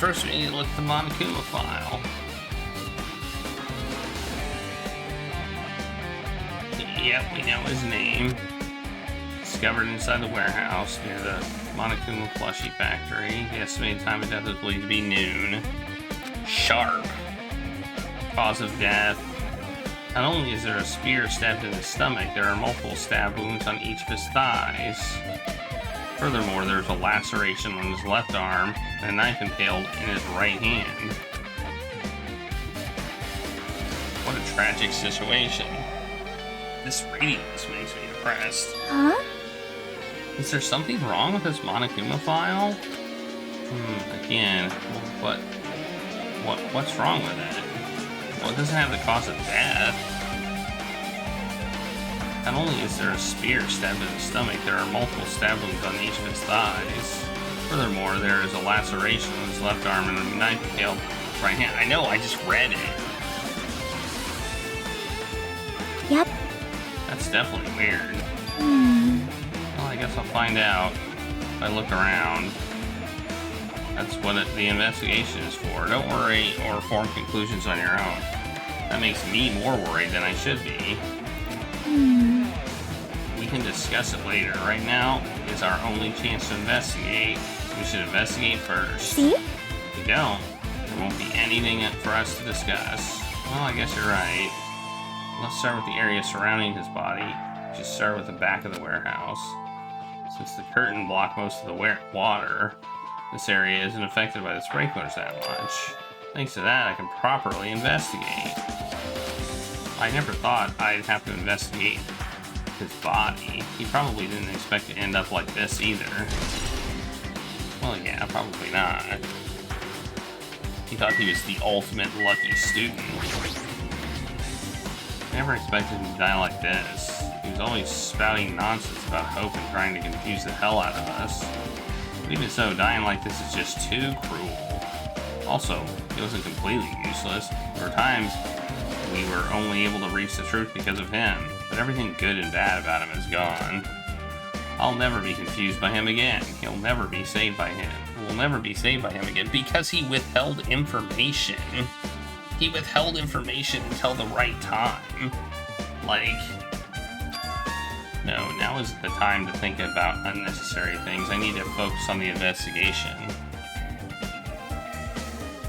first we need to look at the Monokuma file. Yep, we know his name. Discovered inside the warehouse near the Monokuma plushie factory. The estimated time of death is believed to be noon. Sharp. Cause of death. Not only is there a spear stabbed in his stomach, there are multiple stab wounds on each of his thighs. Furthermore, there's a laceration on his left arm and a knife impaled in his right hand. What a tragic situation. This reading this makes me depressed. Huh? Is there something wrong with this Monokuma file? Again, what's wrong with it? Well, it doesn't have the cause of death. Not only is there a spear stabbed in his stomach, there are multiple stab wounds on each of his thighs. Furthermore, there is a laceration on his left arm and a knife impaled in his right hand. I know, I just read it. Yep. That's definitely weird. Well, I guess I'll find out if I look around. That's what the investigation is for. Don't worry or form conclusions on your own. That makes me more worried than I should be. We can discuss it later. Right now is our only chance to investigate. We should investigate first. See? If we don't, there won't be anything for us to discuss. Well, I guess you're right. Let's start with the area surrounding his body. Just start with the back of the warehouse. Since the curtain blocked most of the water, this area isn't affected by the sprinklers that much. Thanks to that, I can properly investigate. I never thought I'd have to investigate his body. He probably didn't expect to end up like this either. Well, yeah, probably not. He thought he was the ultimate lucky student. I never expected him to die like this. He was always spouting nonsense about hope and trying to confuse the hell out of us. But even so, dying like this is just too cruel. Also, he wasn't completely useless. There were times we were only able to reach the truth because of him, but everything good and bad about him is gone. I'll never be confused by him again. He'll never be saved by him. We'll never be saved by him again because he withheld information. He withheld information until the right time. Like, no, now is the time to think about unnecessary things. I need to focus on the investigation.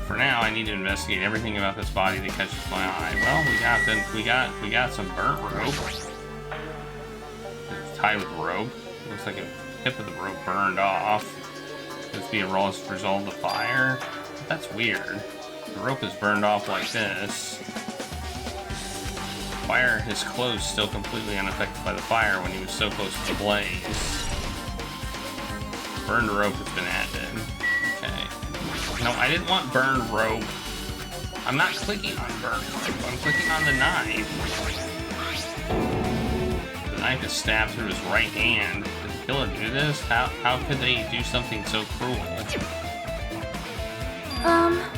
For now, I need to investigate everything about this body that catches my eye. Well, we got some burnt rope. It's tied with rope. Looks like a tip of the rope burned off. Could this be a result of the fire? That's weird. The rope is burned off like this. Why are his clothes still completely unaffected by the fire when he was so close to the blaze? Burned rope has been added. Okay. No, I didn't want burned rope. I'm not clicking on burned rope. I'm clicking on the knife. The knife is stabbed through his right hand. Did the killer do this? How could they do something so cruel?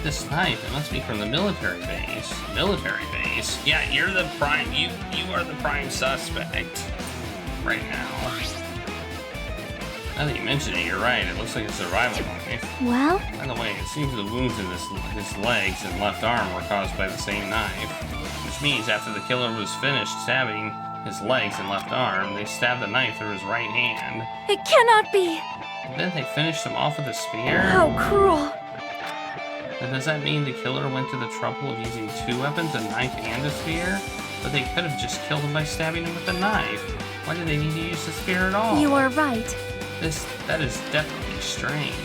This knife, it must be from the military base. Military base? Yeah, you're the prime, you are the prime suspect right now. Now that you mention it, you're right. It looks like a survival knife. Well? By the way, it seems the wounds in his legs and left arm were caused by the same knife. Which means after the killer was finished stabbing his legs and left arm, they stabbed the knife through his right hand. It cannot be! Then they finished him off with a spear? How cruel! Then does that mean the killer went to the trouble of using two weapons, a knife and a spear? But they could have just killed him by stabbing him with a knife. Why did they need to use the spear at all? You are right. That is definitely strange.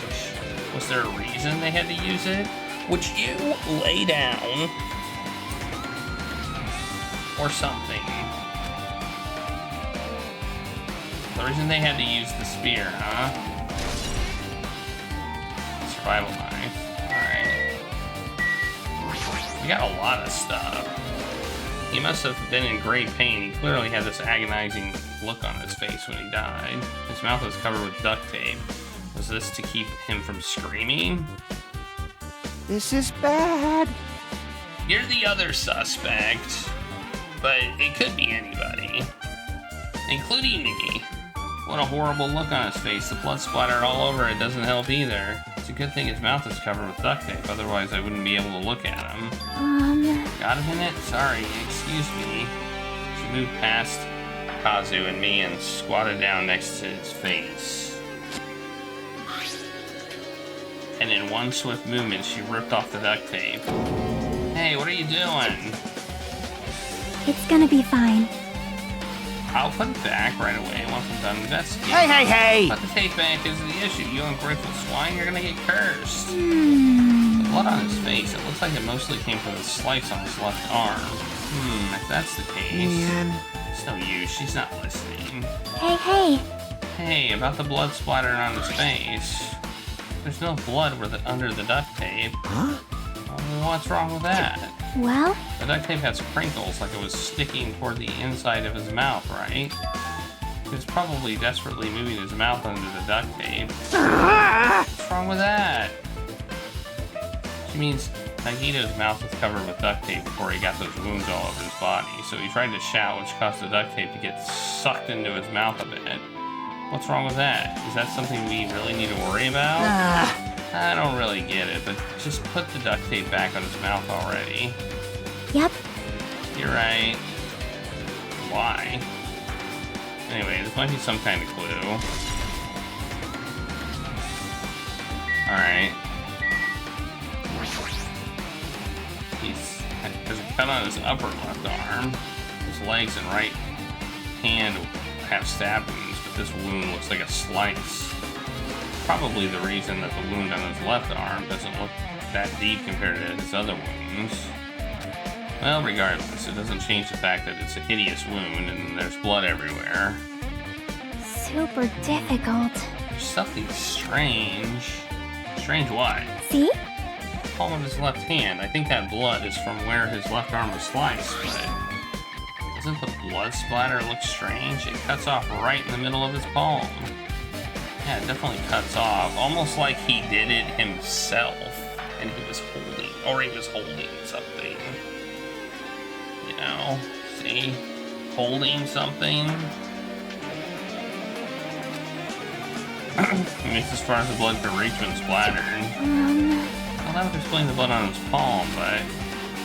Was there a reason they had to use it? Would you lay down? Or something. The reason they had to use the spear, huh? Survival knife. Alright. We got a lot of stuff. He must have been in great pain. He clearly had this agonizing look on his face when he died. His mouth was covered with duct tape. Was this to keep him from screaming? This is bad. You're the other suspect, but it could be anybody, including me. What a horrible look on his face. The blood splattered all over it doesn't help either. His It's a good thing his mouth is covered with duct tape, otherwise I wouldn't be able to look at him. Got a minute? Sorry, excuse me. She moved past Kazu and me and squatted down next to his face. And in one swift movement, she ripped off the duct tape. Hey, what are you doing? It's gonna be fine. I'll put it back right away once I'm done investigating. Hey! But the tape back is the issue. You ungrateful swine, you're gonna get cursed. The blood on his face, it looks like it mostly came from the slice on his left arm. If that's the case. Man. It's no use, she's not listening. Hey! Hey, about the blood splattering on his face. There's no blood under the duct tape. Huh? What's wrong with that? Well? The duct tape has crinkles like it was sticking toward the inside of his mouth, right? He was probably desperately moving his mouth under the duct tape. What's wrong with that? She means Nagito's mouth was covered with duct tape before he got those wounds all over his body, so he tried to shout, which caused the duct tape to get sucked into his mouth a bit. What's wrong with that? Is that something we really need to worry about? I don't really get it, but just put the duct tape back on his mouth already. Yep. You're right. Why? Anyway, this might be some kind of clue. Alright. There's a cut on his upper left arm. His legs and right hand have stab wounds, but this wound looks like a slice. Probably the reason that the wound on his left arm doesn't look that deep compared to his other wounds. Well, regardless, it doesn't change the fact that it's a hideous wound and there's blood everywhere. Super difficult. There's something strange. Strange what? See? Palm of his left hand. I think that blood is from where his left arm was sliced, but doesn't the blood splatter look strange? It cuts off right in the middle of his palm. Yeah, it definitely cuts off. Almost like he did it himself and he was holding something. You know? See? Holding something. At least as far as the blood could reach when splattered. Well, that would explain the blood on his palm, but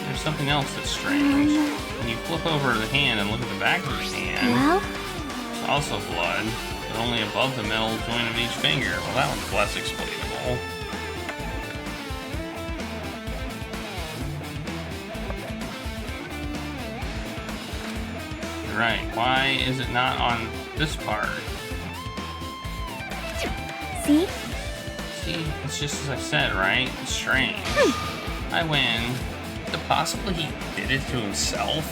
there's something else that's strange. When you flip over the hand and look at the back of his hand, Well? there's also blood, but only above the middle joint of each finger. Well, that one's less explainable. You're right. Why is it not on this part? See? See, it's just as I said, right? It's strange. I win. But possibly he did it to himself?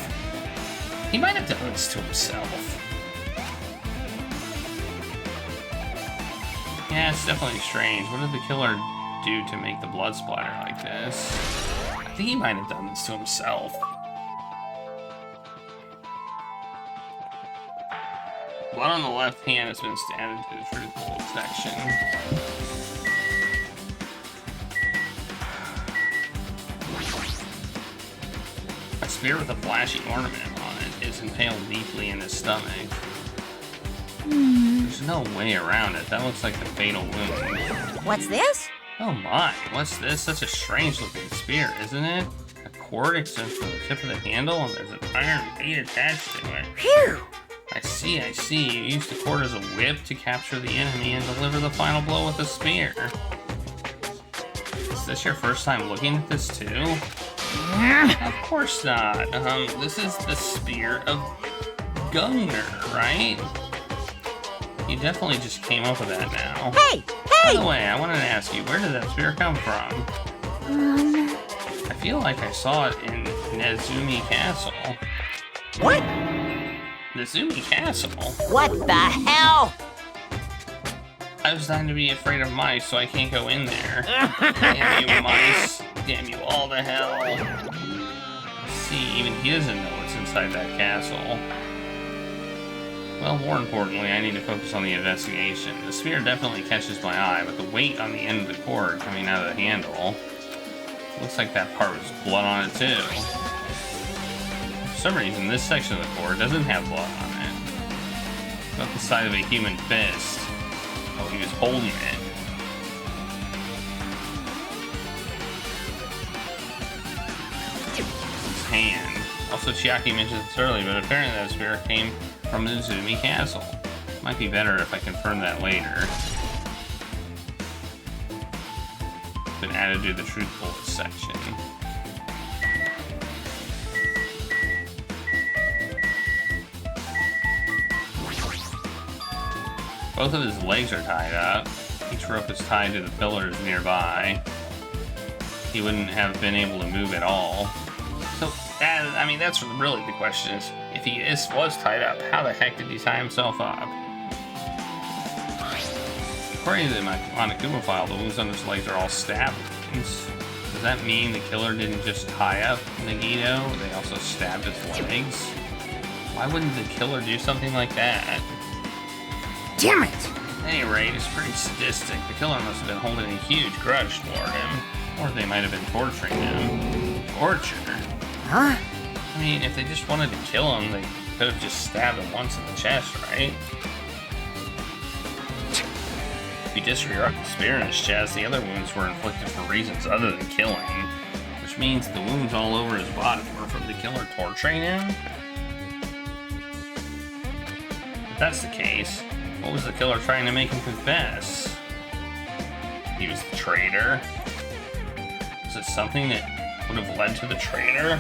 He might have done this to himself. Yeah, it's definitely strange. What did the killer do to make the blood splatter like this? I think he might have done this to himself. Blood on the left hand has been stabbed into the vertical section. A spear with a flashy ornament on it is impaled deeply in his stomach. There's no way around it. That looks like the fatal wound. What's this? Oh my, what's this? Such a strange looking spear, isn't it? A cord extends from the tip of the handle and there's an iron bait attached to it. Phew! I see. You use the cord as a whip to capture the enemy and deliver the final blow with a spear. Is this your first time looking at this too? Of course not. This is the spear of Gunner, right? You definitely just came up with that now. Hey! By the way, I wanted to ask you, where did that spear come from? I feel like I saw it in Nezumi Castle. What? Nezumi Castle? What the hell? I was dying to be afraid of mice, so I can't go in there. Damn you, mice. Damn you all to hell. See, even he doesn't know what's inside that castle. Well, more importantly, I need to focus on the investigation. The spear definitely catches my eye, but the weight on the end of the cord coming out of the handle looks like that part was blood on it too. For some reason, this section of the cord doesn't have blood on it. It's about the size of a human fist. Oh, he was holding it. hand. Also, Chiaki mentioned this earlier, but apparently that spirit came from Uzumi Castle. Might be better if I confirm that later. Been added to the truth bullets section. Both of his legs are tied up. Each rope is tied to the pillars nearby. He wouldn't have been able to move at all. So, I mean, that's really the question is, if he was tied up, how the heck did he tie himself up? According to the Monokuma file, the wounds on his legs are all stab wounds. Does that mean the killer didn't just tie up Nagito? They also stabbed his legs? Why wouldn't the killer do something like that? Damn it! At any rate, it's pretty sadistic. The killer must have been holding a huge grudge toward him. Or they might have been torturing him. Torture? Huh? I mean, if they just wanted to kill him, they could have just stabbed him once in the chest, right? If you disregard the spear in his chest, the other wounds were inflicted for reasons other than killing. Which means the wounds all over his body were from the killer torturing him? If that's the case, what was the killer trying to make him confess? He was the traitor? Was it something that would have led to the traitor?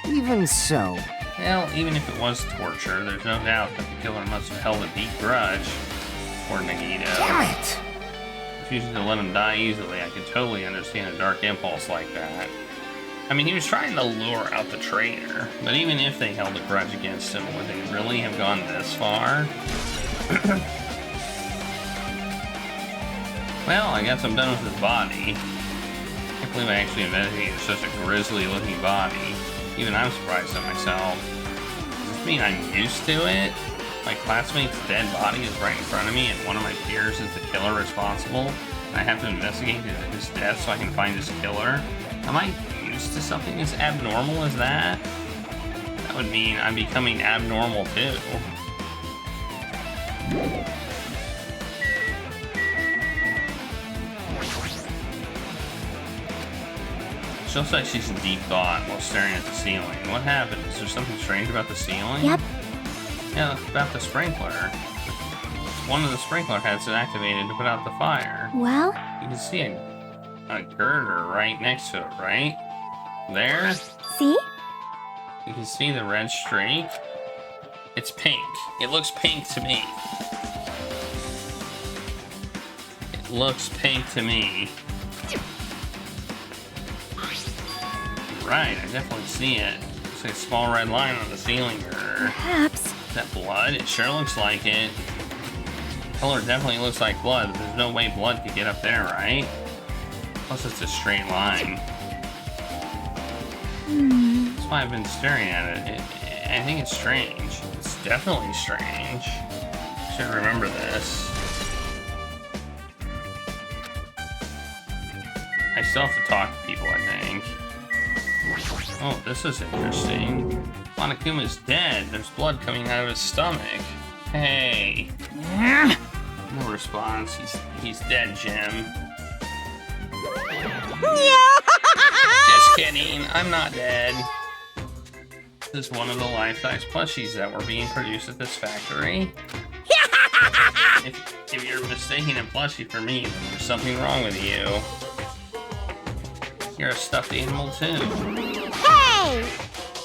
Even so. Well, even if it was torture, there's no doubt that the killer must have held a deep grudge toward Nagito. Damn it! Refusing to let him die easily, I could totally understand a dark impulse like that. I mean, he was trying to lure out the traitor, but even if they held a grudge against him, would they really have gone this far? Well, I guess I'm done with his body. I can't believe I actually investigated such a grisly-looking body. Even I'm surprised at myself. Does this mean I'm used to it? My classmate's dead body is right in front of me, and one of my peers is the killer responsible, and I have to investigate his death so I can find his killer? Am I used to something as abnormal as that? That would mean I'm becoming abnormal too. She looks like she's in deep thought while staring at the ceiling. What happened? Is there something strange about the ceiling? Yep. Yeah, about the sprinkler. One of the sprinkler heads is activated to put out the fire. Well, You can see a girder right next to it, right? There? see? You can see the red streak. It's pink. It looks pink to me. It looks pink to me. Right, I definitely see it. It's like a small red line on the ceiling girder. Perhaps. Is that blood? It sure looks like it. Color definitely looks like blood, but there's no way blood could get up there, right? Plus it's a straight line. That's why I've been staring at it. I think it's strange. It's definitely strange. I should remember this. I still have to talk to people, I think. Oh, this is interesting. Monokuma's dead. There's blood coming out of his stomach. Hey. No response. He's dead, Jim. Just kidding. I'm not dead. This is one of the life-size plushies that were being produced at this factory. If you're mistaking a plushie for me, then there's something wrong with you. You're a stuffed animal too. Hey!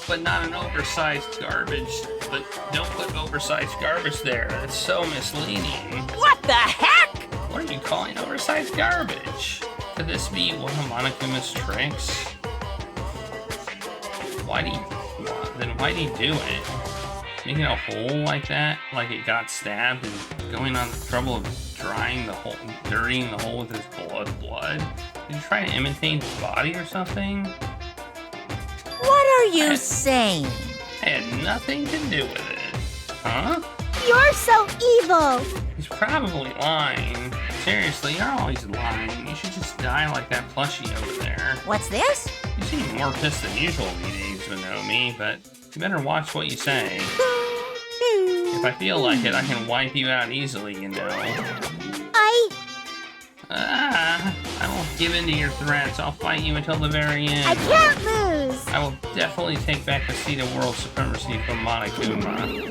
But not an oversized garbage. But don't put oversized garbage there. That's so misleading. What the heck? What are you calling oversized garbage? Could this be one of Monokuma's tricks? Why'd he do it? Making a hole like that, like it got stabbed, and going on the trouble of drying the hole, dirtying the hole with his blood? Did you try to imitate his body or something? What are you saying? I had nothing to do with it. Huh? You're so evil! He's probably lying. Seriously, you're always lying. You should just die like that plushie over there. What's this? You seem more pissed than usual these days, Monomi, but you better watch what you say. If I feel like it, I can wipe you out easily, you know. I won't give in to your threats. I'll fight you until the very end. I can't lose. I will definitely take back the seat of world supremacy from Monokuma.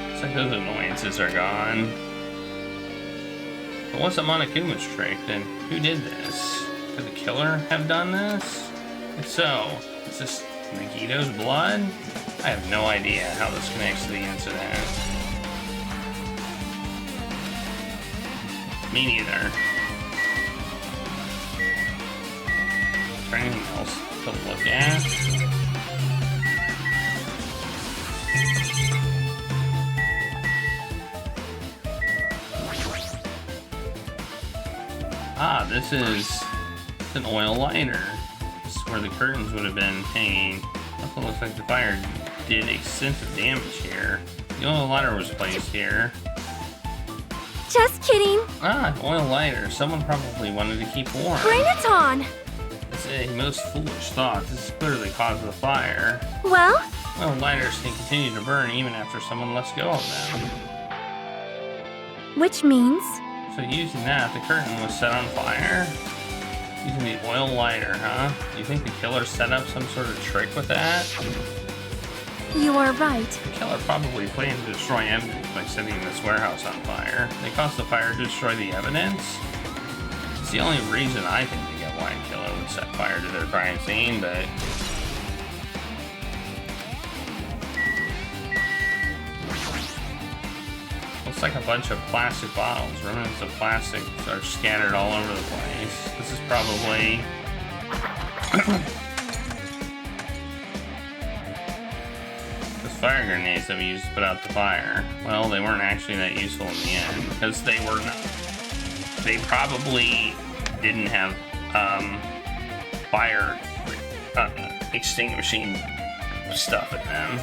Looks like those annoyances are gone. But what's a Monokuma's trick, then who did this? Could the killer have done this? If so, is this Nagito's blood? I have no idea how this connects to the incident. Me neither. Is there anything else to look at? Ah, this is an oil lighter. This is where the curtains would have been hanging. Also looks like the fire did extensive damage here. The oil lighter was placed here. Just kidding. Ah, oil lighter. Someone probably wanted to keep warm. Bring it on. It's a most foolish thought. This is clearly the cause of the fire. Well, Oil lighters can continue to burn even after someone lets go of them. which means So using that, the curtain was set on fire? Using the oil lighter, huh? You think the killer set up some sort of trick with that? you are right. The killer probably planned to destroy evidence by setting this warehouse on fire. They caused the fire to destroy the evidence? It's the only reason I can think of why a killer would set fire to their crime scene, but... looks like a bunch of plastic bottles. Remnants of plastic are scattered all over the place. This is probably... fire grenades that we used to put out the fire. Well, they weren't actually that useful in the end because they were not. They probably didn't have fire extinguishing stuff in them.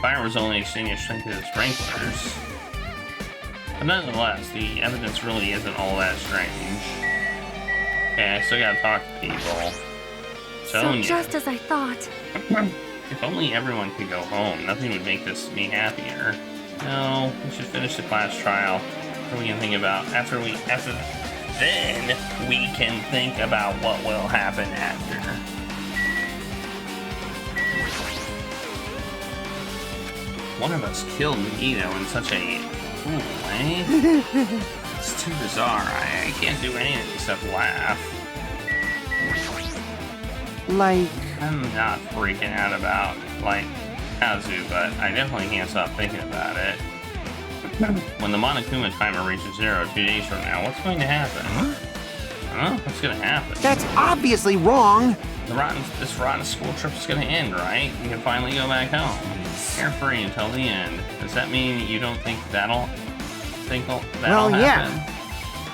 Fire was only extinguished thanks to the sprinklers. But nonetheless, the evidence really isn't all that strange. Okay, I still gotta talk to people. So just as I thought. If only everyone could go home, nothing would make me happier. No, we should finish the class trial. Then we can think about then we can think about what will happen after. One of us killed Nagito in such a cool way. It's too bizarre. I can't do anything except laugh. Like, I'm not freaking out about, like, Kazu, but I definitely can't stop thinking about it. When the Monokuma timer reaches 0 2 days from now, what's going to happen? Huh? What's going to happen? that's obviously wrong. This rotten school trip is going to end, right? We can finally go back home. Carefree until the end. Does that mean you don't think that'll Well, happen? yeah.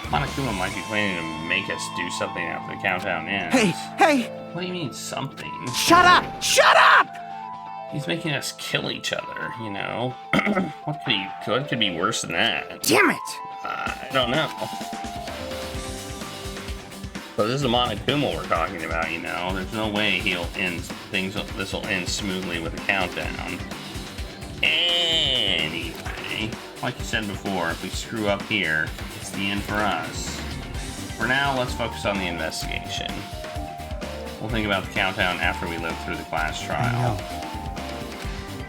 Monokuma might be planning to make us do something after the countdown ends. Hey, What do you mean, something? shut up! Shut up! He's making us kill each other, you know? What could be worse than that? Damn it! I don't know. But this is the Monokuma we're talking about, you know? There's no way this will end smoothly with a countdown. Anyway, like you said before, if we screw up here, it's the end for us. For now, let's focus on the investigation. We'll think about the countdown after we live through the class trial.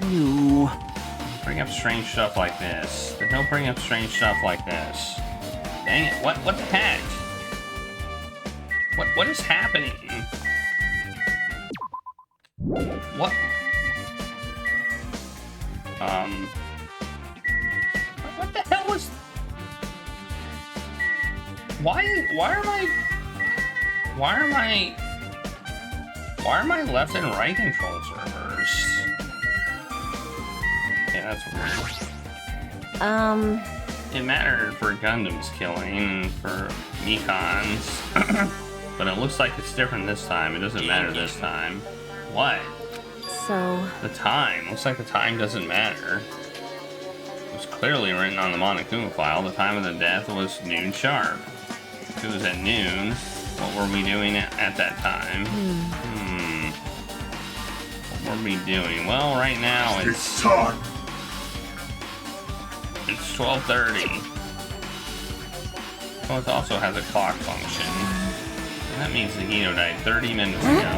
You... Bring up strange stuff like this. But don't bring up strange stuff like this. Dang it, what the heck? What is happening? What? What the hell was... Why are my left and right controls reversed? Yeah, that's weird. It mattered for Gundam's killing and for Mikan's. But it looks like it's different this time. It doesn't matter this time. What? So, The time. Looks like the time doesn't matter. It was clearly written on the Monokuma file. The time of the death was noon sharp. If it was at noon, what were we doing at that time? What were we doing? Well, right now it's time. It's 12:30. Oh, it also has a clock function. And that means Nagito died 30 minutes ago.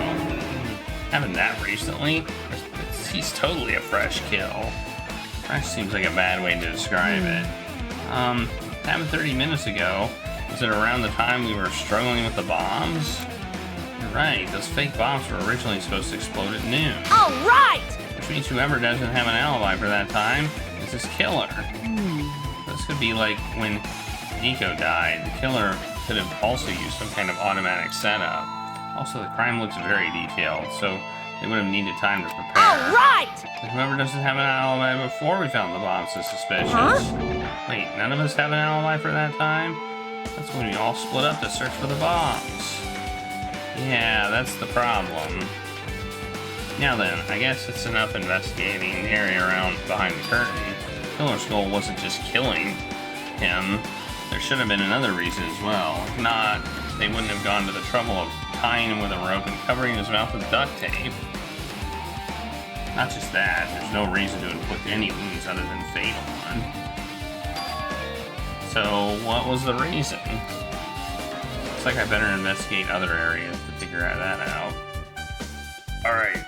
Happened that recently? He's totally a fresh kill. Fresh seems like a bad way to describe it. Happened 30 minutes ago. Was it around the time we were struggling with the bombs? You're right, those fake bombs were originally supposed to explode at noon. All right! Which means whoever doesn't have an alibi for that time is this killer. This could be like when Nico died. The killer could have also used some kind of automatic setup. Also, the crime looks very detailed, so they would have needed time to prepare. All right! Like whoever doesn't have an alibi before we found the bombs is suspicious. Wait, none of us have an alibi for that time? That's when we all split up to search for the bombs. Yeah, that's the problem. Now then, I guess it's enough investigating the area around behind the curtain. Killer's goal wasn't just killing him. There should have been another reason as well. If not, they wouldn't have gone to the trouble of tying him with a rope and covering his mouth with duct tape. Not just that, there's no reason to inflict any wounds other than fatal one. So, what was the reason? Looks like I better investigate other areas to figure that out. Alright.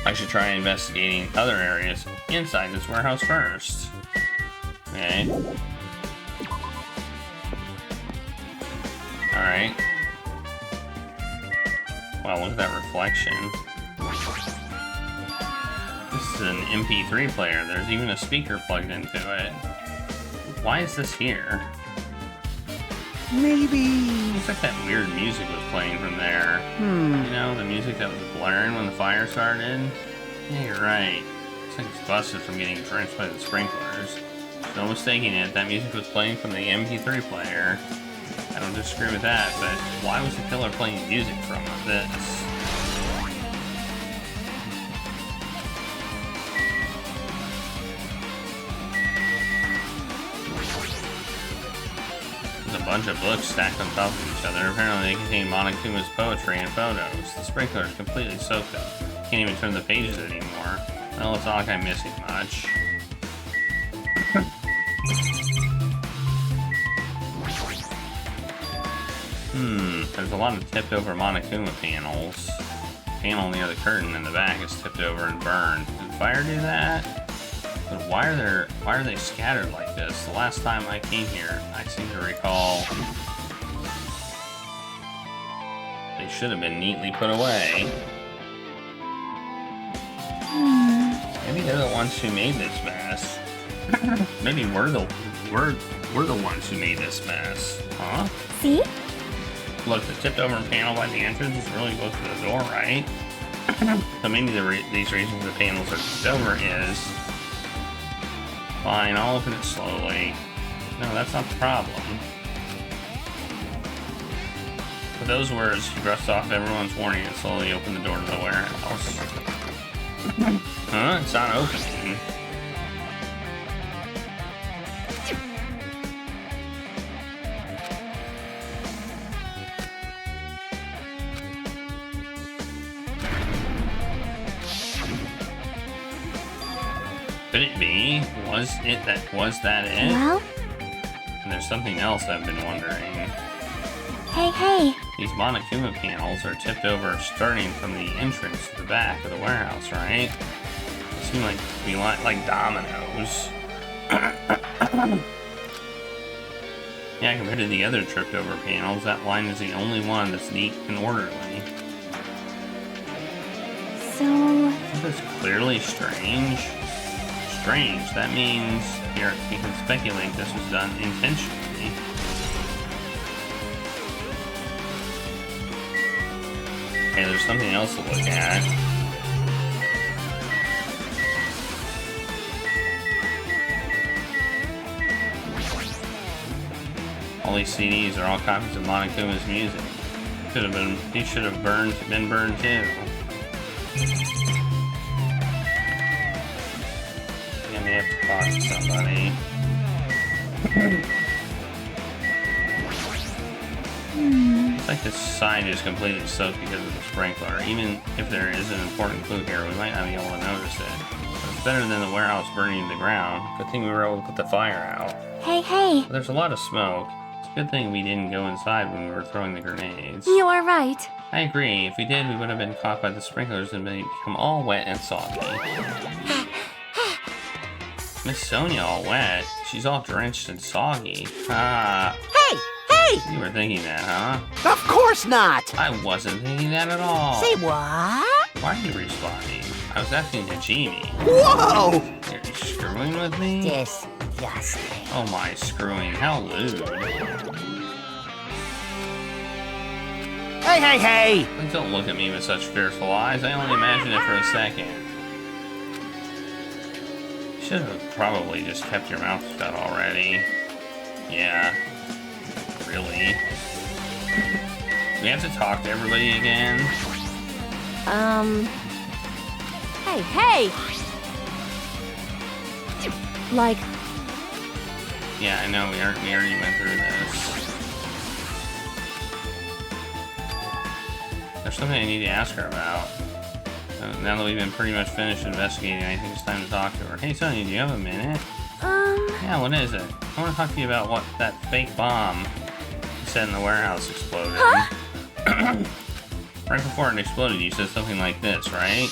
I should try investigating other areas inside this warehouse first. Okay. Alright. Wow, look at that reflection. This is an MP3 player. There's even a speaker plugged into it. Why is this here? Maybe... Looks like that weird music was playing from there. You know, the music that was blaring when the fire started? Yeah, you're right. Looks like it's busted from getting drenched by the sprinklers. No mistaking it, that music was playing from the MP3 player. I don't disagree with that, but why was the killer playing music from this? There's a bunch of books stacked on top of each other. Apparently they contain Monokuma's poetry and photos. The sprinkler is completely soaked up. Can't even turn the pages anymore. Well, it's not like I'm missing much. There's a lot of tipped over Monokuma panels. The panel near the curtain in the back is tipped over and burned. Did fire do that? But why are they scattered like this? The last time I came here, I seem to recall they should have been neatly put away. Maybe they're the ones who made this mess. Maybe we're the ones who made this mess, huh? See? Look, the tipped over panel by the entrance is really close to the door, right? So maybe these reasons the panels are tipped over is... Fine, I'll open it slowly. No, that's not the problem. With those words, he brushed off everyone's warning and slowly opened the door to the warehouse. Huh? It's not opening. Could it be? Was that it? Well? And there's something else I've been wondering. Hey. These Monokuma panels are tipped over starting from the entrance to the back of the warehouse, right? They seem like to be like dominoes. Yeah, compared to the other tripped over panels, that line is the only one that's neat and orderly. So... Isn't this clearly strange? Strange. That means you can speculate this was done intentionally. Okay, there's something else to look at. All these CDs are all copies of Monokuma's music. These should have been burned too. I may have to talk to somebody. Looks like this side is completely soaked because of the sprinkler. Even if there is an important clue here, we might not be able to notice it. But better than the warehouse burning to the ground. Good thing we were able to put the fire out. Hey. But there's a lot of smoke. It's a good thing we didn't go inside when we were throwing the grenades. You are right. I agree. If we did, we would have been caught by the sprinklers and become all wet and soggy. Miss Sonia all wet? She's all drenched and soggy. Ah. Hey! You were thinking that, huh? Of course not! I wasn't thinking that at all. Say what? Why are you responding? I was asking Najimi. Whoa! You're screwing with me? Disgusting. Oh my, screwing. How lewd. Hey! Please don't look at me with such fearful eyes. I only imagined it for a second. You should have probably just kept your mouth shut already. Yeah. Really? We have to talk to everybody again? Hey. Like, Yeah, I know, we already went through this. There's something I need to ask her about. Now that we've been pretty much finished investigating, I think it's time to talk to her. Hey, Sonia, do you have a minute? Yeah, what is it? I want to talk to you about what that fake bomb you said in the warehouse exploded. Huh? Right before it exploded, you said something like this, right?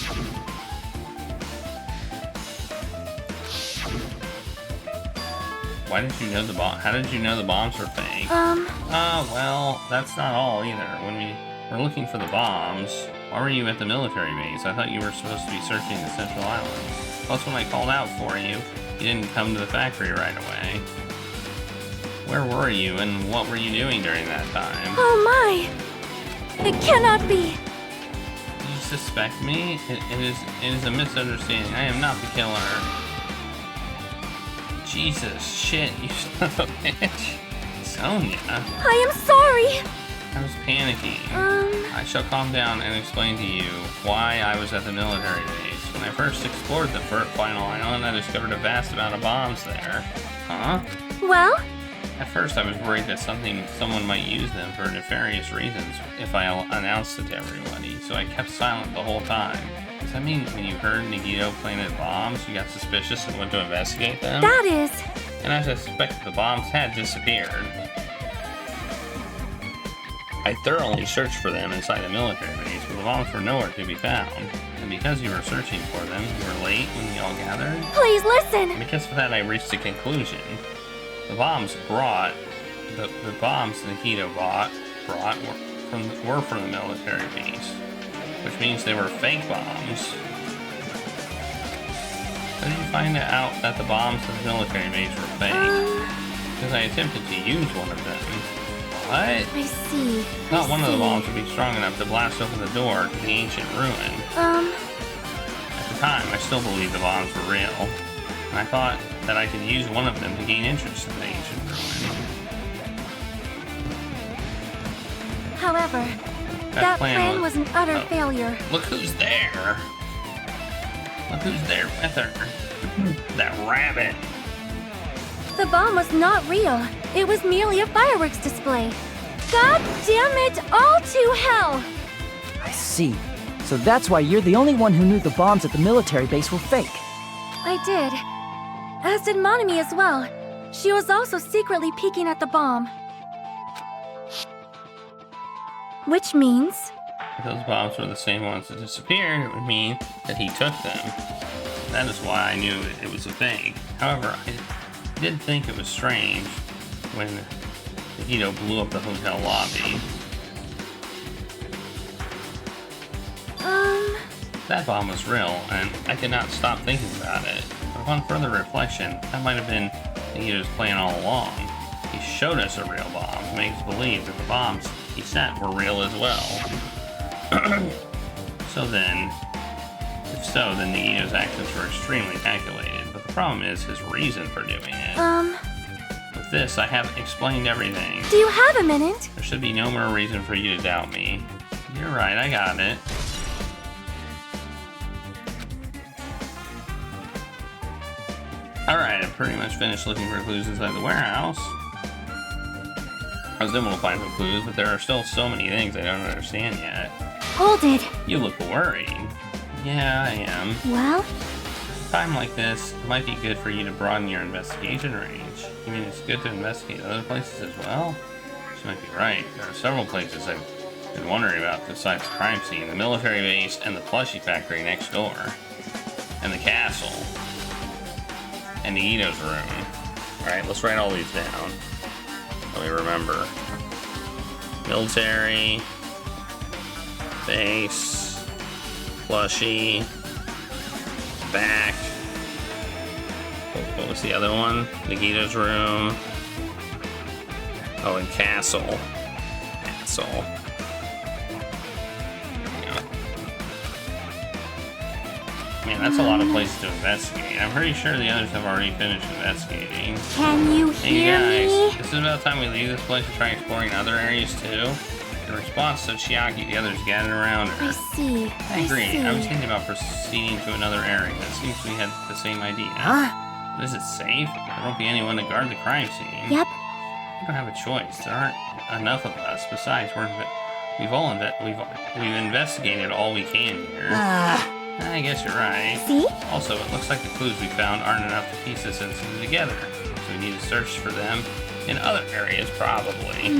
Why did you know the bomb? How did you know the bombs were fake? Well, that's not all either. When we were looking for the bombs, why were you at the military base? I thought you were supposed to be searching the Central Island. Plus, when I called out for you, you didn't come to the factory right away. Where were you, and what were you doing during that time? oh my! It cannot be! Do you suspect me? It is a misunderstanding. I am not the killer. Jesus, shit, you son of a bitch. Sonia. I am sorry! I was panicking. I shall calm down and explain to you why I was at the military base. When I first explored the final island, I discovered a vast amount of bombs there. Huh? Well? At first, I was worried that someone might use them for nefarious reasons if I announced it to everybody, so I kept silent the whole time. Does that mean when you heard Nagito planted bombs, you got suspicious and went to investigate them? That is... And as I suspected, the bombs had disappeared. I thoroughly searched for them inside the military base, but the bombs were nowhere to be found. And because you were searching for them, you were late when we all gathered. Please listen! And because of that, I reached a conclusion. The bombs Nagito brought were from the military base, which means they were fake bombs. How did you find out that the bombs in the military base were fake? Because I attempted to use one of them. What? I see. Not one of the bombs would be strong enough to blast open the door to the ancient ruin. At the time, I still believed the bombs were real, and I thought that I could use one of them to gain interest in the ancient ruin. However, that plan was an utter failure. Look who's there! Look who's there with her. That rabbit. The bomb was not real. It was merely a fireworks display. God damn it, all to hell! I see. So that's why you're the only one who knew the bombs at the military base were fake. I did. As did Monomi as well. She was also secretly peeking at the bomb. Which means... If those bombs were the same ones that disappeared, it would mean that he took them. That is why I knew it was a fake. However, I did think it was strange when Nagito blew up the hotel lobby. That bomb was real, and I could not stop thinking about it. But upon further reflection, that might have been Nagito's plan all along. He showed us a real bomb to make us believe that the bombs he sent were real as well. If so, then Nagito's actions were extremely calculated, but the problem is his reason for doing it. With this, I have explained everything. Do you have a minute? There should be no more reason for you to doubt me. You're right, I got it. Alright, I pretty much finished looking for clues inside the warehouse. I was able to find some clues, but there are still so many things I don't understand yet. Hold it. You look worried. Yeah, I am. Well? Time like this, it might be good for you to broaden your investigation range. You mean it's good to investigate other places as well? She might be right. There are several places I've been wondering about besides the crime scene. The military base and the plushie factory next door. And the castle. And Ito's room. Alright, let's write all these down. Let me remember. Military. Base. Plushie. Back. What was the other one? Nagito's room. Oh, and castle. Castle. Yeah. Man, that's a lot of places to investigate. I'm pretty sure the others have already finished investigating. Can you Hey hear guys, me? this is about time we leave this place and try exploring other areas too. In response to Chiaki, the others gathered around her. I see. I agree. I was thinking about proceeding to another area. It seems we had the same idea. Huh? But is it safe? There won't be anyone to guard the crime scene. Yep. We don't have a choice. There aren't enough of us. Besides, we've investigated all we can here. I guess you're right. See? Also, it looks like the clues we found aren't enough to piece this incident together. So we need to search for them in other areas, probably.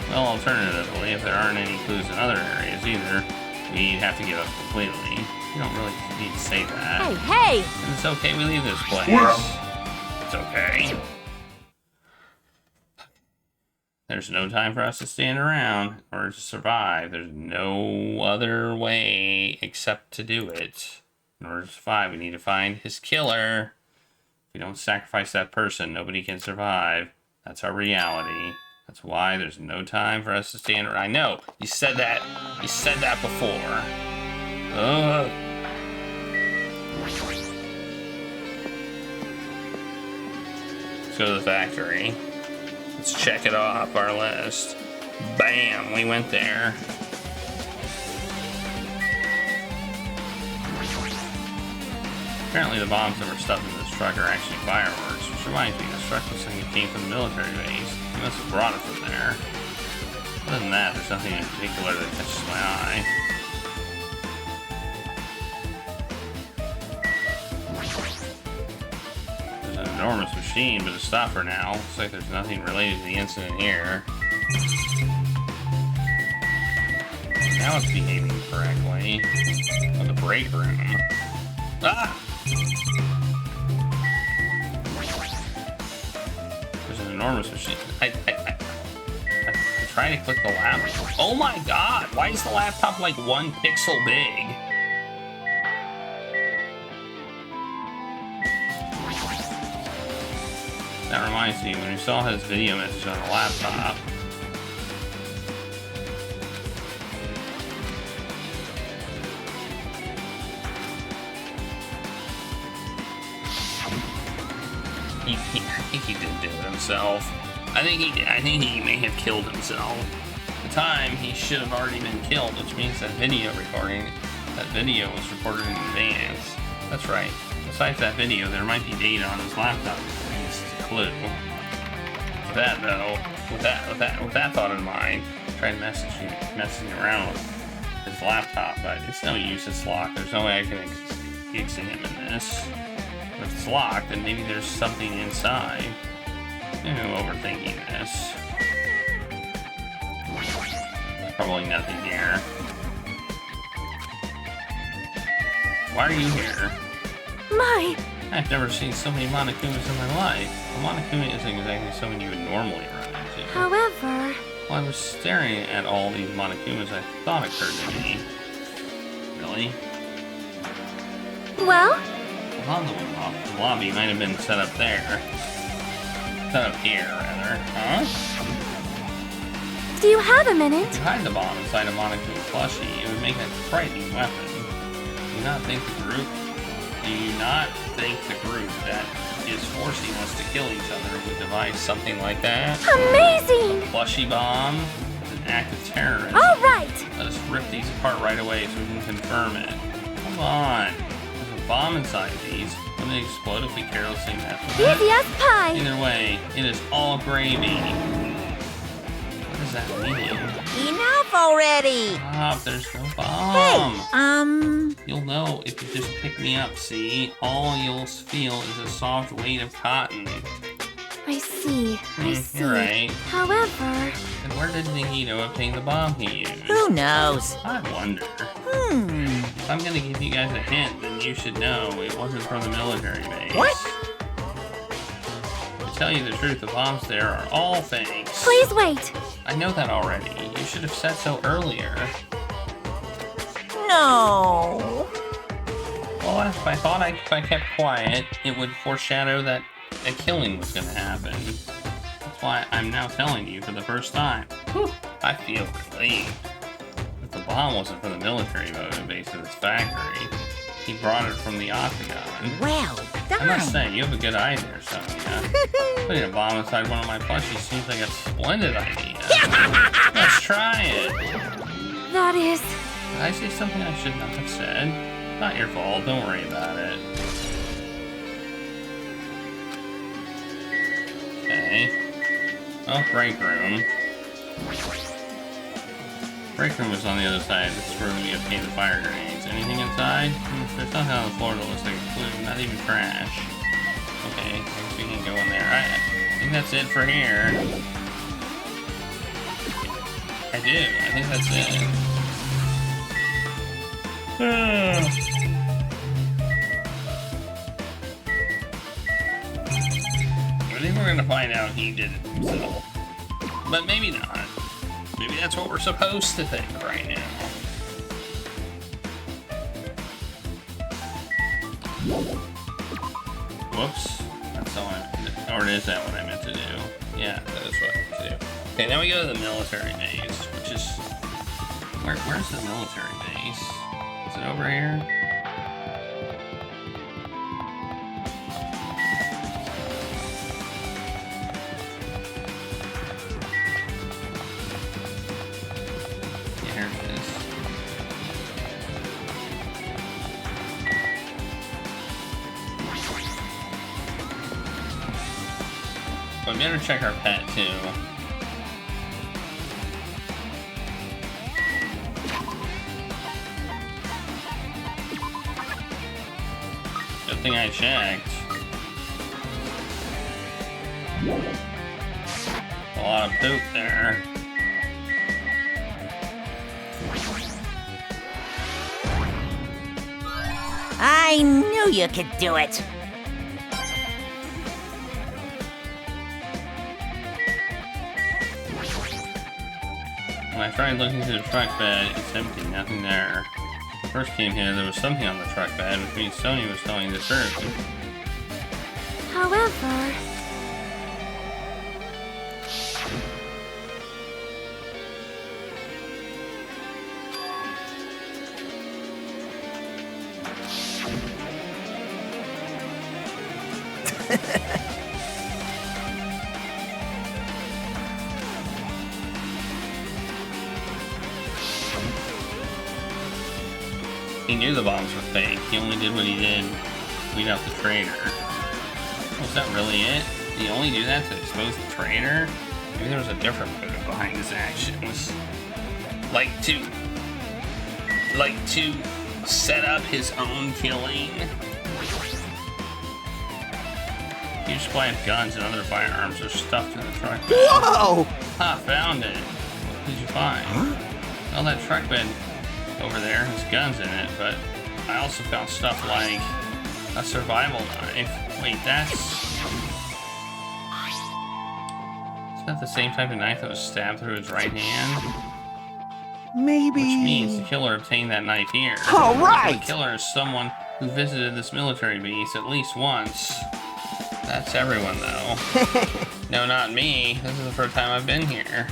Well, alternatively, if there aren't any clues in other areas either, we'd have to give up completely. You don't really need to say that. Hey! And it's okay we leave this place. It's okay. There's no time for us to stand around in order to survive. There's no other way except to do it. In order to survive, we need to find his killer. If we don't sacrifice that person, nobody can survive. That's our reality. That's why there's no time for us to stand around. I know, you said that. You said that before. Ugh. Let's go to the factory. Let's check it off our list. Bam, we went there. Apparently the bombs that were stuffed in this truck are actually fireworks, which reminds me, this truck looks like it came from the military base. He must have brought it from there. Other than that, there's nothing in particular that catches my eye. There's an enormous machine, but it's stopped for now. Looks like there's nothing related to the incident here. Now it's behaving correctly. Oh, the break room. Ah! There's an enormous machine. I'm trying to click the laptop. Oh my god! Why is the laptop like 1 pixel big? That reminds me, when we saw his video message on the laptop. I think he did do it himself. I think he may have killed himself. At the time, he should have already been killed, which means that video was recorded in advance. That's right. Besides that video, there might be data on his laptop. It's a clue. With that though, with that thought in mind, I tried messing around with his laptop, but it's no use. It's locked. There's no way I can examine this. If it's locked, then maybe there's something inside. Maybe I'm overthinking this. There's probably nothing here. Why are you here? My! I've never seen so many Monokumas in my life. A Monokuma isn't exactly someone you would normally run into. However... While I was staring at all these Monokumas, I thought occurred to me. Really? Well? The lobby might have been set up there. Set up here, rather. Huh? Do you have a minute? If you hide the bomb inside a Monokuma plushie, it would make a frightening weapon. Do you not think the group that is forcing us to kill each other would devise something like that? Amazing! Plushie bomb is an act of terrorism. Alright! Let us rip these apart right away so we can confirm it. Come on. There's a bomb inside these. Wouldn't it explode if we carelessly mess with it? Easy as pie! Either way, it is all gravy. What does that mean? Enough already! Stop, there's no bomb. Hey, You'll know if you just pick me up, see? All you'll feel is a soft weight of cotton. I see. I see. You're right. However... And where did Nagito obtain the bomb he used? Who knows? I wonder. If I'm gonna give you guys a hint, then you should know it wasn't from the military base. What? To tell you the truth, the bombs there are all fakes. Please wait! I know that already. You should have said so earlier. No. Well, if I thought if I kept quiet, it would foreshadow that a killing was gonna happen. That's why I'm now telling you for the first time. Whew, I feel relieved. But the bomb wasn't from the military base at its factory. He brought it from the Octagon. Well done. I must say, you have a good eye there, Sonia. Putting a bomb inside one of my plushies seems like a splendid idea. Let's try it. That is... Did I say something I should not have said? Not your fault, don't worry about it. Okay. Oh, break room. Break room is on the other side. This is where we obtain the fire grenades. Anything inside? There's nothing on the floor that looks like a clue, not even trash. Okay, I guess we can go in there. I think that's it for here. I do. I think that's it. I think we're gonna find out he did it himself. But maybe not. Maybe that's what we're supposed to think right now. Whoops. That's all or is that what I meant to do? Yeah, that is what I meant to do. Okay, now we go to the military base, which is... Where's the military base? Is it over here? Yeah, here it is. But we better check our pet too. Good thing I checked. A lot of poop there. I knew you could do it. When I tried looking through the truck bed, it's empty, nothing there. When I first came here, there was something on the truck bed, which means Sony was telling the truth. However... He knew the bombs were fake. He only did what he did to weed out the traitor. Was that really it? Did he only do that to expose the traitor? Maybe there was a different motive behind his actions. Like to set up his own killing? Huge supply of guns and other firearms are stuffed in the truck bed. Whoa! Ah, found it. What did you find? Well, that truck bed over there has guns in it, but I also found stuff like a survival knife. Wait, that's... Is that the same type of knife that was stabbed through his right hand? Maybe... Which means the killer obtained that knife here. All right! The killer is someone who visited this military base at least once. That's everyone, though. No, not me. This is the first time I've been here.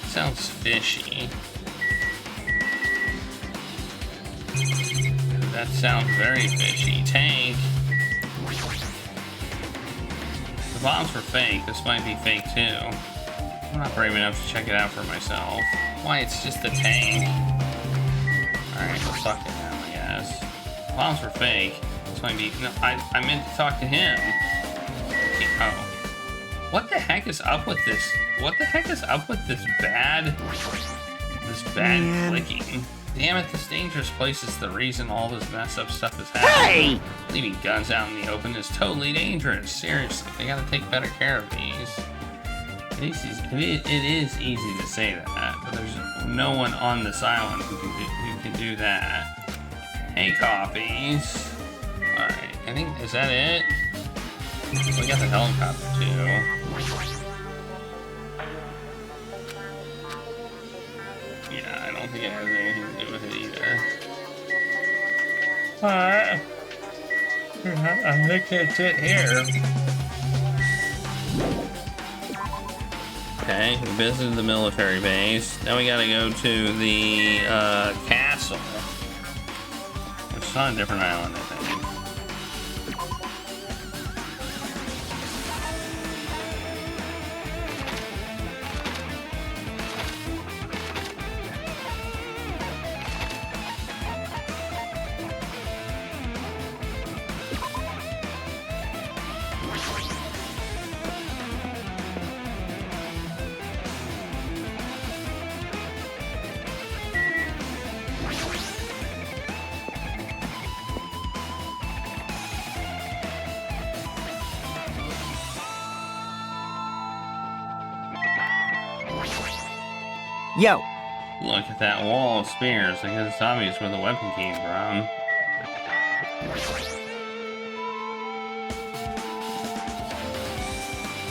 Sounds fishy. That sounds very fishy. Tank. The bombs were fake. This might be fake too. I'm not brave enough to check it out for myself. Why, it's just a tank. Alright, we'll suck it now, I guess. The bombs were fake. This might be... No, I meant to talk to him. Oh. What the heck is up with this? What the heck is up with this bad... This bad clicking? Damn it, this dangerous place is the reason all this messed up stuff is happening. Hey! Leaving guns out in the open is totally dangerous. Seriously, they gotta take better care of these. It is easy to say that, but there's no one on this island who can do that. Hey, copies. Alright, I think, is that it? We got the helicopter, too. Yeah, I don't think it has anything to do with it either. Alright. I think that's it here. Okay, we visited the military base. Now we gotta go to the castle. It's on a different island, I think. Yo, Look at that wall of spears. I guess it's obvious where the weapon came from.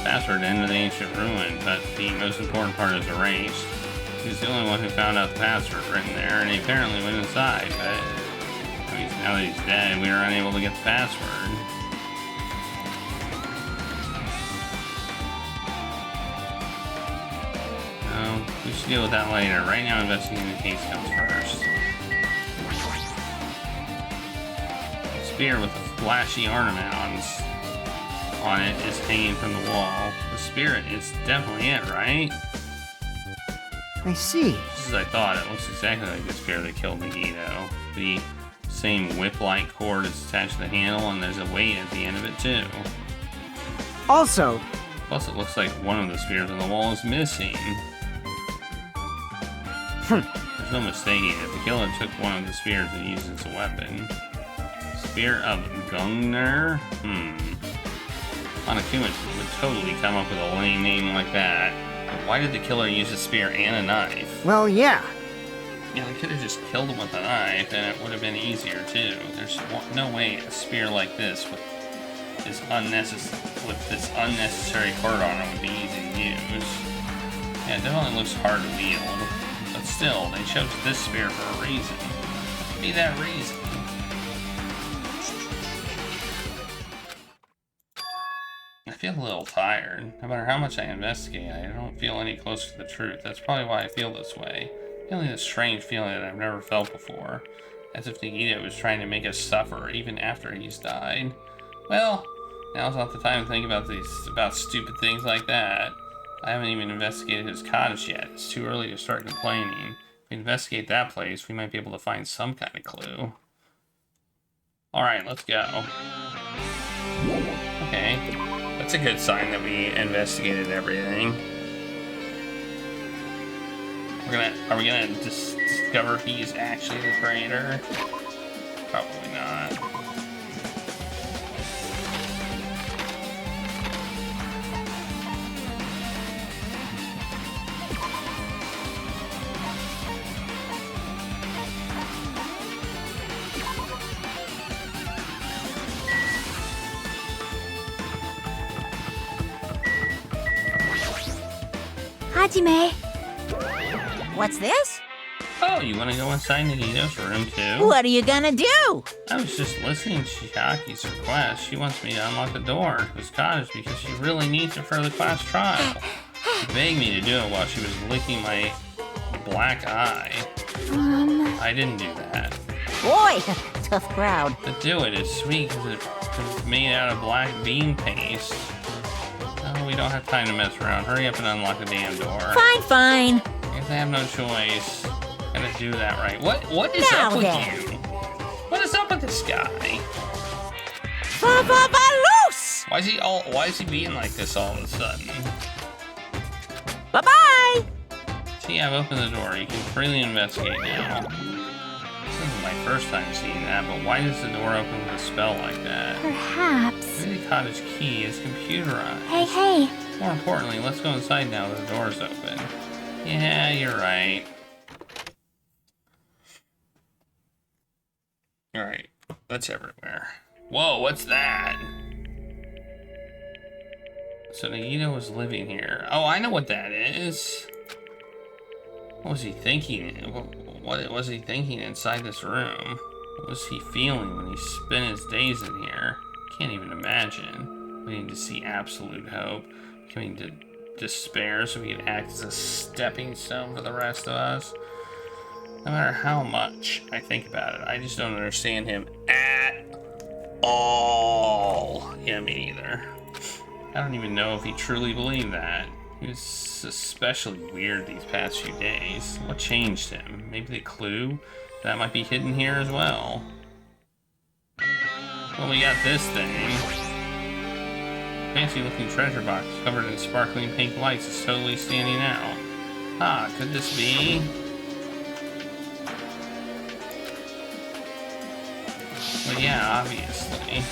Password into the ancient ruin, but the most important part is erased. He's the only one who found out the password written there, and he apparently went inside, but I mean, now that he's dead, we were unable to get the password. No, we should deal with that later. Right now, investigating the case comes first. A spear with a flashy ornament on it is hanging from the wall. The spirit is definitely it, right? I see. Just as I thought, it looks exactly like the spear that killed Megiddo. The same whip-like cord is attached to the handle, and there's a weight at the end of it too. Also, Plus, it looks like one of the spears on the wall is missing. There's no mistaking it. The killer took one of the spears and used it as a weapon. Spear of Gungnir? Hanakuma would totally come up with a lame name like that. But why did the killer use a spear and a knife? well, yeah. Yeah, they could have just killed him with a knife, and it would have been easier too. There's no way a spear like this with this unnecessary cord on it would be easy to use. Yeah, it definitely looks hard to wield, but still, they chose this spear for a reason. Be that reason. I feel a little tired. No matter how much I investigate, I don't feel any closer to the truth. That's probably why I feel this way. Feeling this strange feeling that I've never felt before. As if Nagito was trying to make us suffer even after he's died. Well, now's not the time to think about stupid things like that. I haven't even investigated his cottage yet. It's too early to start complaining. If we investigate that place, we might be able to find some kind of clue. Alright, let's go. Okay. That's a good sign that we investigated everything. Are we gonna discover he's actually the creator? Probably not. Hajime. What's this? Oh, you want to go inside Nagito's room too? What are you gonna do? I was just listening to Chiaki's request. She wants me to unlock the door to his cottage because she really needs it for the class trial. She begged me to do it while she was licking my black eye. I didn't do that. Boy, tough crowd. But do it. It's sweet because it's made out of black bean paste. Oh, we don't have time to mess around. Hurry up and unlock the damn door. Fine. I guess I have no choice. Gotta do that right. What is Now up with then. you? What is up with this guy? Loose! Why is he being like this all of a sudden? Bye-bye! See, I've opened the door. You can freely investigate now. This isn't my first time seeing that, but why does the door open with a spell like that? Perhaps. Maybe the cottage key is computerized. Hey. More importantly, let's go inside now that the door's open. Yeah, you're right. Alright, that's everywhere. Whoa, what's that? So Nagito was living here. Oh, I know what that is. What was he thinking? What was he thinking inside this room? What was he feeling when he spent his days in here? Can't even imagine. Waiting to see absolute hope. Coming to despair so he could act as a stepping stone for the rest of us. No matter how much I think about it, I just don't understand him at all. Yeah, me neither. I don't even know if he truly believed that. He was especially weird these past few days. What changed him? Maybe the clue? That might be hidden here as well. Well, we got this thing. Fancy looking treasure box covered in sparkling pink lights is totally standing out. Ah, could this be? Well, yeah, obviously.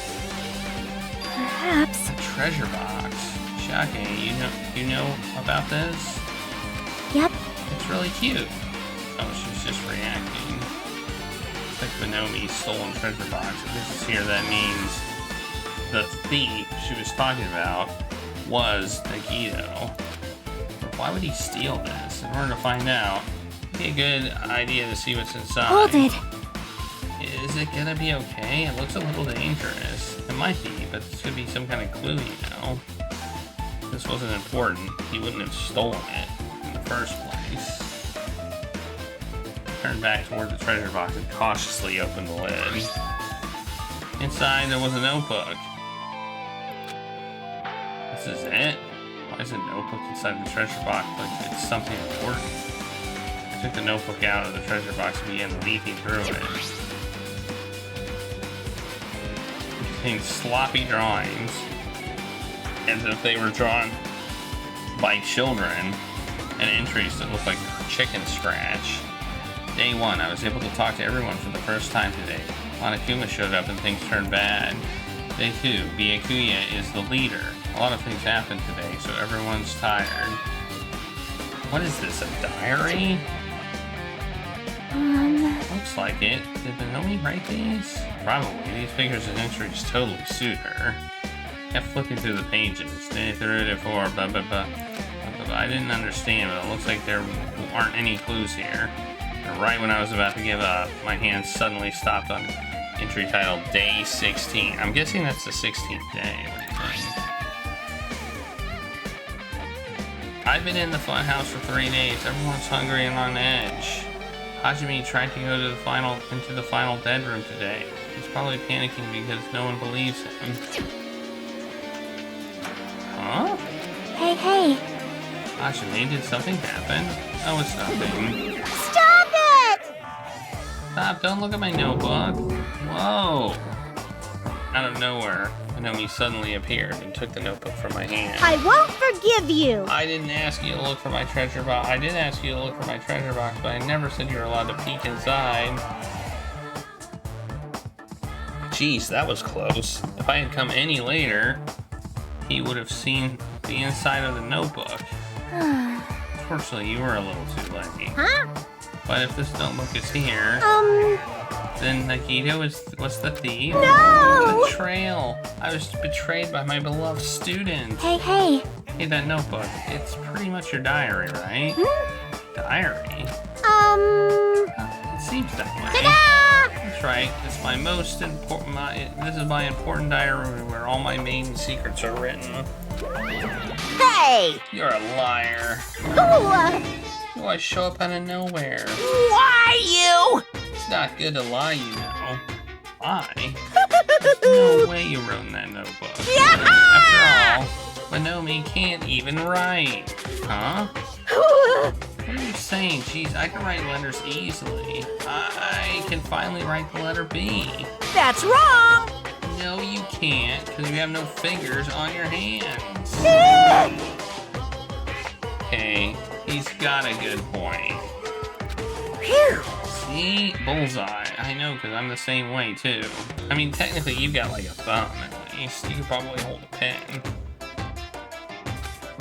Perhaps. A treasure box. Shocking. You know about this? Yep. It's really cute. Oh, she's just reacting. It's like Monomi's stolen treasure box. If this is here, that means the thief she was talking about was Nagito. But why would he steal this? In order to find out, it'd be a good idea to see what's inside. Hold it. Is it gonna be okay? It looks a little dangerous. It might be, but this could be some kind of clue, you know? If this wasn't important, he wouldn't have stolen it in the first place. Turned back toward the treasure box and cautiously opened the lid. Inside, there was a notebook. This is it? Why is a notebook inside the treasure box like it's something important? I took the notebook out of the treasure box and began leafing through it. It contained sloppy drawings, as if they were drawn by children, and entries that looked like chicken scratch. Day 1, I was able to talk to everyone for the first time today. Monokuma showed up and things turned bad. Day 2, Byakuya is the leader. A lot of things happened today, so everyone's tired. What is this, a diary? Looks like it. Did Monomi write these? Probably. These figures and entries totally suit her. Kept flipping through the pages. Day 3 to 4, blah blah blah. I didn't understand, but it looks like there aren't any clues here. And right when I was about to give up, my hand suddenly stopped on entry titled Day 16. I'm guessing that's the 16th day. I've been in the fun house for 3 days. Everyone's hungry and on edge. Hajime tried to go to into the final bedroom today. He's probably panicking because no one believes him. Huh? Hey. Hajime, did something happen? Oh, it's nothing. Stop it! Stop, don't look at my notebook. Whoa. Out of nowhere, Monomi suddenly appeared and took the notebook from my hand. I won't forgive you! I didn't ask you to look for my treasure box. I did ask you to look for my treasure box, but I never said you were allowed to peek inside. Jeez, that was close. If I had come any later, he would have seen the inside of the notebook. Unfortunately, you were a little too late. Huh? But if this notebook is here, then Nagito was the thief. No! Betrayal. I was betrayed by my beloved student. Hey. Hey, that notebook. It's pretty much your diary, right? Diary? It seems that way. Ta-da! That's right. It's my most important. This is my important diary where all my maiden secrets are written. Hey! You're a liar. Ooh, I show up out of nowhere. Why you? It's not good to lie, you know. Lie? No way you wrote in that notebook. After all, Monomi can't even write. Huh? What are you saying? Jeez, I can write letters easily. I can finally write the letter B. That's wrong! No, you can't, because you have no fingers on your hands. Okay, he's got a good point. Phew. See? Bullseye. I know, because I'm the same way, too. I mean, technically, you've got, like, a thumb, at least. You could probably hold a pen.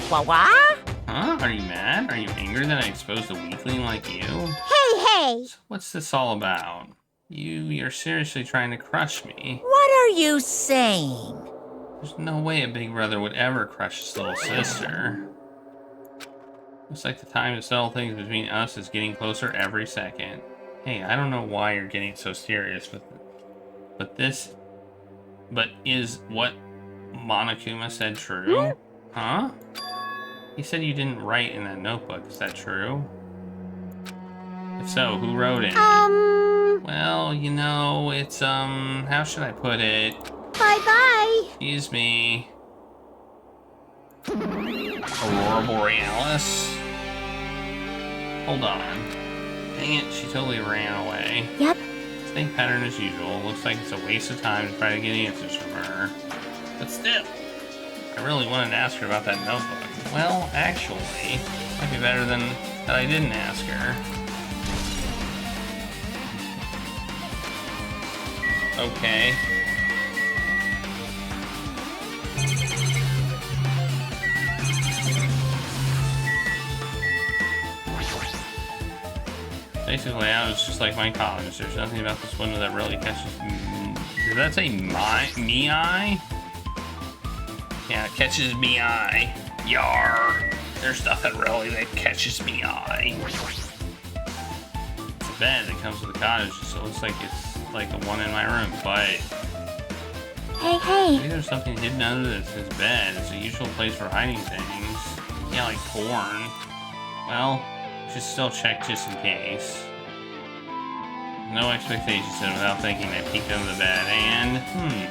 What? Huh? Are you mad? Are you angry that I exposed a weakling like you? Hey! So what's this all about? You're seriously trying to crush me. What are you saying? There's no way a big brother would ever crush his little sister. Looks like the time to settle things between us is getting closer every second. Hey, I don't know why you're getting so serious, but is what Monokuma said true? Huh? He said you didn't write in that notebook. Is that true? If so, who wrote it? Well, you know, it's, how should I put it? Bye-bye. Excuse me. Aurora Borealis? Hold on. Dang it, she totally ran away. Yep. Same pattern as usual. Looks like it's a waste of time to try to get answers from her. But still, I really wanted to ask her about that notebook. Well, actually, might be better than that I didn't ask her. Okay. Basically, I was just like my college. There's nothing about this window that really catches... Did that say me eye? Yeah, it catches me eye. Yar. There's nothing really that catches me eye. It's a bed that comes with the cottage, so it looks like it's like the one in my room, but... Hey. Maybe there's something hidden under this bed. It's a usual place for hiding things. Yeah, like porn. Well... should still check just in case. No expectations, and without thinking, I peeked under the bed, and,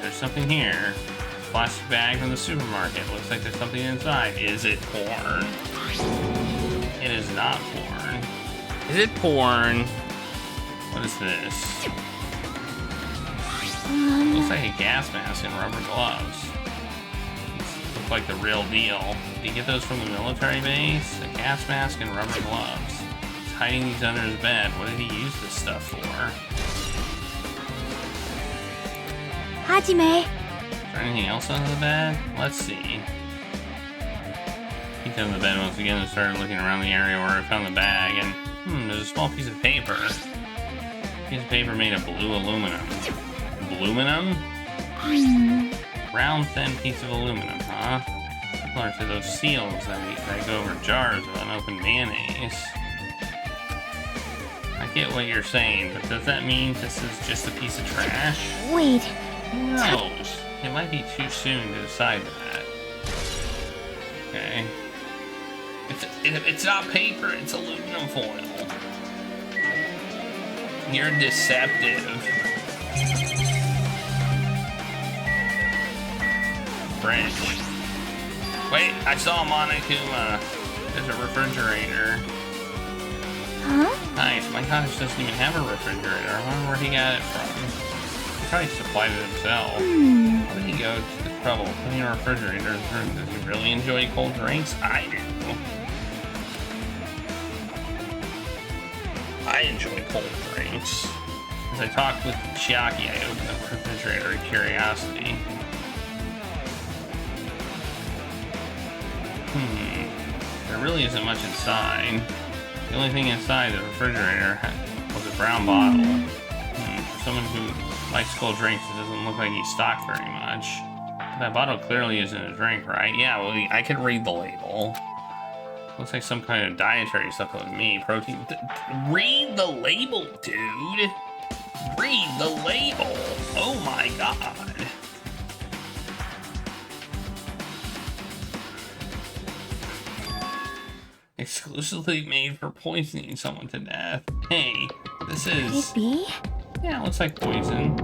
there's something here. Plastic bag from the supermarket. Looks like there's something inside. Is it porn? It is not porn. Is it porn? What is this? Looks like a gas mask and rubber gloves. These look like the real deal. Did you get those from the military base? A gas mask and rubber gloves. He's hiding these under his bed. What did he use this stuff for? Hajime. Is there anything else under the bed? Let's see. He came to the bed once again and started looking around the area where I found the bag, and there's a small piece of paper. Piece of paper made of blue aluminum. Aluminum? Round, thin piece of aluminum, huh? Similar to those seals that go over jars of unopened mayonnaise. I get what you're saying, but does that mean this is just a piece of trash? Wait. Who knows? It might be too soon to decide that. Okay. It's not paper, it's aluminum foil. You're deceptive. French. Wait, I saw Monokuma. There's a refrigerator. Huh? Nice, my cottage doesn't even have a refrigerator. I wonder where he got it from. He probably supplied it himself. Why would he go to the trouble of putting a refrigerator in his room? Does he really enjoy cold drinks? I do. I enjoy cold drinks. As I talked with Chiaki, I opened the refrigerator in curiosity. There really isn't much inside. The only thing inside the refrigerator was a brown bottle. For someone who likes cold drinks, it doesn't look like he's stocked very much. But that bottle clearly isn't a drink, right? Yeah, well, I can read the label. Looks like some kind of dietary supplement to me. Protein. Read the label, dude! Read the label! Oh my god! Exclusively made for poisoning someone to death. Hey, this is... Could it be? Yeah, it looks like poison.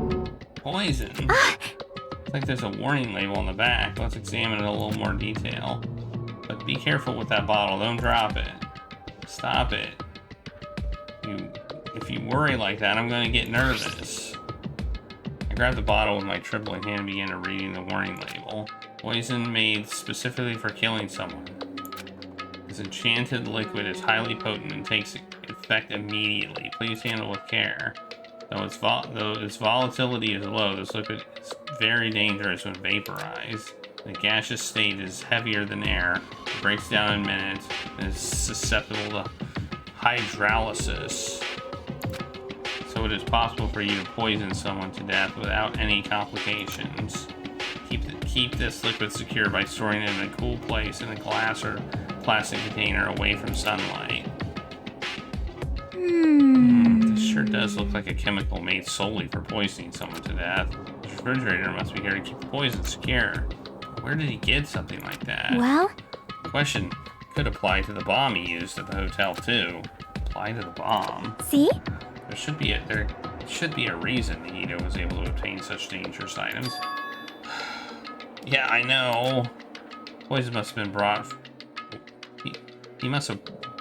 Poison? Looks like there's a warning label on the back. Let's examine it in a little more detail. But be careful with that bottle. Don't drop it. Stop it. If you worry like that, I'm going to get nervous. I grabbed the bottle with my trembling hand and began reading the warning label. Poison made specifically for killing someone. This enchanted liquid is highly potent and takes effect immediately. Please handle with care. Though its volatility is low, this liquid is very dangerous when vaporized. The gaseous state is heavier than air, it breaks down in minutes, and is susceptible to hydrolysis. So it is possible for you to poison someone to death without any complications. Keep this liquid secure by storing it in a cool place in a glass or plastic container away from sunlight. This sure does look like a chemical made solely for poisoning someone to death. The refrigerator must be here to keep the poison secure. Where did he get something like that? Well? The question could apply to the bomb he used at the hotel too. Apply to the bomb. See? There should be a reason Nagito was able to obtain such dangerous items. Yeah, I know. Poison must have been brought. He must have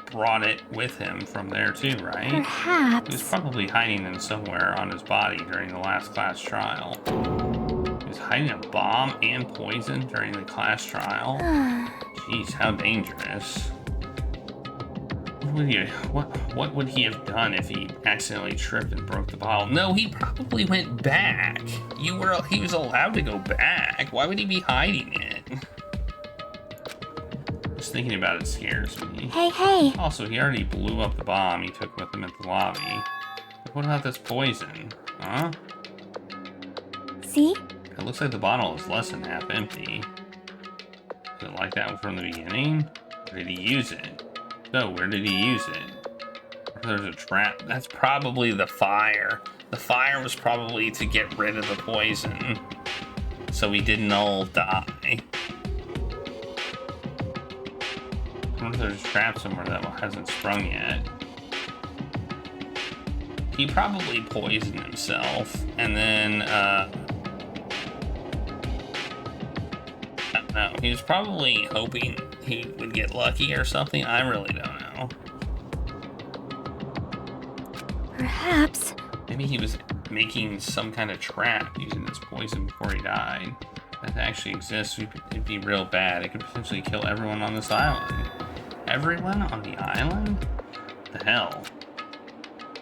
brought it with him from there too, right? Perhaps. He was probably hiding them somewhere on his body during the last class trial. He was hiding a bomb and poison during the class trial. Jeez, how dangerous. What would he have done if he accidentally tripped and broke the bottle? No, he probably went back. He was allowed to go back. Why would he be hiding it? Just thinking about it scares me. Hey. Also, he already blew up the bomb he took with him at the lobby. What about this poison? Huh? See? It looks like the bottle is less than half empty. Is it like that from the beginning? Or did he use it? So, where did he use it? There's a trap. That's probably the fire. The fire was probably to get rid of the poison, so we didn't all die. I wonder if there's a trap somewhere that hasn't sprung yet. He probably poisoned himself, and then, no, he was probably hoping he would get lucky or something. I really don't know. Perhaps. Maybe he was making some kind of trap using this poison before he died. If that actually exists, it'd be real bad. It could potentially kill everyone on this island. Everyone on the island? What the hell?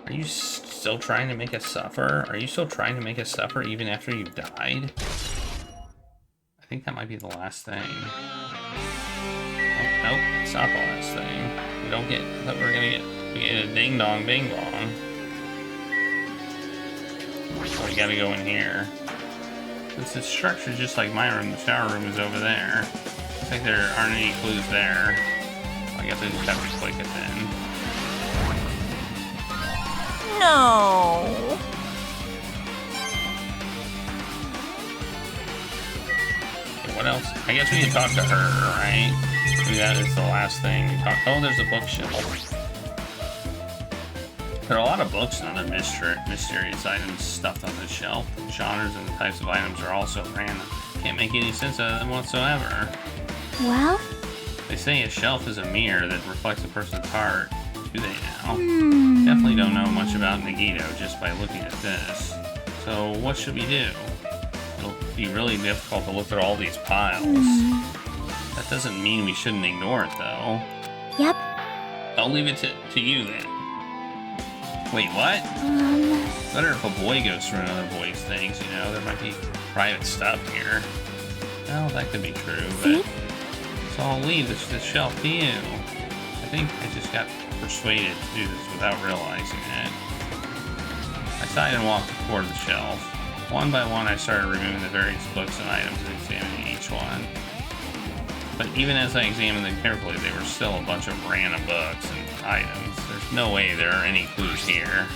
Are you still trying to make us suffer? Are you still trying to make us suffer even after you've died? I think that might be the last thing. Oh, nope, it's not the last thing. We don't get, I thought we get a ding dong bing bong. So we gotta go in here. Since it's structured just like my room, the shower room is over there. Looks like there aren't any clues there. I guess I just have to click it then. No. Okay, what else? I guess we need to talk to her, right? Maybe that is the last thing we talk. Oh, there's a bookshelf. There are a lot of books and other mysterious items stuffed on this shelf. The genres and the types of items are also random. Can't make any sense out of them whatsoever. Well? They say a shelf is a mirror that reflects a person's heart. Do they now? Definitely don't know much about Nagito just by looking at this. So what should we do? It'll be really difficult to look at all these piles. That doesn't mean we shouldn't ignore it though. Yep. I'll leave it to you then. Wait, what? Better if a boy goes through another boy's things, you know? There might be private stuff here. Well, that could be true, but... So I'll leave this shelf to you. I think I just got persuaded to do this without realizing it. I sighed and walked toward the shelf. One by one, I started removing the various books and items and examining each one. But even as I examined them carefully, they were still a bunch of random books and items. There's no way there are any clues here.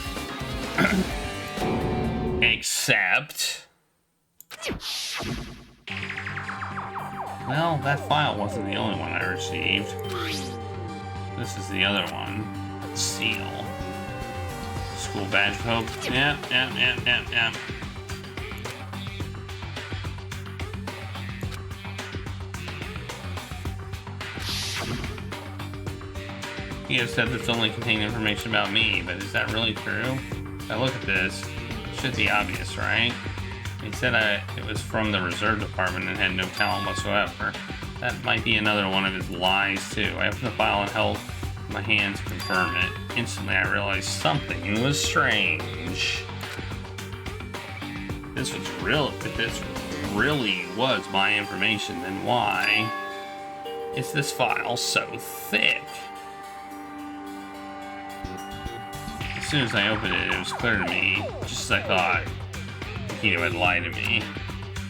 Except... Well, that file wasn't the only one I received. This is the other one. The seal. School badge of hope. Yep. He has said this only contained information about me, but is that really true? If I look at this, it should be obvious, right? He said it was from the reserve department and had no talent whatsoever. That might be another one of his lies, too. I opened the file and held my hand to confirm it. Instantly, I realized something was strange. if this really was my information, then why is this file so thick? As soon as I opened it, it was clear to me, just as I thought, Akito had lied to me.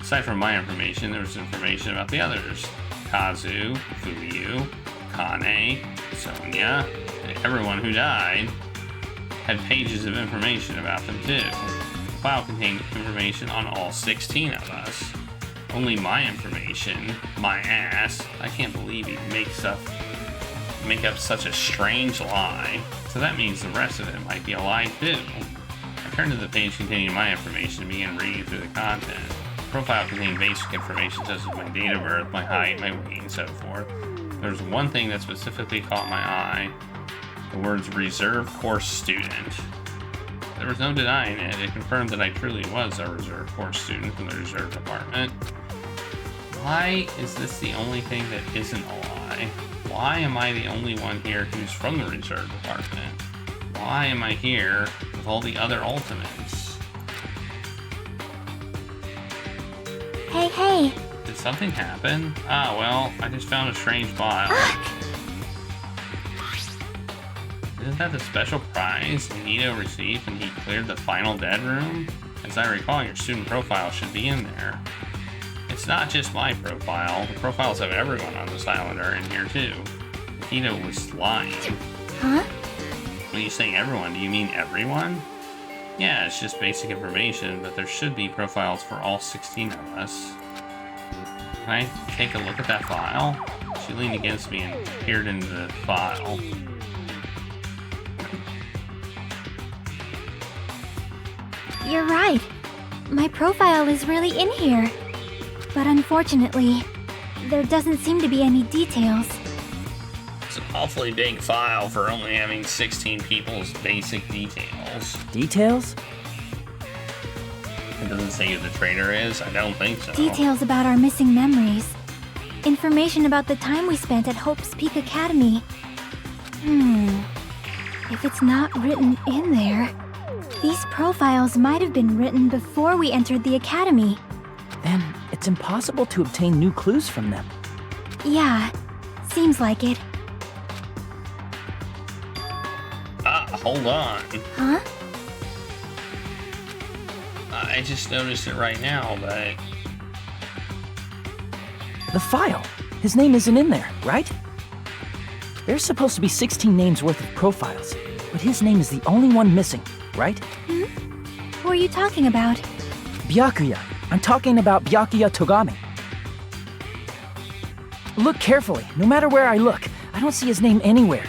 Aside from my information, there was information about the others. Kazu, Fuyu, Kane, Sonia, and everyone who died had pages of information about them too. The file contained information on all 16 of us. Only my information, my ass. I can't believe he make up such a strange lie. So that means the rest of it might be a lie too. I turned to the page containing my information and began reading through the content. The profile contained basic information such as my date of birth, my height, my weight, and so forth. There was one thing that specifically caught my eye. The words reserve course student. There was no denying it. It confirmed that I truly was a reserve course student from the reserve department. Why is this the only thing that isn't a lie? Why am I the only one here who's from the reserve department? Why am I here with all the other ultimates? Hey. Did something happen? Ah, well, I just found a strange file. Isn't that the special prize Nito received when he cleared the final dead room? As I recall, your student profile should be in there. It's not just my profile. The profiles of everyone on this island are in here too. Nito was lying. Huh? When you say everyone, do you mean everyone? Yeah, it's just basic information, but there should be profiles for all 16 of us. Can I take a look at that file? She leaned against me and peered into the file. You're right. My profile is really in here. But unfortunately, there doesn't seem to be any details. It's an awfully big file for only having 16 people's basic details. Details? It doesn't say who the traitor is? I don't think so. Details about our missing memories. Information about the time we spent at Hope's Peak Academy. If it's not written in there, these profiles might have been written before we entered the academy. Then it's impossible to obtain new clues from them. Yeah, seems like it. Hold on. Huh? I just noticed it right now, but... The file. His name isn't in there, right? There's supposed to be 16 names worth of profiles, but his name is the only one missing, right? Who are you talking about? Byakuya. I'm talking about Byakuya Togami. Look carefully. No matter where I look, I don't see his name anywhere.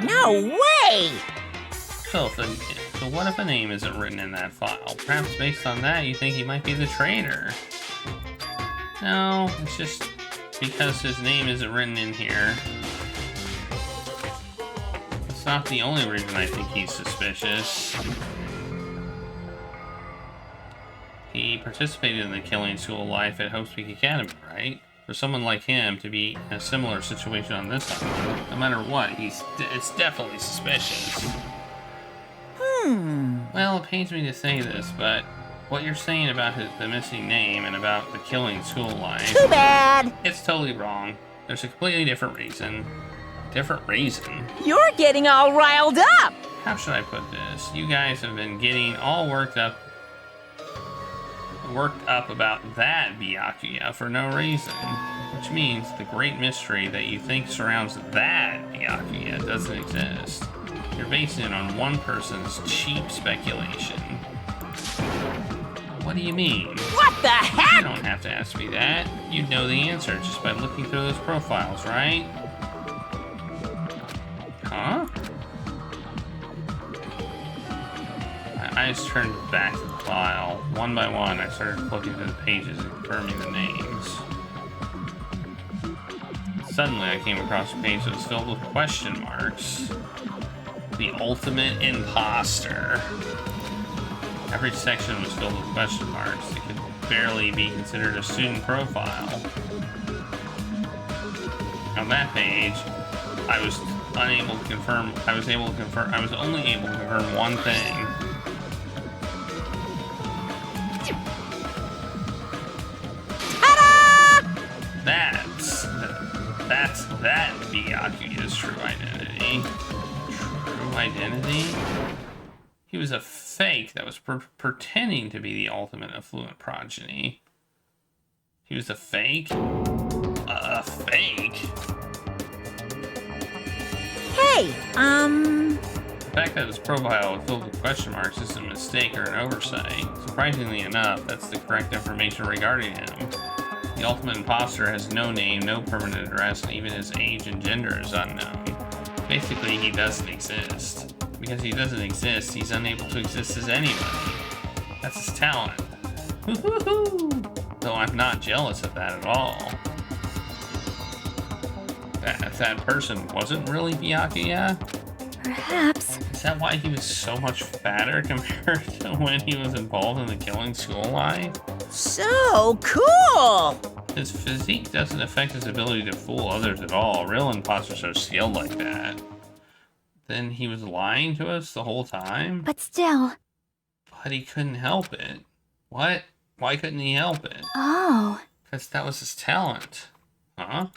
No way! So what if a name isn't written in that file? Perhaps based on that, you think he might be the traitor. No, it's just because his name isn't written in here. It's not the only reason I think he's suspicious. He participated in the killing school life at Hope's Peak Academy, right? For someone like him to be in a similar situation on this island, no matter what, it's definitely suspicious. Well, it pains me to say this, but what you're saying about the missing name and about the killing school life... Too bad! It's totally wrong. There's a completely different reason. Different reason? You're getting all riled up! How should I put this? You guys have been getting all worked up about that Byakuya for no reason. Which means the great mystery that you think surrounds that Byakuya doesn't exist. You're basing it on one person's cheap speculation. What do you mean? What the heck? You don't have to ask me that. You'd know the answer just by looking through those profiles, right? Huh? I just turned back to the file. One by one, I started flipping through the pages and confirming the names. Suddenly, I came across a page that was filled with question marks. The ultimate imposter. Every section was filled with question marks. It could barely be considered a student profile. On that page, I was unable to confirm. I was only able to confirm one thing. That Byakuya's true identity. True identity? He was a fake that was pretending to be the ultimate affluent progeny. He was a fake? A fake? Hey, The fact that his profile was filled with question marks is a mistake or an oversight. Surprisingly enough, that's the correct information regarding him. The ultimate imposter has no name, no permanent address, and even his age and gender is unknown. Basically, he doesn't exist. Because he doesn't exist, he's unable to exist as anybody. That's his talent. Though I'm not jealous of that at all. That person wasn't really Byakuya? Perhaps. Is that why he was so much fatter compared to when he was involved in the killing school life? so cool! His physique doesn't affect his ability to fool others at all. Real imposters are skilled like that. Then he was lying to us the whole time? But still. But he couldn't help it. What? Why couldn't he help it? Oh. Because that was his talent. Huh?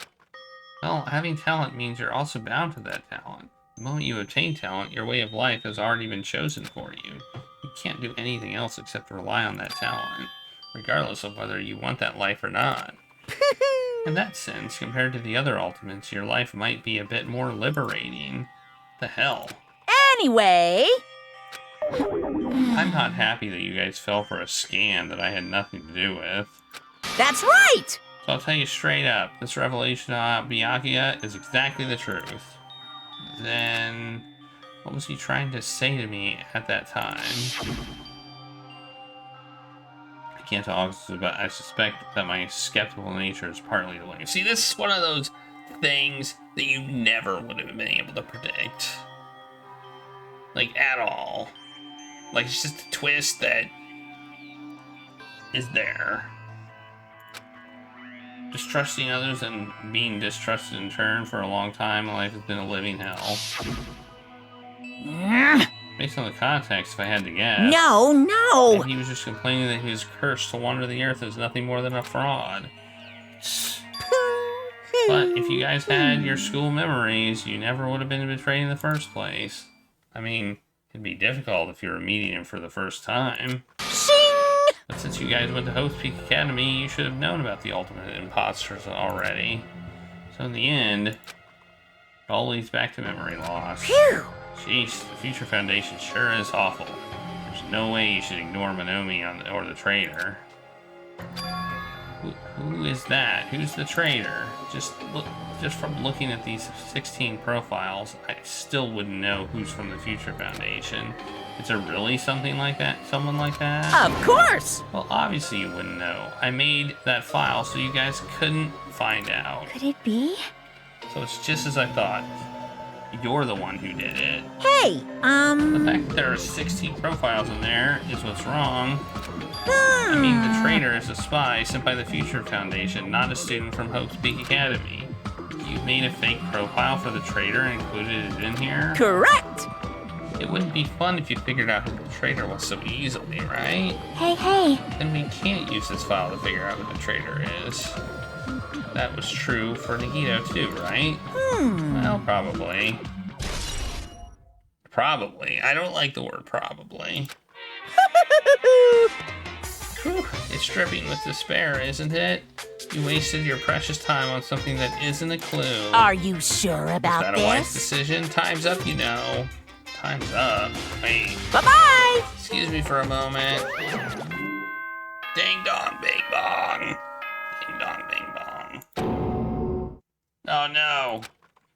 Well, having talent means you're also bound to that talent. The moment you obtain talent, your way of life has already been chosen for you. You can't do anything else except rely on that talent, regardless of whether you want that life or not. In that sense, compared to the other ultimates, your life might be a bit more liberating. The hell? Anyway... I'm not happy that you guys fell for a scam that I had nothing to do with. That's right! So I'll tell you straight up, this revelation about Byakuya is exactly the truth. Then, what was he trying to say to me at that time? I can't talk, but I suspect that my skeptical nature is partly to blame. See, this is one of those things that you never would have been able to predict. Like, at all. Like, it's just a twist that is there. Distrusting others and being distrusted in turn for a long time, life has been a living hell. Based on the context, if I had to guess. No! He was just complaining that he was cursed to wander the earth as nothing more than a fraud. But if you guys had your school memories, you never would have been betrayed in the first place. I mean, it'd be difficult if you were meeting him for the first time. But since you guys went to Hope's Peak Academy, you should have known about the ultimate imposters already. So in the end, it all leads back to memory loss. Phew! Jeez, the Future Foundation sure is awful. There's no way you should ignore Monomi or the traitor. Who is that? Who's the traitor? Just from looking at these 16 profiles, I still wouldn't know who's from the Future Foundation. Is there really something like that? Someone like that? Of course! Well, obviously you wouldn't know. I made that file so you guys couldn't find out. Could it be? So it's just as I thought. You're the one who did it. Hey, The fact that there are 16 profiles in there is what's wrong. I mean, the traitor is a spy sent by the Future Foundation, not a student from Hope's Peak Academy. You made a fake profile for the traitor and included it in here? Correct! It wouldn't be fun if you figured out who the traitor was so easily, right? Hey. Then we can't use this file to figure out who the traitor is. That was true for Nagito too, right? Well, probably. Probably. I don't like the word probably. Whew, it's dripping with despair, isn't it? You wasted your precious time on something that isn't a clue. Are you sure about Is that a wise decision? Time's up, you know. Time's up. Wait. Bye-bye! Excuse me for a moment. Ding dong, bing bong. Ding dong, bing bong. Oh no.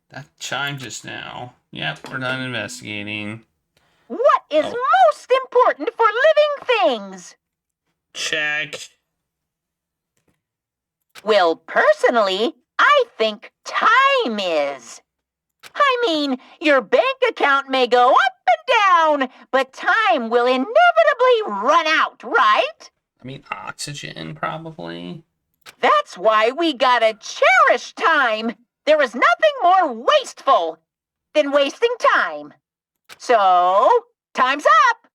That chimed just now. Yep, we're done investigating. What is most important for living things? Check. Well, personally, I think time is. I mean, your bank account may go up and down, but time will inevitably run out, right? I mean, oxygen, probably. That's why we gotta cherish time. there is nothing more wasteful than wasting time. So, time's up.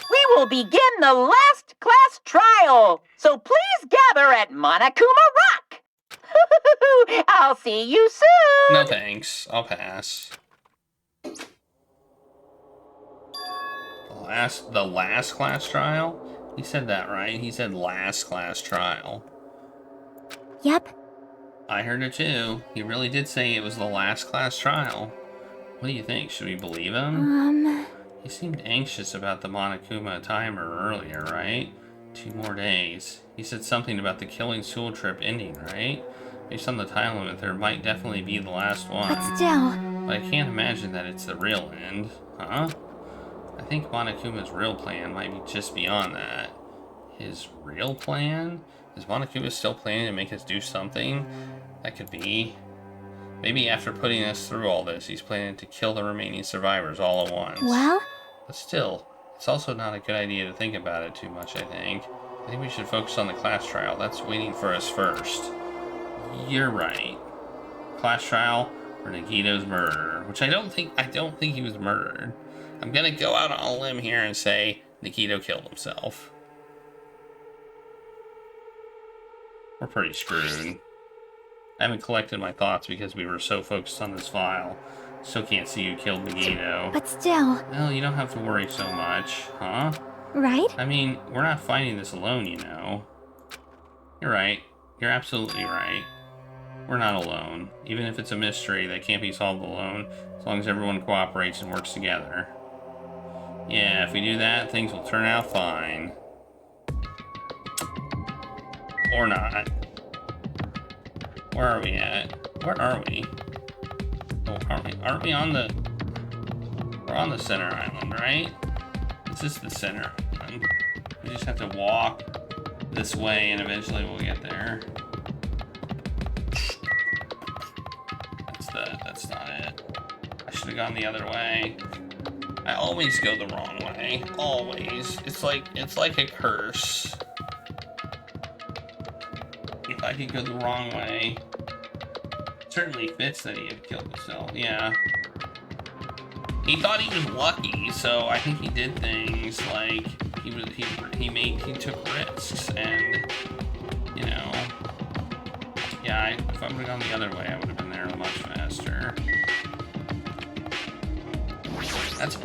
We will begin the last class trial. So please gather at Monokuma Rock. I'll see you soon. No thanks. I'll pass. The last class trial? He said that, right? He said last class trial. Yep. I heard it too. He really did say it was the last class trial. What do you think? Should we believe him? He seemed anxious about the Monokuma timer earlier, right? 2 more days. He said something about the killing school trip ending, right? Based on the time limit, there might definitely be the last one. But still... But I can't imagine that it's the real end. Huh? I think Monokuma's real plan might be just beyond that. His real plan? Is Monokuma still planning to make us do something? That could be. Maybe after putting us through all this, he's planning to kill the remaining survivors all at once. Well? But still, it's also not a good idea to think about it too much, I think. I think we should focus on the class trial. That's waiting for us first. You're right. Class trial for Nagito's murder, which I don't think he was murdered. I'm gonna go out on a limb here and say Nagito killed himself. We're pretty screwed. I haven't collected my thoughts because we were so focused on this file. Still can't see who killed Nagito. But still... Well, you don't have to worry so much, huh? Right? I mean, we're not fighting this alone, you know. You're right. You're absolutely right. We're not alone. Even if it's a mystery that can't be solved alone, as long as everyone cooperates and works together. Yeah, if we do that, things will turn out fine. Or not. Where are we at? Where are we? Oh, aren't we on the... We're on the center island, right? This is the center island. We just have to walk this way and eventually we'll get there. That's not it. I should have gone the other way. I always go the wrong way. Always. It's like a curse. If I could go the wrong way. It certainly fits that he had killed himself. Yeah. He thought he was lucky, so I think he did things like he took risks and, you know. Yeah, if I would have gone the other way, I would have been there much faster.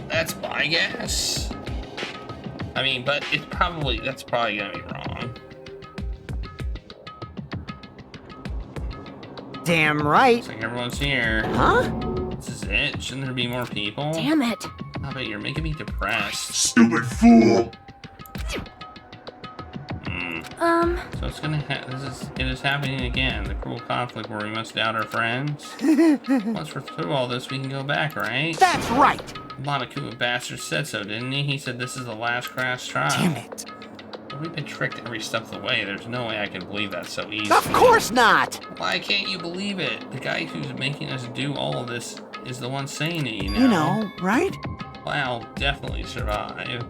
That's my guess. I mean, but that's probably gonna be wrong. Damn right. Looks like everyone's here. Huh? This is it? Shouldn't there be more people? Damn it. Oh, but you're making me depressed. Stupid fool! So it's gonna it is happening again. The cruel conflict where we must doubt our friends. Once we're through all this, we can go back, right? That's right. Monokuma bastard said so, didn't he? He said this is the last crash trial. Damn it. But we've been tricked every step of the way. There's no way I can believe that so easily. Of course not. Why can't you believe it? The guy who's making us do all of this is the one saying it, you know? You know, right? Well, I'll definitely survive.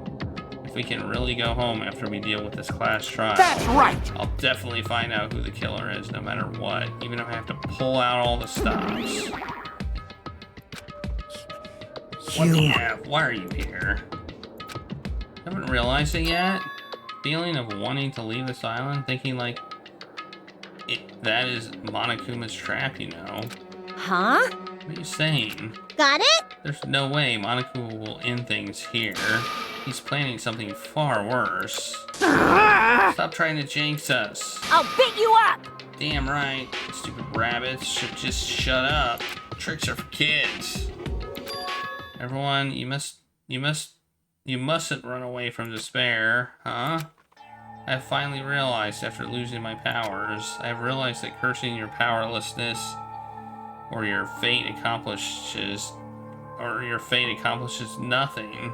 If we can really go home after we deal with this class trial. That's right. I'll definitely find out who the killer is, no matter what. Even if I have to pull out all the stops. What the F? Why are you here? Haven't realized it yet? Feeling of wanting to leave this island, thinking like that is Monokuma's trap, you know. Huh? What are you saying? Got it? There's no way Monokuma will end things here. He's planning something far worse. Stop trying to jinx us. I'll beat you up! Damn right. Stupid rabbits should just shut up. Tricks are for kids. Everyone, you mustn't run away from despair, huh? I have finally realized after losing my powers, I have realized that cursing your powerlessness or your fate accomplishes nothing.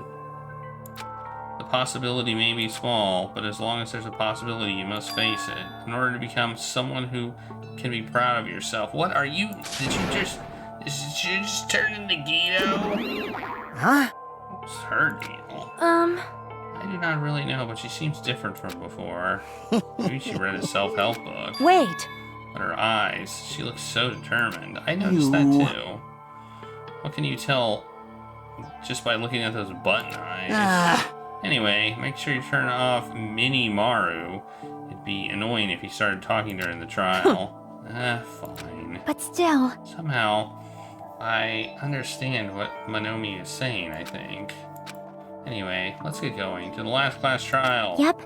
The possibility may be small, but as long as there's a possibility, you must face it. In order to become someone who can be proud of yourself. What are you? Did you just turn into Guido? Huh? What's her deal? I do not really know, but she seems different from before. Maybe she read a self-help book. Wait. But her eyes, she looks so determined. I noticed that too. What can you tell just by looking at those button eyes? Anyway, make sure you turn off Mini Maru. It'd be annoying if he started talking during the trial. Fine. But still... Somehow, I understand what Monomi is saying, I think. Anyway, let's get going to the last class trial. Yep.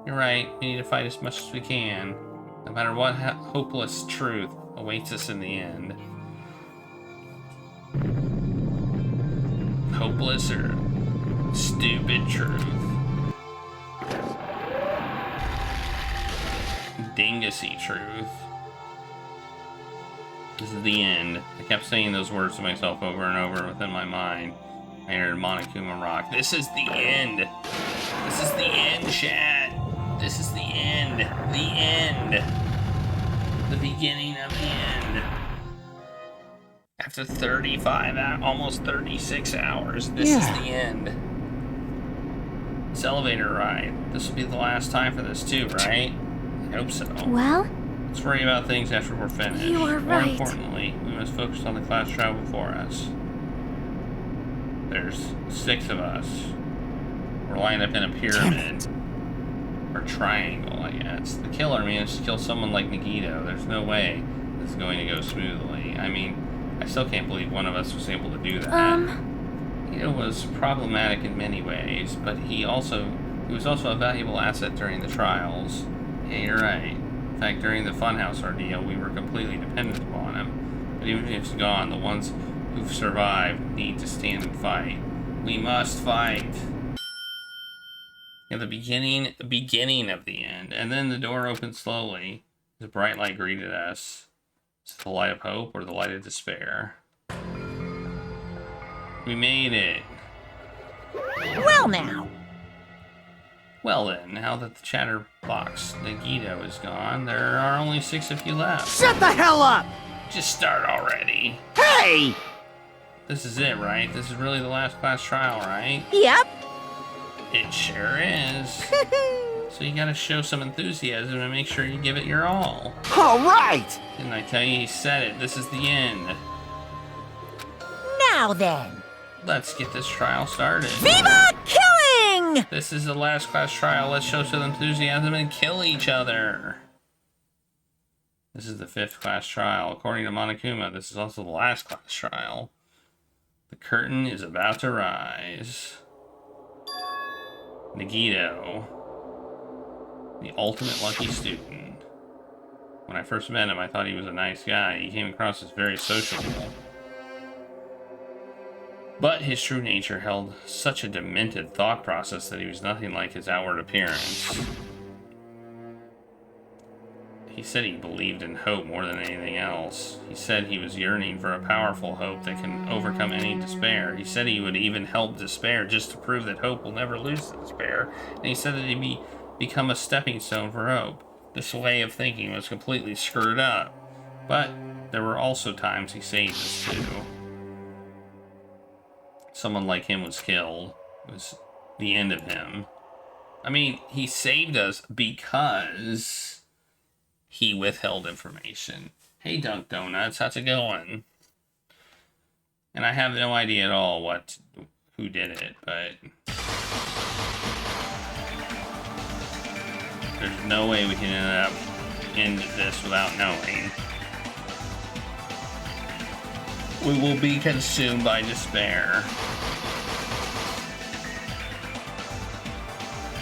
You're right, we need to fight as much as we can. No matter what hopeless truth awaits us in the end. Hopeless or stupid truth? Dingusy truth. This is the end. I kept saying those words to myself over and over within my mind. I heard Monokuma Rock. This is the end. This is the end, chat. This is the end. The end. The beginning of the end. After 35, almost 36 hours, this is the end. This elevator ride. This will be the last time for this too, right? I hope so. Well? Let's worry about things after we're finished. You are More right. importantly, we must focus on the class trial before us. There's 6 of us. We're lined up in a pyramid. Or triangle, I guess. The killer managed to kill someone like Nagito. There's no way this is going to go smoothly. I mean, I still can't believe one of us was able to do that. Nagito was problematic in many ways, but he was also a valuable asset during the trials. Yeah, you're right. In fact, during the Funhouse ordeal, we were completely dependent upon him. But even if he's gone, the ones who've survived need to stand and fight. We must fight. At the beginning of the end, and then the door opened slowly. The bright light greeted us. Is it the light of hope or the light of despair? We made it. Well now. Well then, now that the chatterbox Nagito is gone, there are only 6 of you left. Shut the hell up! Just start already. Hey! This is it, right? This is really the last class trial, right? Yep. It sure is. So you gotta show some enthusiasm and make sure you give it your all. All right! Didn't I tell you he said it? This is the end. Now then. Let's get this trial started. Viva killing! This is the last class trial. Let's show some enthusiasm and kill each other. This is the 5th class trial. According to Monokuma, this is also the last class trial. The curtain is about to rise. Nagito, the ultimate lucky student. When I first met him, I thought he was a nice guy. He came across as very sociable. But his true nature held such a demented thought process that he was nothing like his outward appearance. He said he believed in hope more than anything else. He said he was yearning for a powerful hope that can overcome any despair. He said he would even help despair just to prove that hope will never lose to despair. And he said that he'd become a stepping stone for hope. This way of thinking was completely screwed up. But there were also times he saved us too. Someone like him was killed. It was the end of him. I mean, he saved us because he withheld information. Hey, Dunk Donuts, how's it going? And I have no idea at all who did it, but there's no way we can end this without knowing. We will be consumed by despair.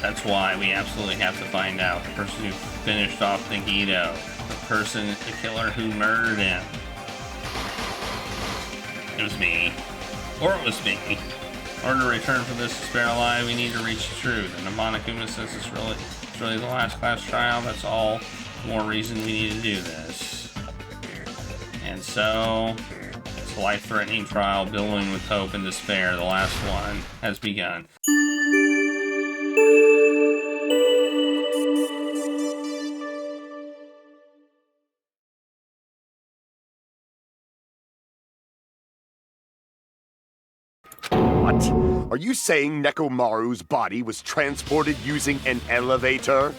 That's why we absolutely have to find out. The person who finished off Nagito. The killer who murdered him. It was me. Or it was me. In order to return from this despair alive, we need to reach the truth. And the Monokuma says it's really the last class trial. That's all more reason we need to do this. And so, this life-threatening trial, billowing with hope and despair, the last one, has begun. What? Are you saying Nekomaru's body was transported using an elevator?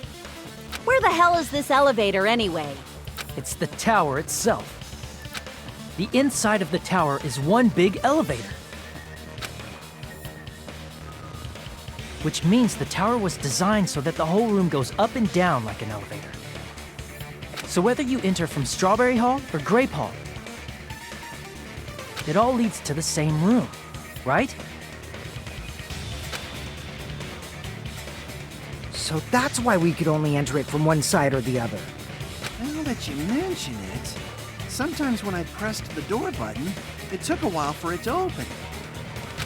Where the hell is this elevator anyway? It's the tower itself. The inside of the tower is one big elevator. Which means the tower was designed so that the whole room goes up and down like an elevator. So whether you enter from Strawberry Hall or Grape Hall, it all leads to the same room, right? So that's why we could only enter it from one side or the other. Now that you mention it, sometimes when I pressed the door button, it took a while for it to open.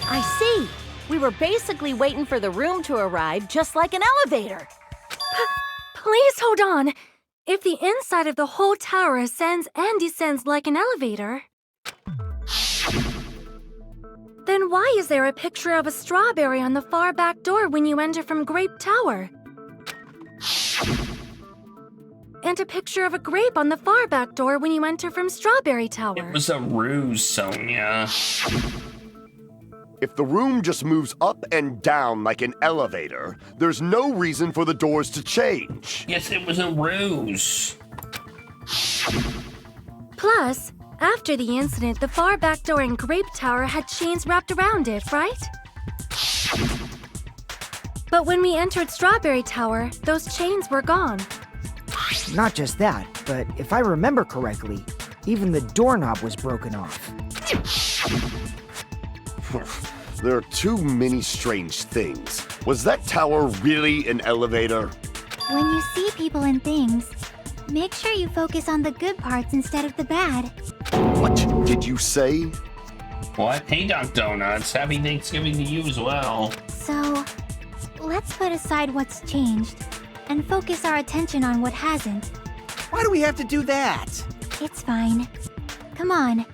I see. We were basically waiting for the room to arrive, just like an elevator. Please hold on. If the inside of the whole tower ascends and descends like an elevator, then why is there a picture of a strawberry on the far back door when you enter from Grape Tower? And a picture of a grape on the far back door when you enter from Strawberry Tower. It was a ruse, Sonia. If the room just moves up and down like an elevator, there's no reason for the doors to change. Yes, it was a ruse. Plus, after the incident, the far back door in Grape Tower had chains wrapped around it, right? But when we entered Strawberry Tower, those chains were gone. Not just that, but if I remember correctly, even the doorknob was broken off. There are too many strange things. Was that tower really an elevator? When you see people and things, make sure you focus on the good parts instead of the bad. What did you say? What? Hey, Dunk Donuts. Happy Thanksgiving to you as well. So, let's put aside what's changed and focus our attention on what hasn't. Why do we have to do that? It's fine. Come on.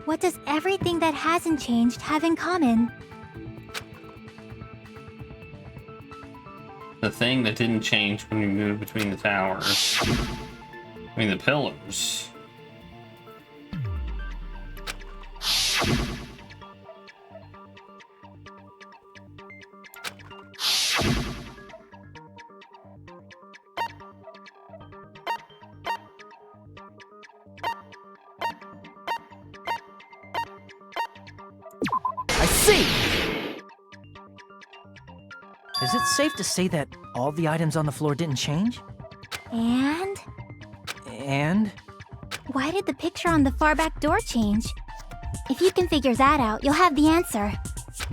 What does everything that hasn't changed have in common? The thing that didn't change when we moved between the towers. I mean, the pillars. I see! Is it safe to say that all the items on the floor didn't change? And? And? Why did the picture on the far back door change? If you can figure that out, you'll have the answer.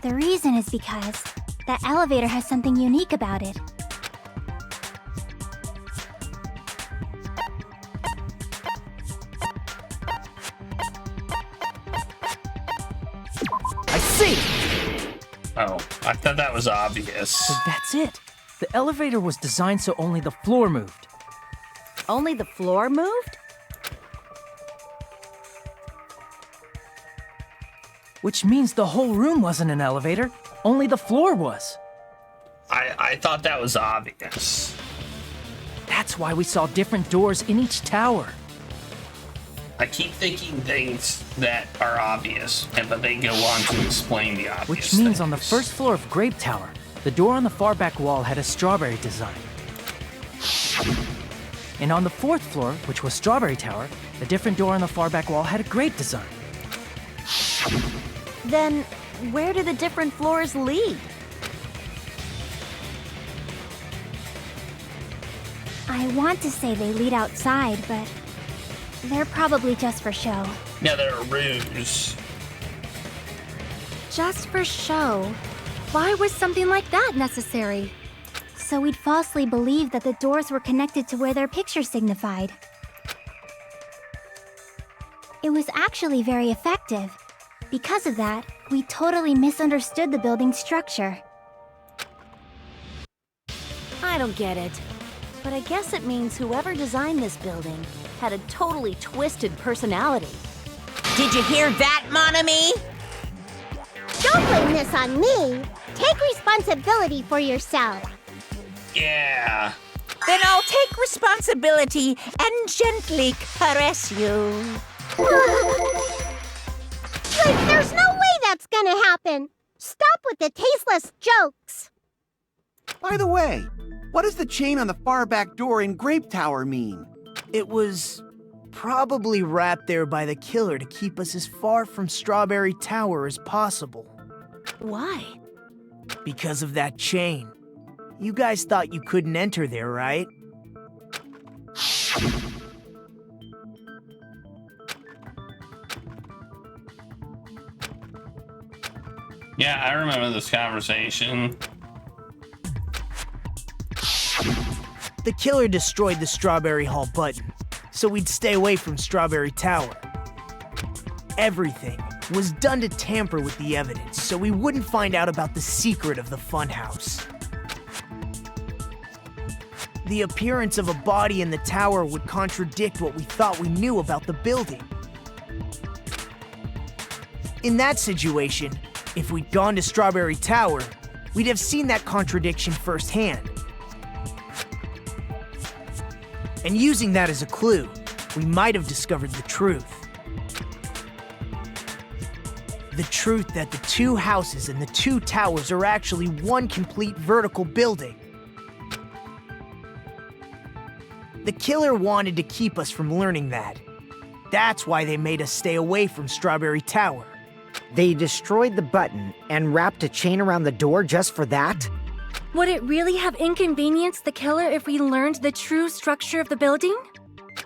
The reason is because that elevator has something unique about it. I see! Oh, I thought that was obvious. So that's it. The elevator was designed so only the floor moved. Only the floor moved? Which means the whole room wasn't an elevator, only the floor was. I thought that was obvious. That's why we saw different doors in each tower. I keep thinking things that are obvious, but they go on to explain the obvious Which means things. on the first floor of Grape Tower, the door on the far back wall had a strawberry design. And on the fourth floor, which was Strawberry Tower, a different door on the far back wall had a grape design. Then, where do the different floors lead? I want to say they lead outside, but they're probably just for show. Yeah, they're a ruse. Just for show? Why was something like that necessary? So we'd falsely believe that the doors were connected to where their picture signified. It was actually very effective. Because of that, we totally misunderstood the building's structure. I don't get it. But I guess it means whoever designed this building had a totally twisted personality. Did you hear that, Monomi? Don't blame this on me. Take responsibility for yourself. Yeah. Then I'll take responsibility and gently caress you. Like, there's no way that's gonna happen. Stop with the tasteless jokes. By the way, what does the chain on the far back door in Grape Tower mean? It was Probably wrapped there by the killer to keep us as far from Strawberry Tower as possible. Why? Because of that chain. You guys thought you couldn't enter there, right? Yeah, I remember this conversation. The killer destroyed the Strawberry Hall button, so we'd stay away from Strawberry Tower. Everything was done to tamper with the evidence, so we wouldn't find out about the secret of the funhouse. The appearance of a body in the tower would contradict what we thought we knew about the building. In that situation, if we'd gone to Strawberry Tower, we'd have seen that contradiction firsthand. And using that as a clue, we might have discovered the truth. The truth that the two houses and the two towers are actually one complete vertical building. The killer wanted to keep us from learning that. That's why they made us stay away from Strawberry Tower. They destroyed the button and wrapped a chain around the door just for that? Would it really have inconvenienced the killer if we learned the true structure of the building?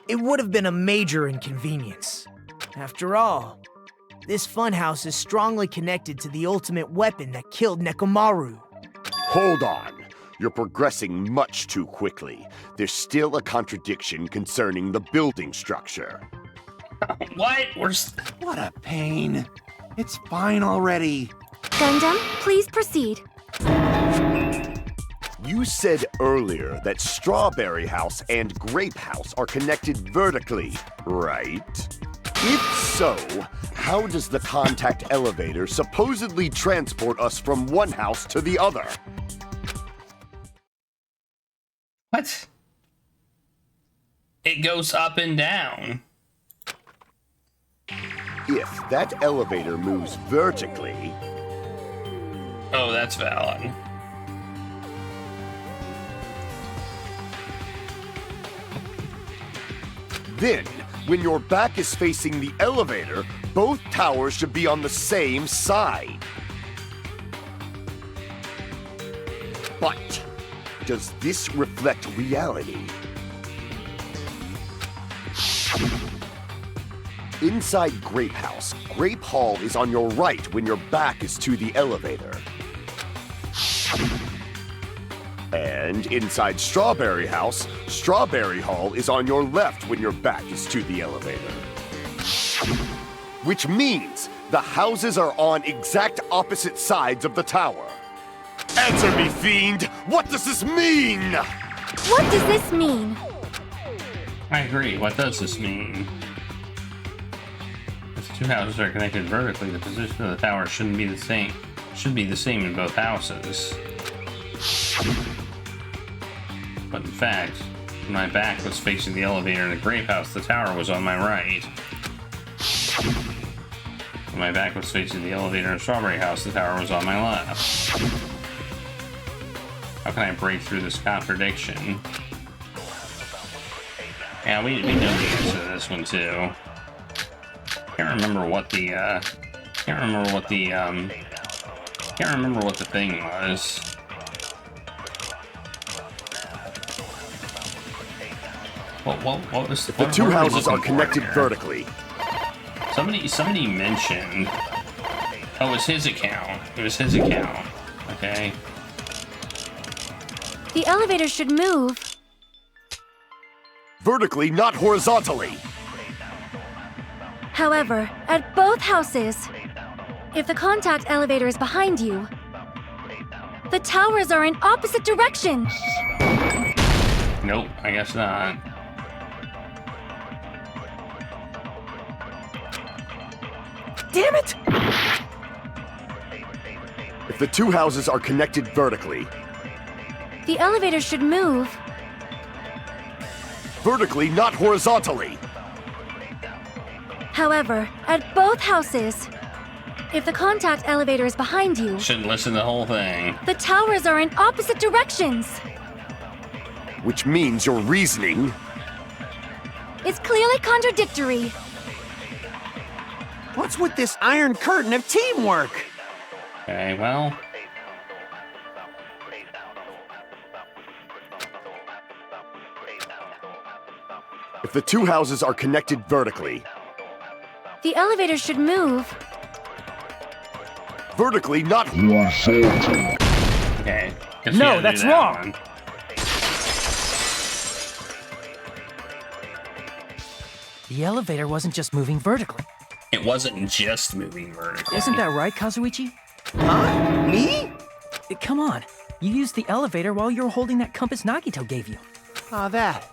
It would have been a major inconvenience. After all, this funhouse is strongly connected to the ultimate weapon that killed Nekomaru. Hold on. You're progressing much too quickly. There's still a contradiction concerning the building structure. What? What a pain. It's fine already. Gundam, please proceed. You said earlier that Strawberry House and Grape House are connected vertically, right? If so, how does the contact elevator supposedly transport us from one house to the other? What? It goes up and down. If that elevator moves vertically... Oh, that's valid. Then, when your back is facing the elevator, both towers should be on the same side. But, does this reflect reality? Inside Grape House, Grape Hall is on your right when your back is to the elevator. And inside Strawberry House, Strawberry Hall is on your left when your back is to the elevator. Which means the houses are on exact opposite sides of the tower. Answer me, fiend! What does this mean? What does this mean? I agree. What does this mean? If the two houses are connected vertically, the position of the tower shouldn't be the same. Should be the same in both houses. But in fact, when my back was facing the elevator in the Grape House, the tower was on my right. When my back was facing the elevator in Strawberry House, the tower was on my left. How can I break through this contradiction? Yeah, we know the answer to this one too. Can't remember what the thing was. What was the two houses are connected vertically. Somebody mentioned. Oh, it's his account. It was his account. Okay. The elevator should move. Vertically, not horizontally. However, at both houses, if the contact elevator is behind you, the towers are in opposite directions. Nope, I guess not. Damn it! If the two houses are connected vertically, the elevator should move. Vertically, not horizontally. However, at both houses, if the contact elevator is behind you, shouldn't listen to the whole thing. The towers are in opposite directions. Which means your reasoning is clearly contradictory. What's with this iron curtain of teamwork? Okay, well. If the two houses are connected vertically, The elevator should move. vertically, not Okay. Guess we No, gotta do that's that wrong. one. The elevator wasn't just moving vertically. It wasn't just moving vertically. Isn't that right, Kazuichi? Huh? Me? Come on. You used the elevator while you were holding that compass Nagito gave you. Oh, that.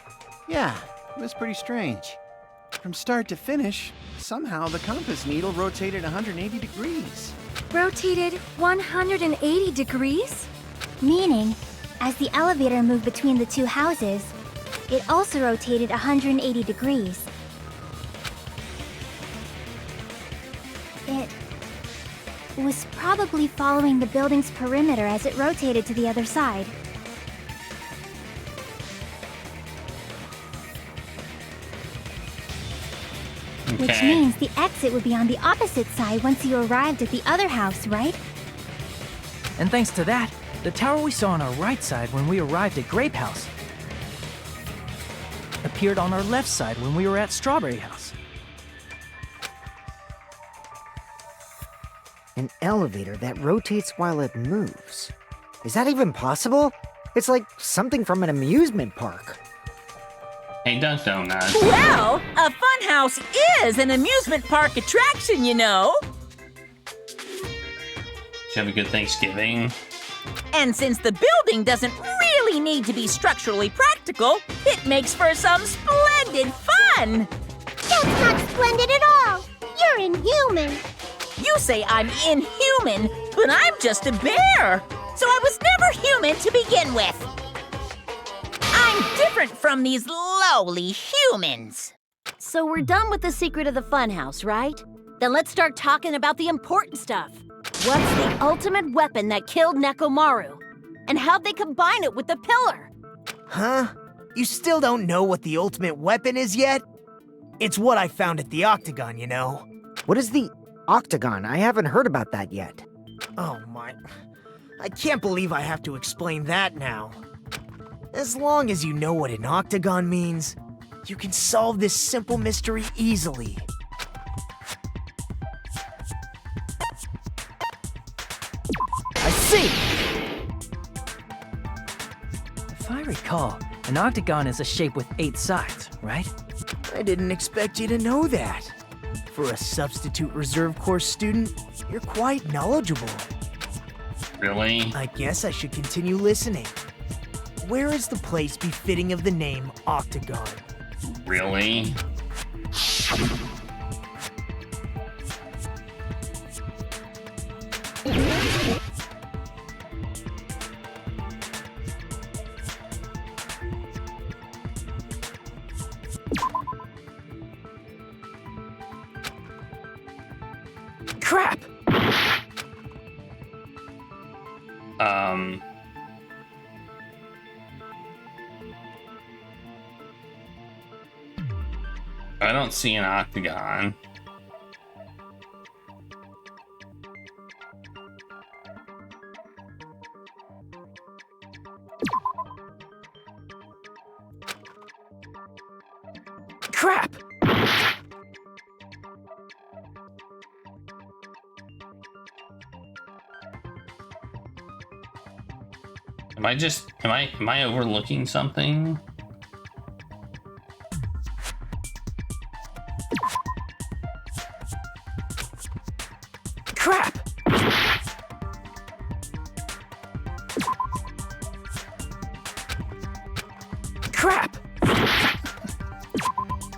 Yeah, it was pretty strange. From start to finish, somehow the compass needle rotated 180 degrees. Rotated 180 degrees? Meaning, as the elevator moved between the two houses, it also rotated 180 degrees. It was probably following the building's perimeter as it rotated to the other side. Which Okay. means the exit would be on the opposite side once you arrived at the other house, right? And thanks to that, the tower we saw on our right side when we arrived at Grape House appeared on our left side when we were at Strawberry House. An elevator that rotates while it moves. Is that even possible? It's like something from an amusement park. Hey, Dunk Donuts. Well, a funhouse is an amusement park attraction, you know. Did you have a good Thanksgiving? And since the building doesn't really need to be structurally practical, it makes for some splendid fun. That's not splendid at all. You're inhuman. You say I'm inhuman, but I'm just a bear. So I was never human to begin with. I'm different from these lowly humans. So we're done with the secret of the funhouse, right? Then let's start talking about the important stuff. What's the ultimate weapon that killed Nekomaru? And how'd they combine it with the pillar? Huh? You still don't know what the ultimate weapon is yet? It's what I found at the Octagon, you know. What is the Octagon? I haven't heard about that yet. Oh my... I can't believe I have to explain that now. As long as you know what an octagon means, you can solve this simple mystery easily. I see! If I recall, an octagon is a shape with 8 sides, right? I didn't expect you to know that. For a substitute reserve course student, you're quite knowledgeable. Really? I guess I should continue listening. Where is the place befitting of the name Octagon? Really? Crap! I don't see an octagon. Crap! Am I overlooking something? Crap! Crap!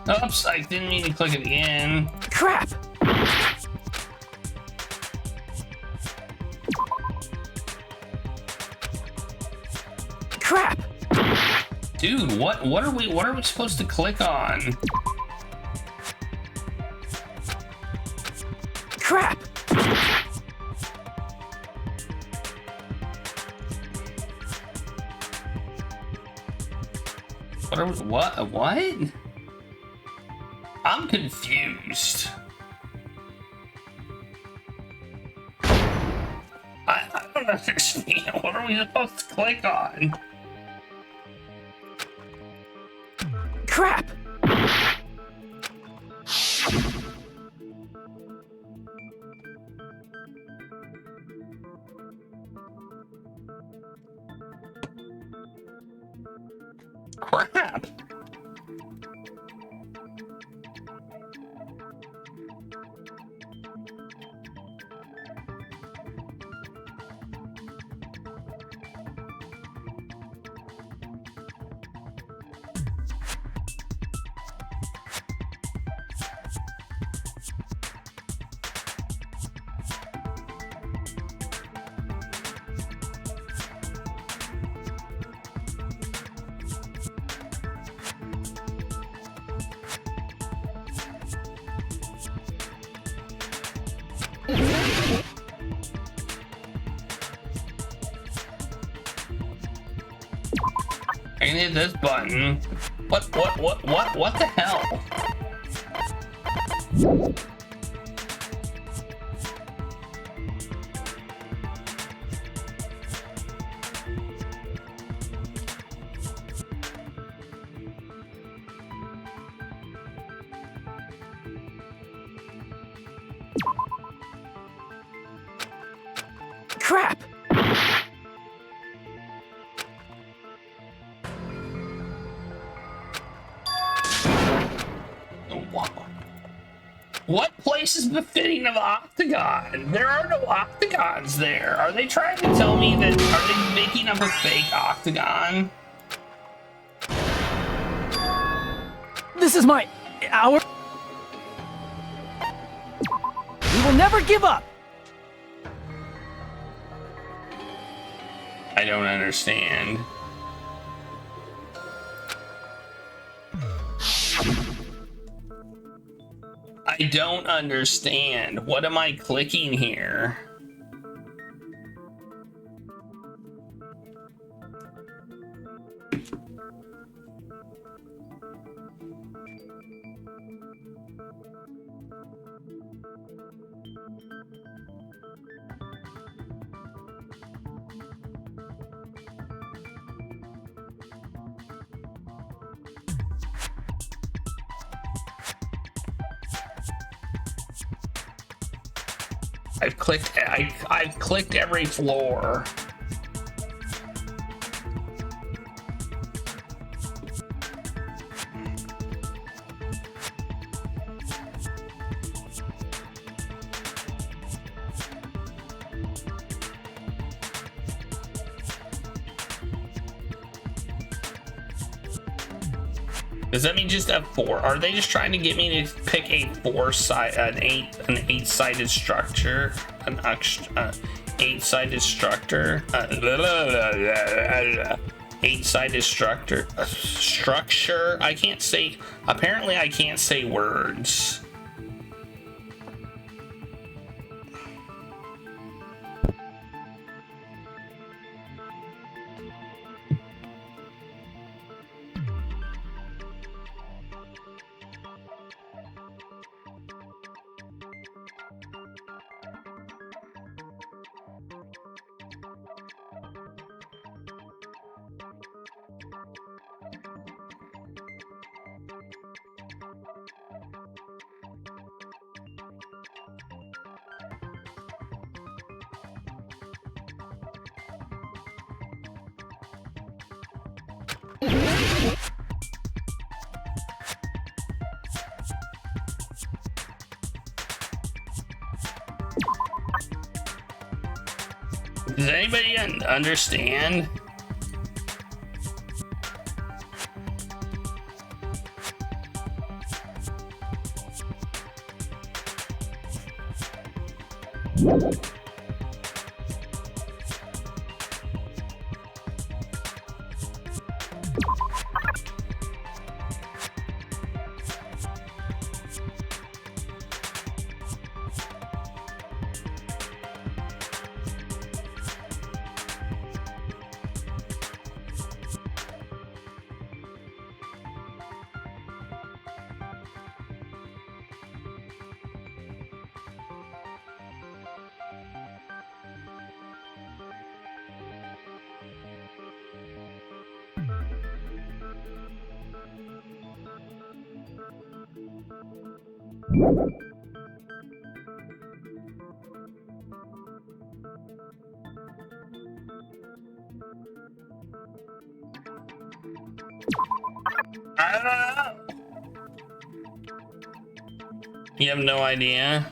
Oops, I didn't mean to click it again. Crap! Crap! Dude, what are we supposed to click on? Crap! What? I'm confused. I don't understand. What are we supposed to click on? Crap! Crap! I can hit this button. What the hell? Crap! What place is befitting of octagon? There are no octagons there. Are they trying to tell me that, are they making up a fake octagon? This is our... We will never give up! I don't understand. I don't understand. What am I clicking here? I've clicked every floor. Does that mean just a 4? Are they just trying to get me to pick a an eight-sided structure, an 8-sided structure, 8-sided structure? I can't say. Apparently, I can't say words. Does anybody understand? I don't know. You have no idea?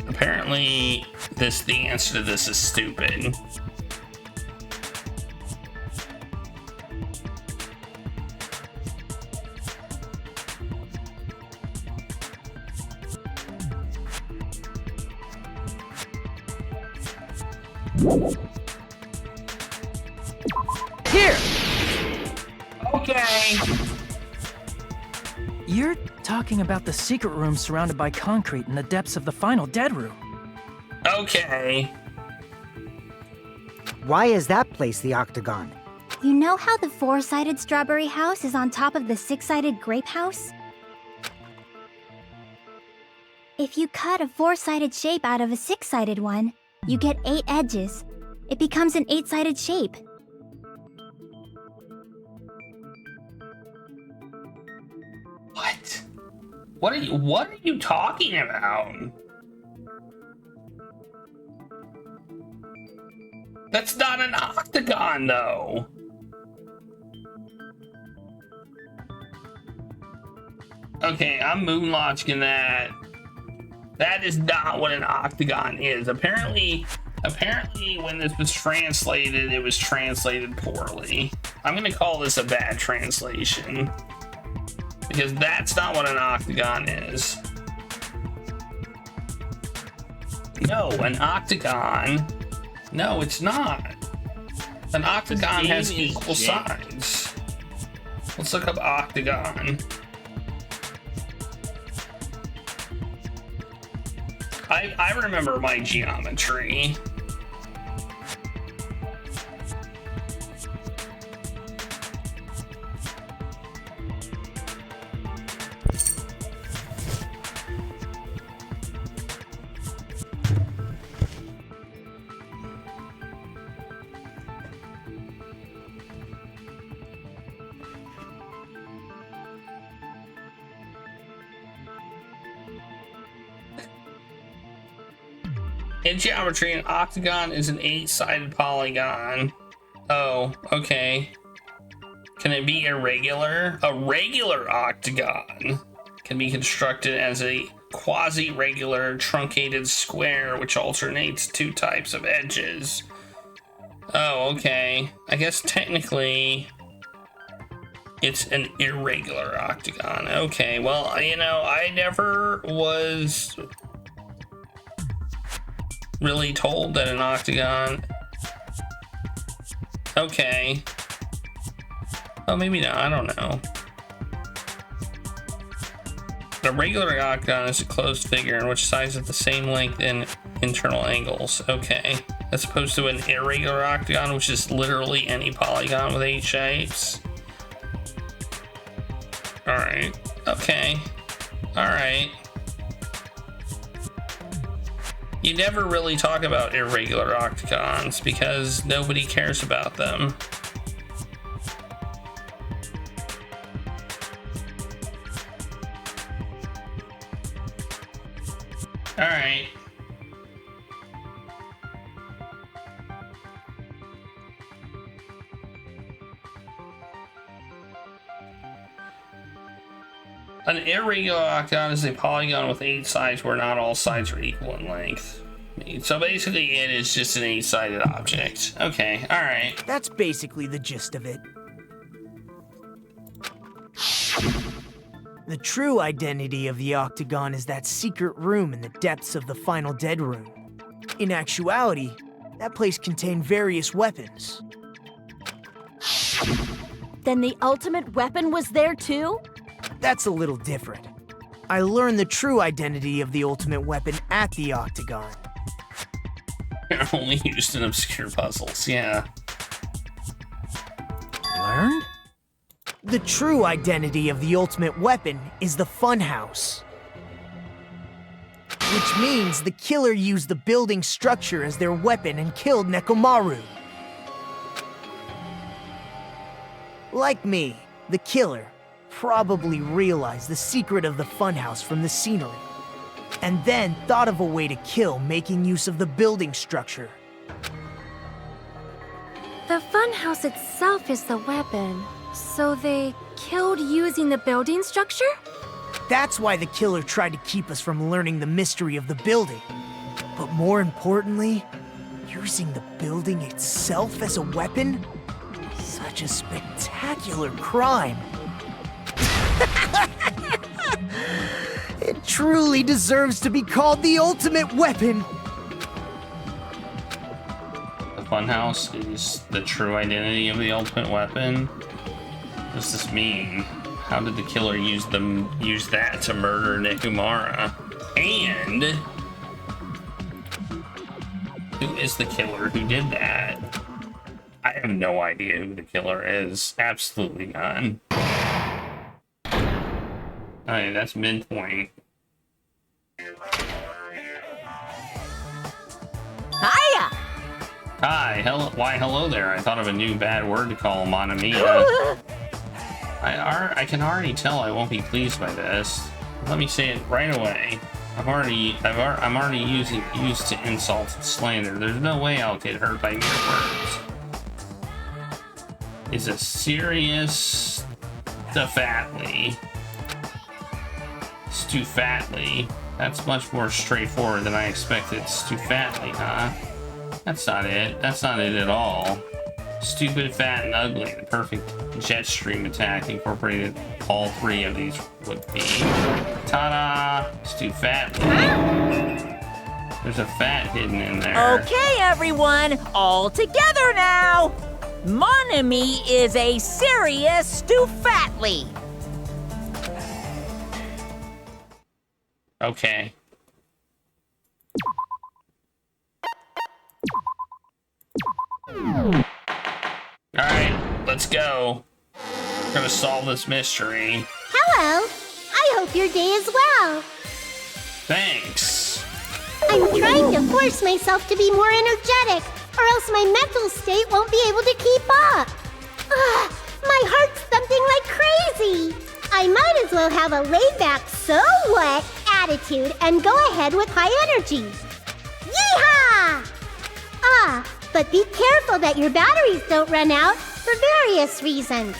Apparently, the answer to this is stupid. Here! Okay. You're talking about the secret room surrounded by concrete in the depths of the final dead room. Okay. Why is that place the octagon? You know how the 4-sided strawberry house is on top of the 6-sided grape house? If you cut a 4-sided shape out of a 6-sided one, you get 8 edges. It becomes an 8-sided shape. What? What are you talking about? That's not an octagon, though. Okay, I'm moonlodging that. That is not what an octagon is. Apparently when this was translated, it was translated poorly. I'm gonna call this a bad translation. Because that's not what an octagon is. No, an octagon. No, it's not. An octagon has equal sides. Let's look up octagon. I remember my geometry. In geometry, an octagon is an 8-sided polygon. Oh, okay. Can it be irregular? A regular octagon can be constructed as a quasi-regular truncated square which alternates 2 types of edges. Oh, okay. I guess technically it's an irregular octagon. Okay, well, you know, I never was really told that an octagon... Okay. Oh, maybe not. I don't know. A regular octagon is a closed figure in which sides have the same length and internal angles. Okay. As opposed to an irregular octagon, which is literally any polygon with 8 shapes. Alright. Okay. Alright. You never really talk about irregular octagons because nobody cares about them. Alright. An irregular octagon is a polygon with 8 sides where not all sides are equal in length. So basically it is just an 8-sided object. Okay, alright. That's basically the gist of it. The true identity of the octagon is that secret room in the depths of the final dead room. In actuality, that place contained various weapons. Then the ultimate weapon was there too? That's a little different. I learned the true identity of the ultimate weapon at the octagon. They're only used in obscure puzzles, yeah. The true identity of the ultimate weapon is the funhouse. Which means the killer used the building structure as their weapon and killed Nekomaru. Like me, the killer probably realized the secret of the funhouse from the scenery, and then thought of a way to kill making use of the building structure. The funhouse itself is the weapon, so they killed using the building structure? That's why the killer tried to keep us from learning the mystery of the building. But more importantly, using the building itself as a weapon? Such a spectacular crime. It truly deserves to be called the ultimate weapon. The funhouse is the true identity of the ultimate weapon? What does this mean? How did the killer use that to murder Nekomara? And who is the killer who did that? I have no idea who the killer is. Absolutely none. Alright, that's midpoint. Hiya! Hi, hello there. I thought of a new bad word to call Monomi. I can already tell I won't be pleased by this. Let me say it right away. I'm already used to insults and slander. There's no way I'll get hurt by mere words. Is a serious Stufatly. That's much more straightforward than I expected. Stufatly, huh? That's not it. That's not it at all. Stupid, fat, and ugly. The perfect jet stream attack incorporated all three of these would be. Ta-da! Stufatly. There's a fat hidden in there. Okay, everyone, all together now. Monomi is a serious Stufatly. Okay. Alright, let's go. We're gonna solve this mystery. Hello. I hope your day is well. Thanks. I'm trying to force myself to be more energetic, or else my mental state won't be able to keep up. Ugh, my heart's thumping like crazy. I might as well have a laid-back, so what attitude and go ahead with high energy. Yeehaw! Ah, but be careful that your batteries don't run out for various reasons.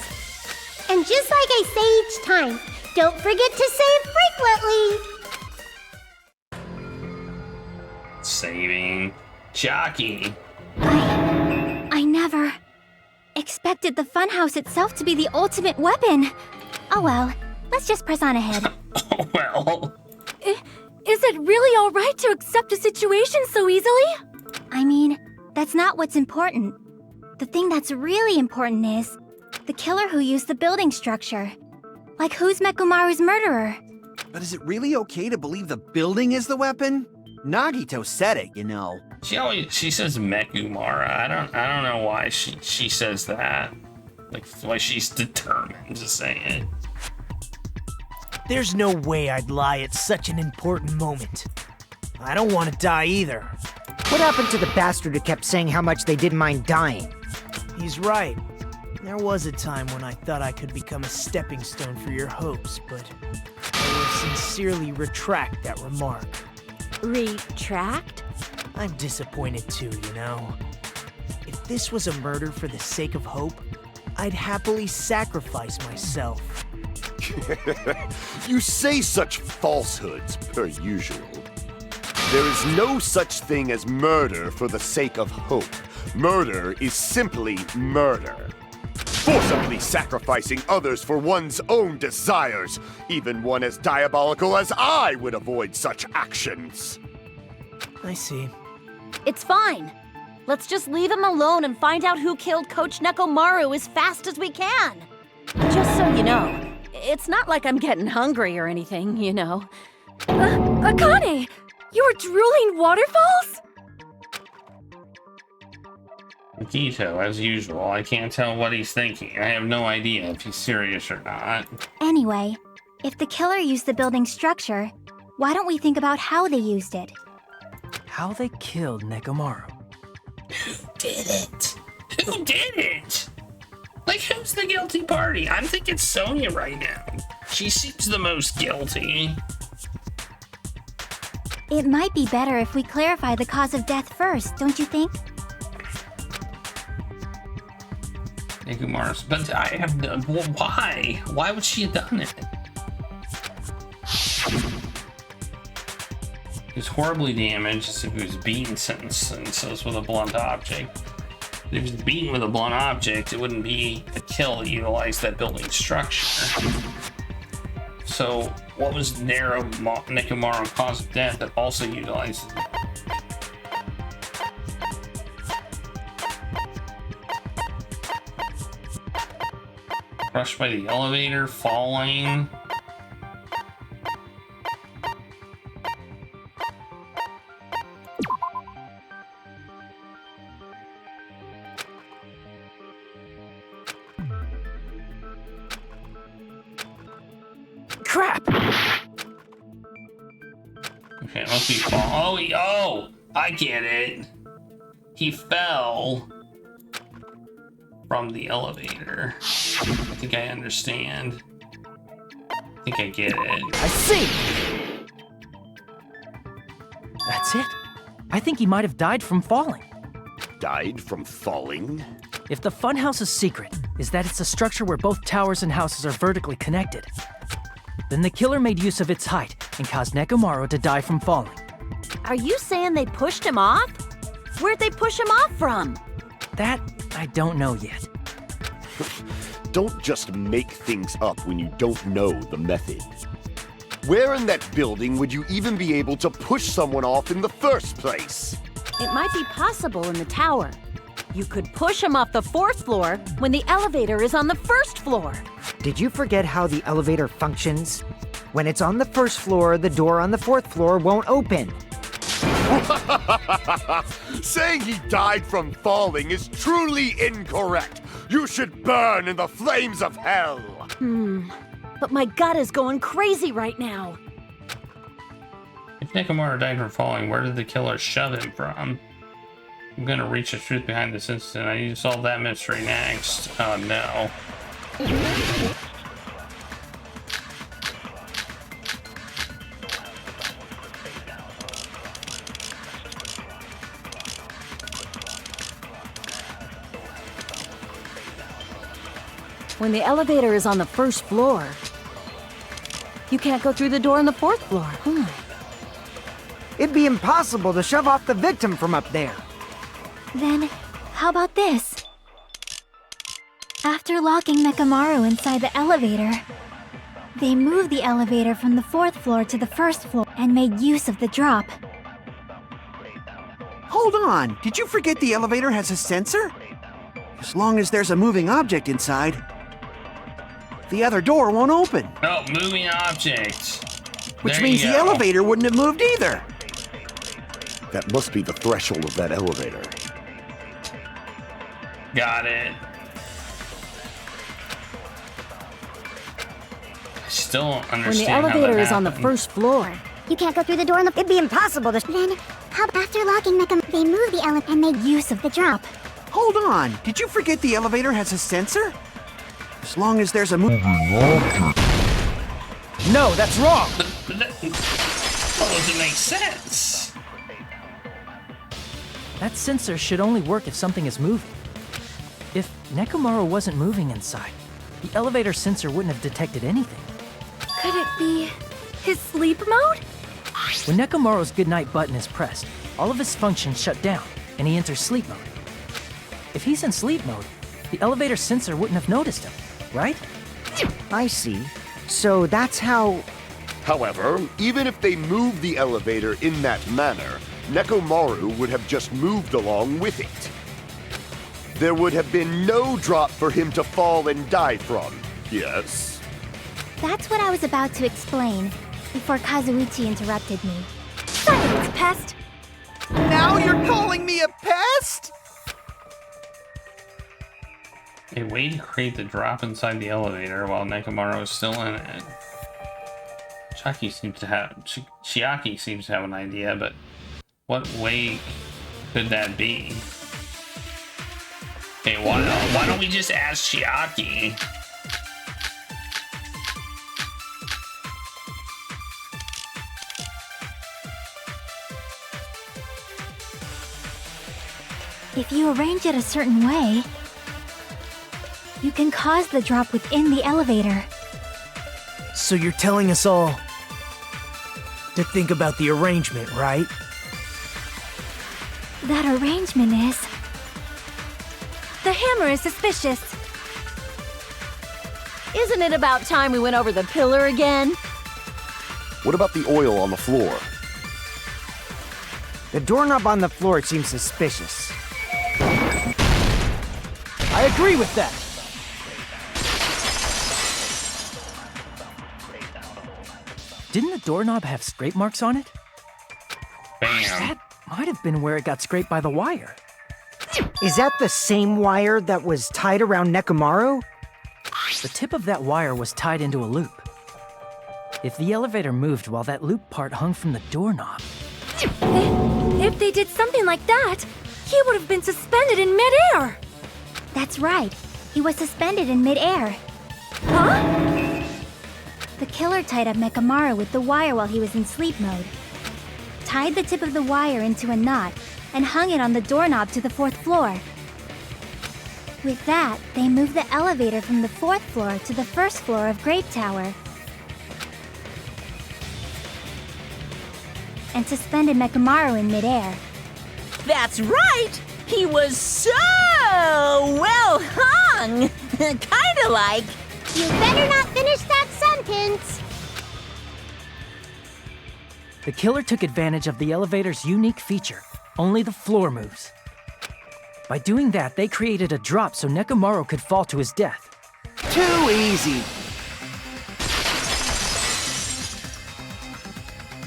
And just like I say each time, don't forget to save frequently. Saving Jockey. I never expected the funhouse itself to be the ultimate weapon. Oh well, let's just press on ahead. Oh well. Is it really all right to accept a situation so easily? I mean, that's not what's important. The thing that's really important is the killer who used the building structure. Like, who's Nekomaru's murderer? But is it really okay to believe the building is the weapon? Nagito said it, you know. She says Mekumara. I don't know why she says that. Like, why she's determined to say it. There's no way I'd lie at such an important moment. I don't want to die either. What happened to the bastard who kept saying how much they didn't mind dying? He's right. There was a time when I thought I could become a stepping stone for your hopes, but I will sincerely retract that remark. Retract? I'm disappointed too, you know. If this was a murder for the sake of hope, I'd happily sacrifice myself. You say such falsehoods, per usual. There is no such thing as murder for the sake of hope. Murder is simply murder. Forcibly sacrificing others for one's own desires. Even one as diabolical as I would avoid such actions. I see. It's fine. Let's just leave him alone and find out who killed Coach Nekomaru as fast as we can. Just so you know, it's not like I'm getting hungry or anything, you know. Akane! You were drooling waterfalls? Akito, as usual, I can't tell what he's thinking. I have no idea if he's serious or not. Anyway, if the killer used the building's structure, why don't we think about how they used it? How they killed Nekomaru. Who did it? Who did it? Like, who's the guilty party? I'm thinking Sonia right now. She seems the most guilty. It might be better if we clarify the cause of death first, don't you think? Nekomaru, but I have no... Why? Why would she have done it? He's horribly damaged as if he was beaten senseless with a blunt object. If he was beaten with a blunt object, it wouldn't be a kill that utilized that building structure. So, what was Nekomaru's cause of death that also utilizes it? Crushed by the elevator, falling. Crap! Okay, it must be fall. Oh, I get it. He fell from the elevator. I think I understand. I think I get it. I see! That's it. I think he might have died from falling. Died from falling? If the funhouse's secret is that it's a structure where both towers and houses are vertically connected, then the killer made use of its height and caused Nekomaru to die from falling. Are you saying they pushed him off? Where'd they push him off from? That I don't know yet. Don't just make things up when you don't know the method. Where in that building would you even be able to push someone off in the first place? It might be possible in the tower. You could push him off the 4th floor when the elevator is on the 1st floor. Did you forget how the elevator functions? When it's on the 1st floor, the door on the 4th floor won't open. Saying he died from falling is truly incorrect. You should burn in the flames of hell. But my gut is going crazy right now. If Nekomaru died from falling, where did the killer shove him from? I'm gonna reach the truth behind this incident. I need to solve that mystery next. Oh no. When the elevator is on the 1st floor, you can't go through the door on the 4th floor. It'd be impossible to shove off the victim from up there. Then, how about this? After locking Nekomaru inside the elevator, they moved the elevator from the 4th floor to the 1st floor and made use of the drop. Hold on, did you forget the elevator has a sensor? As long as there's a moving object inside, the other door won't open. Oh, moving object. Which There means you the go. elevator wouldn't have moved either. That must be the threshold of that elevator. Got it. I still don't When the understand elevator how is on the happened. 1st floor, You can't go through the door on the... It'd be impossible to... Then, how after locking Nekam, they moved the elevator and made use of the drop. Hold on, did you forget the elevator has a sensor? As long as there's a moving No, that's wrong! But that doesn't make sense. That sensor should only work if something is moving. If Nekomaru wasn't moving inside, the elevator sensor wouldn't have detected anything. Could it be his sleep mode? When Nekomaru's goodnight button is pressed, all of his functions shut down, and he enters sleep mode. If he's in sleep mode, the elevator sensor wouldn't have noticed him, right? I see. So that's how... However, even if they moved the elevator in that manner, Nekomaru would have just moved along with it. There would have been no drop for him to fall and die from, yes? That's what I was about to explain, before Kazuichi interrupted me. Silence, pest! Now you're calling me a pest? A way to create the drop inside the elevator while Nekomaru is still in it. Chiaki seems to have an idea, but what way could that be? Okay, why don't we just ask Chiaki? If you arrange it a certain way, you can cause the drop within the elevator. So you're telling us all to think about the arrangement, right? That arrangement is... The hammer is suspicious. Isn't it about time we went over the pillar again? What about the oil on the floor? The doorknob on the floor seems suspicious. I agree with that. Didn't the doorknob have scrape marks on it? Bam. That might have been where it got scraped by the wire. Is that the same wire that was tied around Nekomaru? The tip of that wire was tied into a loop. If the elevator moved while that loop part hung from the doorknob... If they did something like that, he would have been suspended in midair. That's right. He was suspended in midair. Huh? The killer tied up Nekomaru with the wire while he was in sleep mode. Tied the tip of the wire into a knot and hung it on the doorknob to the 4th floor. With that, they moved the elevator from the 4th floor to the 1st floor of Grape Tower. And suspended Nekomaru in midair. That's right! He was so well hung! Kinda like... You better not finish that sentence! The killer took advantage of the elevator's unique feature. Only the floor moves. By doing that, they created a drop so Nekomaru could fall to his death. Too easy.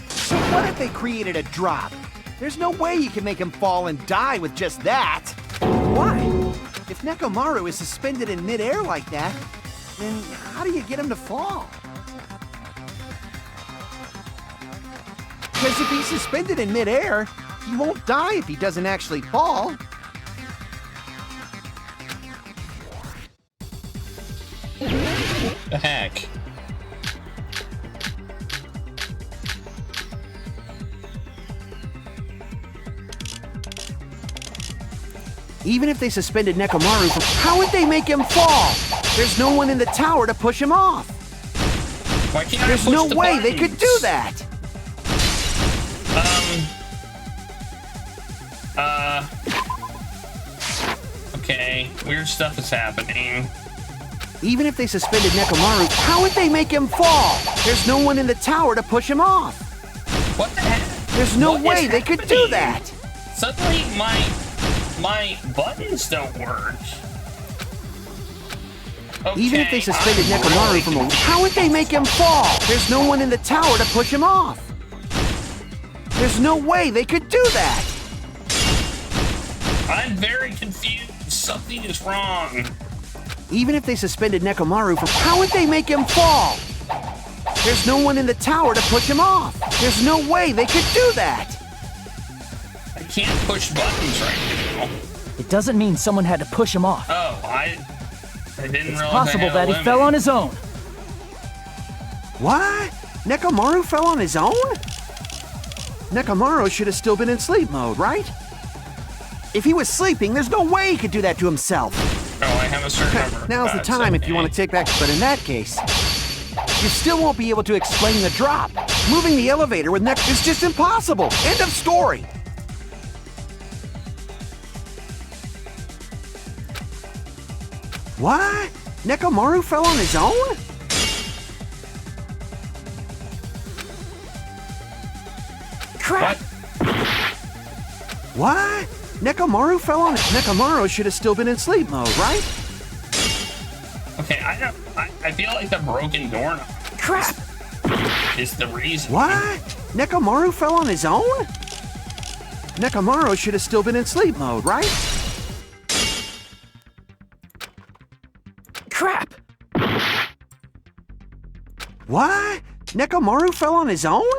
So what if they created a drop? There's no way you can make him fall and die with just that. Why? If Nekomaru is suspended in midair like that, then how do you get him to fall? Because if he's suspended in midair, he won't die if he doesn't actually fall. The heck? Even if they suspended Nekomaru from... How would they make him fall? There's no one in the tower to push him off. Why can't There's I push no the way buttons? they could do that. Okay, weird stuff is happening. Even if they suspended Nekomaru, how would they make him fall? There's no one in the tower to push him off. What the heck? There's no What way is they could do happening? that. Suddenly, my buttons don't work. Okay, Even if they suspended I'm Nekomaru really from a... confused. How would they make him fall? There's no one in the tower to push him off. There's no way they could do that. I'm very confused. Something is wrong. Even if they suspended Nekomaru from... How would they make him fall? There's no one in the tower to push him off. There's no way they could do that. I can't push buttons right now. It doesn't mean someone had to push him off. Oh, I didn't It's realize possible I had that a he fell on his own. What? Nekomaru fell on his own? Nekomaru should have still been in sleep mode, right? If he was sleeping, there's no way he could do that to himself. Oh, I have a certain number. of Now's the buttons, time if you okay. want to take back... But in that case, you still won't be able to explain the drop. Moving the elevator with is just impossible. End of story. What? Nekomaru fell on his own? What? What? Nekomaru fell on it. Nekomaru should have still been in sleep mode, right? Okay, I feel like the broken doorknob Crap. is the reason. What? Nekomaru fell on his own? Nekomaru should have still been in sleep mode, right? What? Nekomaru fell on his own?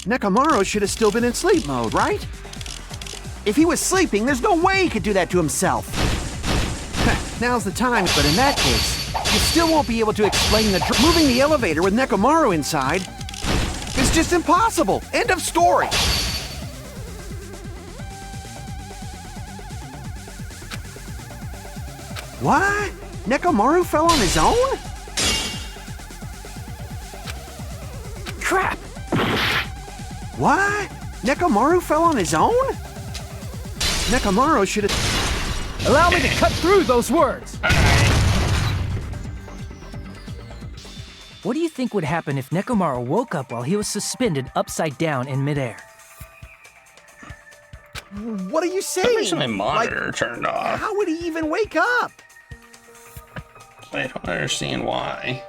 Nekomaru should have still been in sleep mode, right? If he was sleeping, there's no way he could do that to himself. Now's the time, but in that case, you still won't be able to explain moving the elevator with Nekomaru inside. It's just impossible. End of story. What? Nekomaru fell on his own? Crap! What? Nekomaru fell on his own? Nekomaru should have... Allow me to cut through those words! What do you think would happen if Nekomaru woke up while he was suspended upside down in midair? What are you saying? I wish my monitor turned off. How would he even wake up? I don't understand why.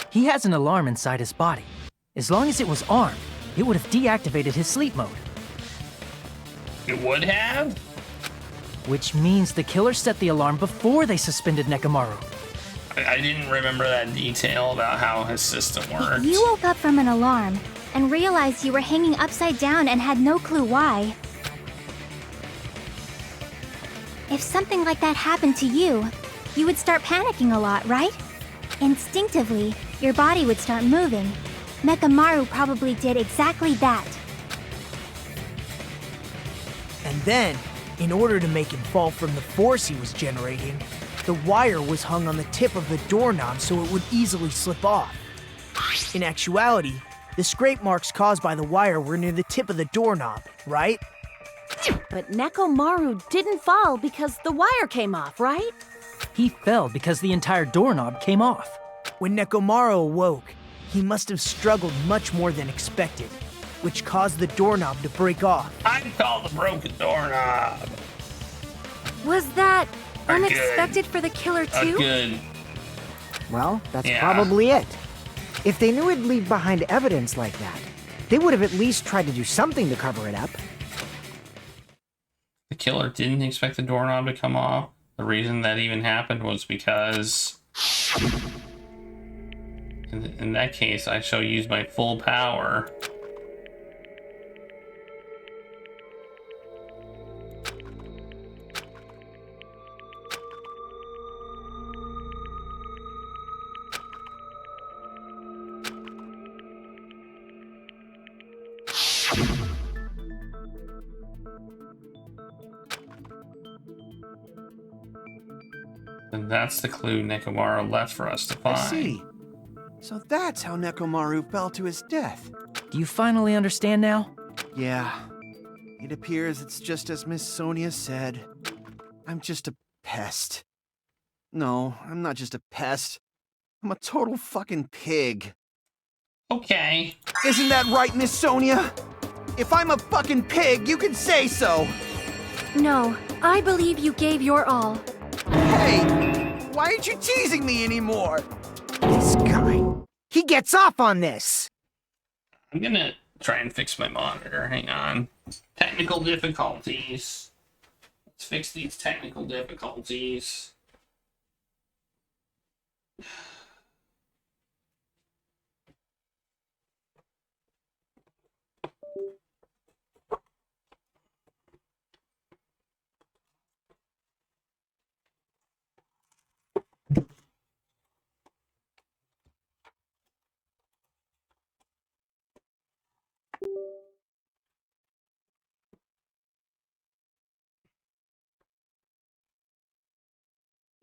He has an alarm inside his body. As long as it was armed, it would have deactivated his sleep mode. It would have? Which means the killer set the alarm before they suspended Nekomaru. I didn't remember that detail about how his system worked. You woke up from an alarm and realized you were hanging upside down and had no clue why. If something like that happened to you, you would start panicking a lot, right? Instinctively, your body would start moving. Nekomaru probably did exactly that. And then, in order to make him fall from the force he was generating, the wire was hung on the tip of the doorknob so it would easily slip off. In actuality, the scrape marks caused by the wire were near the tip of the doorknob, right? But Nekomaru didn't fall because the wire came off, right? He fell because the entire doorknob came off. When Nekomaru awoke, he must have struggled much more than expected, which caused the doorknob to break off. I'd call the broken doorknob. Was that A unexpected for the killer too? Good. Well, that's Yeah. probably it. If they knew it'd leave behind evidence like that, they would have at least tried to do something to cover it up. The killer didn't expect the doorknob to come off. The reason that even happened was because... In that case, I shall use my full power. And that's the clue Nekomaru left for us to find. I see. So that's how Nekomaru fell to his death. Do you finally understand now? Yeah. It appears it's just as Miss Sonia said. I'm just a pest. No, I'm not just a pest. I'm a total fucking pig. Okay. Isn't that right, Miss Sonia? If I'm a fucking pig, you can say so. No, I believe you gave your all. Hey, why aren't you teasing me anymore? This guy. He gets off on this! I'm gonna try and fix my monitor. Hang on. Technical difficulties. Let's fix these technical difficulties.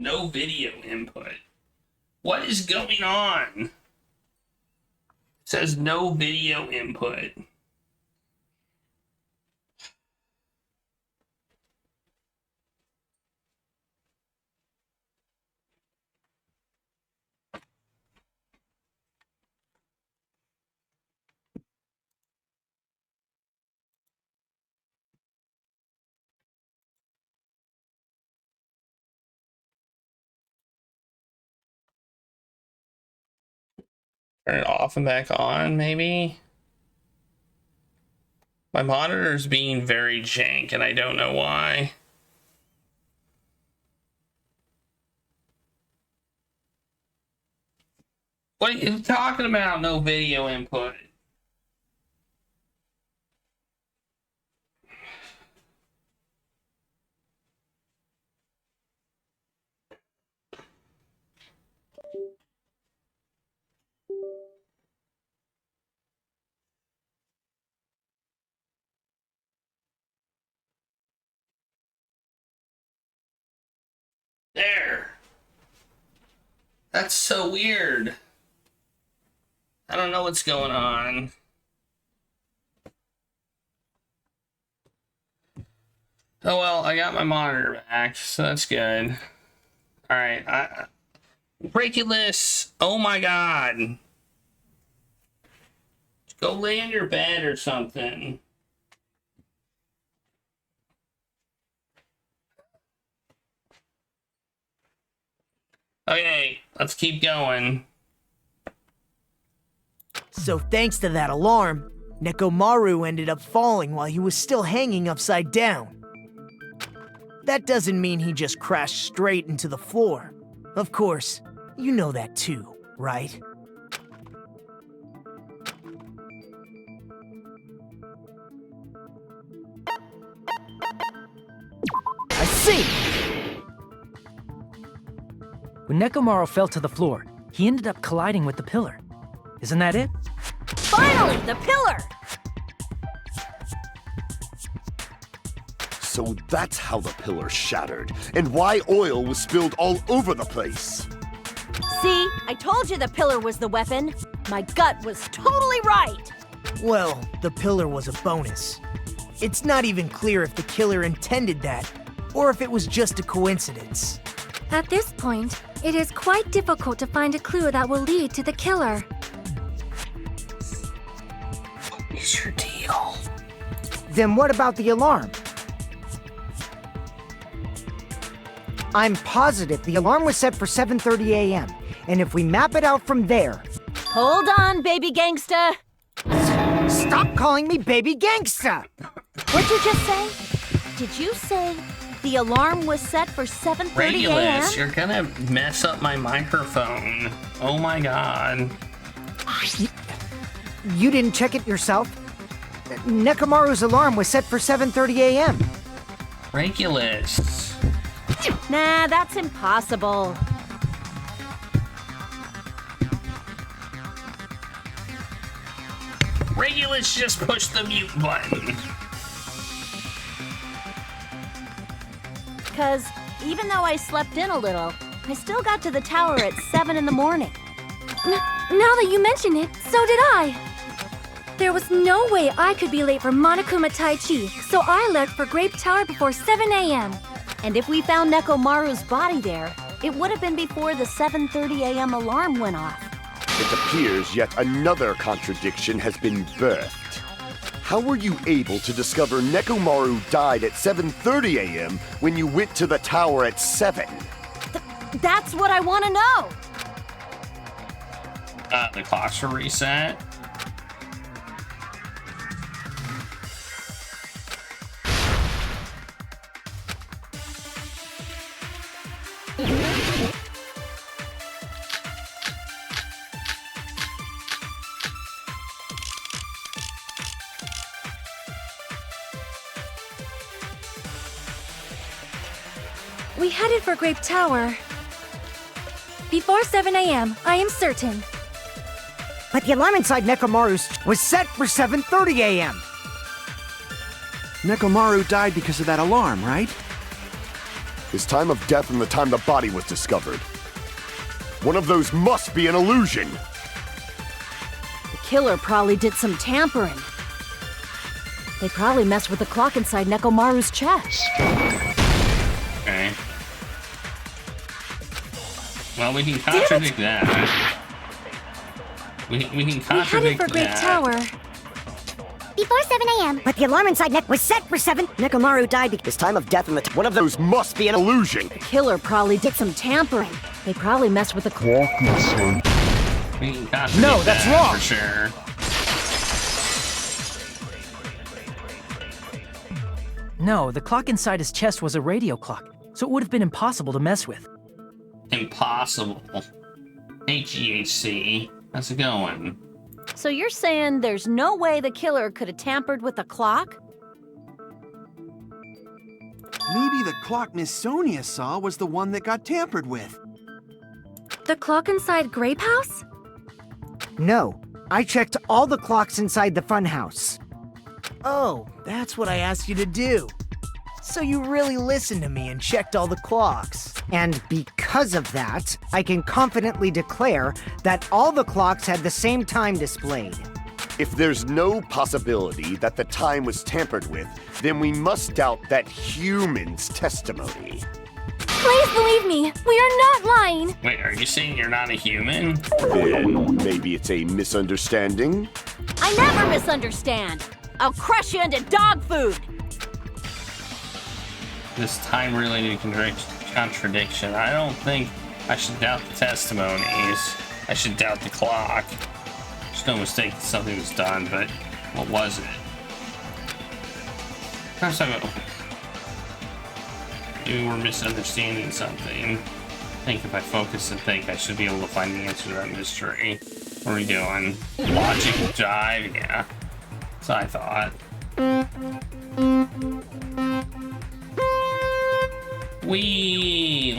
No video input. What is going on? It says no video input. Turn it off and back on, maybe? My monitor's being very jank, and I don't know why. What are you talking about? No video input. There. That's so weird. I don't know what's going on. Oh well, I got my monitor back, so that's good. Alright, Breakulous, oh my god. Go lay in your bed or something. Okay, let's keep going. So thanks to that alarm, Nekomaru ended up falling while he was still hanging upside down. That doesn't mean he just crashed straight into the floor. Of course, you know that too, right? I see! When Nekomaru fell to the floor, he ended up colliding with the pillar. Isn't that it? Finally, the pillar! So that's how the pillar shattered, and why oil was spilled all over the place. See, I told you the pillar was the weapon. My gut was totally right. Well, the pillar was a bonus. It's not even clear if the killer intended that, or if it was just a coincidence. At this point, it is quite difficult to find a clue that will lead to the killer. What is your deal? Then what about the alarm? I'm positive the alarm was set for 7:30 a.m. And if we map it out from there... Hold on, baby gangsta. Stop calling me baby gangsta! What'd you just say? Did you say the alarm was set for 7:30 a.m.? Regulus, you're gonna mess up my microphone. Oh my god. You didn't check it yourself? Nekomaru's alarm was set for 7:30 a.m. Regulus. Nah, that's impossible. Regulus just pushed the mute button. Because even though I slept in a little, I still got to the tower at 7 in the morning. Now that you mention it, so did I. There was no way I could be late for Monokuma Tai Chi, so I left for Grape Tower before 7 a.m. And if we found Nekomaru's body there, it would have been before the 7:30 a.m. alarm went off. It appears yet another contradiction has been birthed. How were you able to discover Nekomaru died at 7:30 a.m. when you went to the tower at 7? That's what I want to know! The clocks were reset. We headed for Grape Tower before 7 a.m., I am certain. But the alarm inside Nekomaru's was set for 7:30 a.m. Nekomaru died because of that alarm, right? His time of death and the time the body was discovered. One of those must be an illusion. The killer probably did some tampering. They probably messed with the clock inside Nekomaru's chest. Okay. Well, we can contradict that. We can contradict We headed for Grape that. Tower Before 7 a.m. But the alarm inside was set for 7. Nekomaru died because his time of death and the One of those must be an illusion. The killer probably did some tampering. They probably messed with the clock. We can contradict No, that's that wrong. for sure. No, the clock inside his chest was a radio clock, so it would have been impossible to mess with. Impossible. Hey, GHC. How's it going? So you're saying there's no way the killer could have tampered with the clock? Maybe the clock Miss Sonia saw was the one that got tampered with. The clock inside Grape House? No, I checked all the clocks inside the funhouse. Oh, that's what I asked you to do. So you really listened to me and checked all the clocks. And because of that, I can confidently declare that all the clocks had the same time displayed. If there's no possibility that the time was tampered with, then we must doubt that human's testimony. Please believe me, we are not lying. Wait, are you saying you're not a human? Then maybe it's a misunderstanding? I never misunderstand. I'll crush you into dog food. This time-related contradiction. I don't think I should doubt the testimonies. I should doubt the clock. There's no mistake that something was done, but what was it? Perhaps maybe we're misunderstanding something. I think if I focus and think, I should be able to find the answer to that mystery. What are we doing? Logic jive? Yeah. That's what I thought.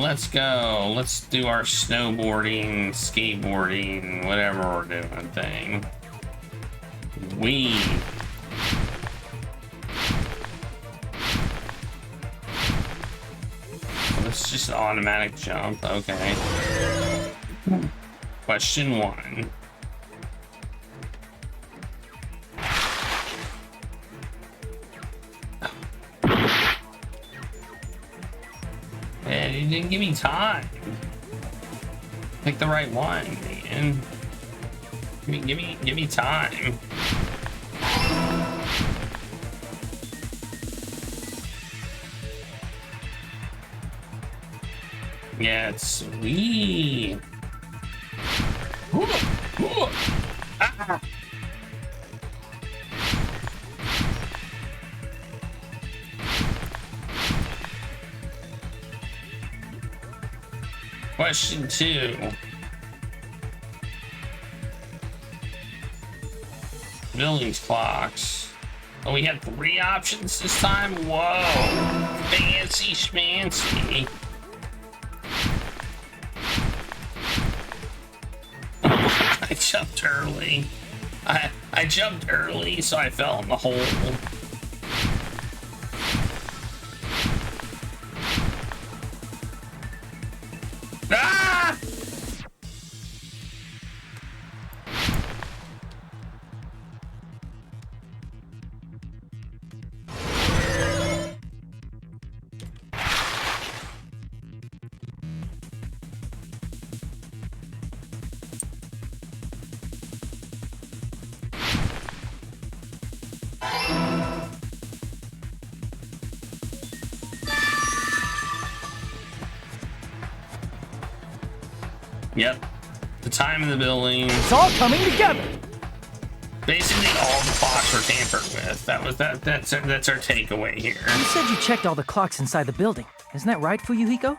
Let's go. Let's do our snowboarding, skateboarding, whatever we're doing thing. It's just an automatic jump. Okay. Question 1. Man, you didn't give me time. Pick the right one, man. Give me time. Yeah, it's Wii. Ah. Question 2. Buildings clocks. Oh, we had 3 options this time? Whoa. Fancy schmancy. I jumped early. I jumped early, so I fell in the hole. Ah! Yep. The time in the building. It's all coming together. Basically, all the clocks were tampered with. That's our takeaway here. You said you checked all the clocks inside the building. Isn't that right, Fuyuhiko?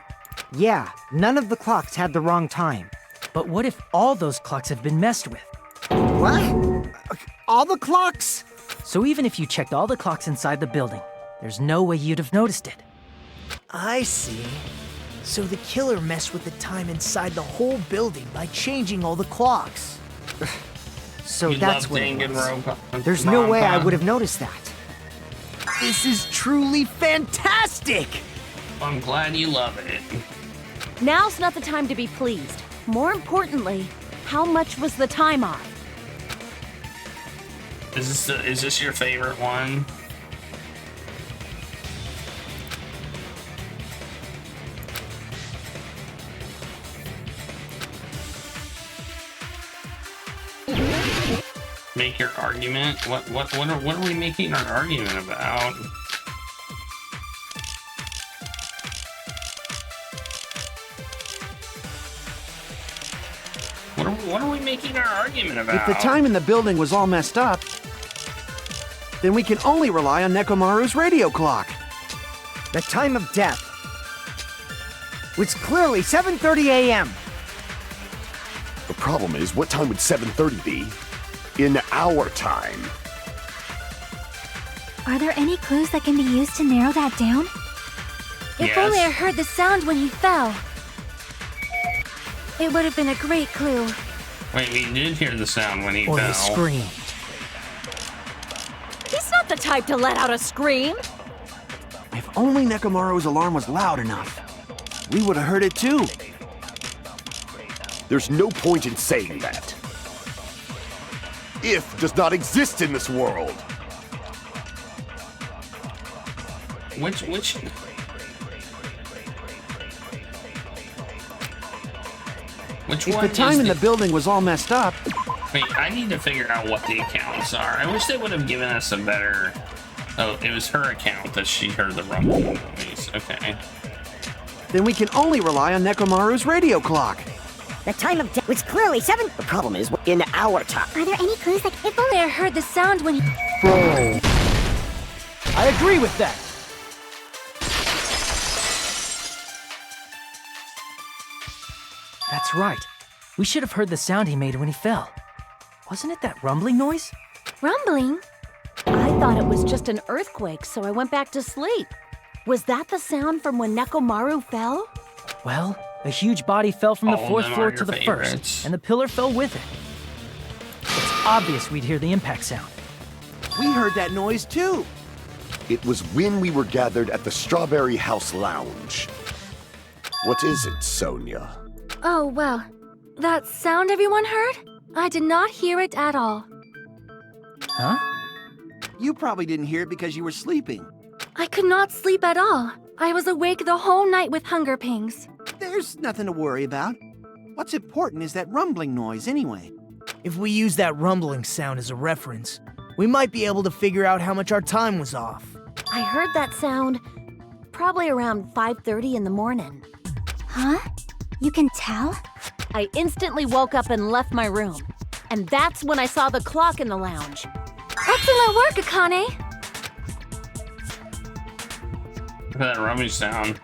Yeah, none of the clocks had the wrong time. But what if all those clocks have been messed with? What? All the clocks? So even if you checked all the clocks inside the building, there's no way you'd have noticed it. I see. So the killer messed with the time inside the whole building by changing all the clocks. So You that's love what it was. Danganronpa. There's no way I would have noticed that. This is truly fantastic! I'm glad you love it. Now's not the time to be pleased. More importantly, how much was the time off? Is this your favorite one? Make your argument? What are we making our argument about? What are we making our argument about? If the time in the building was all messed up, then we can only rely on Nekomaru's radio clock. The time of death was clearly 7:30 a.m. problem is, what time would 7:30 be? In our time. Are there any clues that can be used to narrow that down? If only I heard the sound when he fell. It would have been a great clue. Wait, we did hear the sound when he Or fell. he screamed. He's not the type to let out a scream. If only Nekomaru's alarm was loud enough, we would have heard it too. There's no point in saying that. If does not exist in this world. Which If one the time is in the building was all messed up, Wait, I need to figure out what the accounts are. I wish they would have given us a better... Oh, it was her account that she heard the rumbling noise. Okay. then we can only rely on Nekomaru's radio clock. The time of death was clearly 7. The problem is, in our time. Are there any clues that If only I heard the sound when he... Bro. I agree with that. That's right. We should have heard the sound he made when he fell. Wasn't it that rumbling noise? Rumbling? I thought it was just an earthquake, so I went back to sleep. Was that the sound from when Nekomaru fell? Well, a huge body fell from the All of 4th them floor are to your the favorites. 1st, and the pillar fell with it. It's obvious we'd hear the impact sound. We heard that noise too. It was when we were gathered at the Strawberry House Lounge. What is it, Sonia? Oh, well. That sound everyone heard? I did not hear it at all. Huh? You probably didn't hear it because you were sleeping. I could not sleep at all. I was awake the whole night with hunger pangs. There's nothing to worry about. What's important is that rumbling noise anyway. If we use that rumbling sound as a reference, we might be able to figure out how much our time was off. I heard that sound probably around 5:30 in the morning. Huh? You can tell? I instantly woke up and left my room. And that's when I saw the clock in the lounge. Excellent work, Akane! Look at that rumbling sound.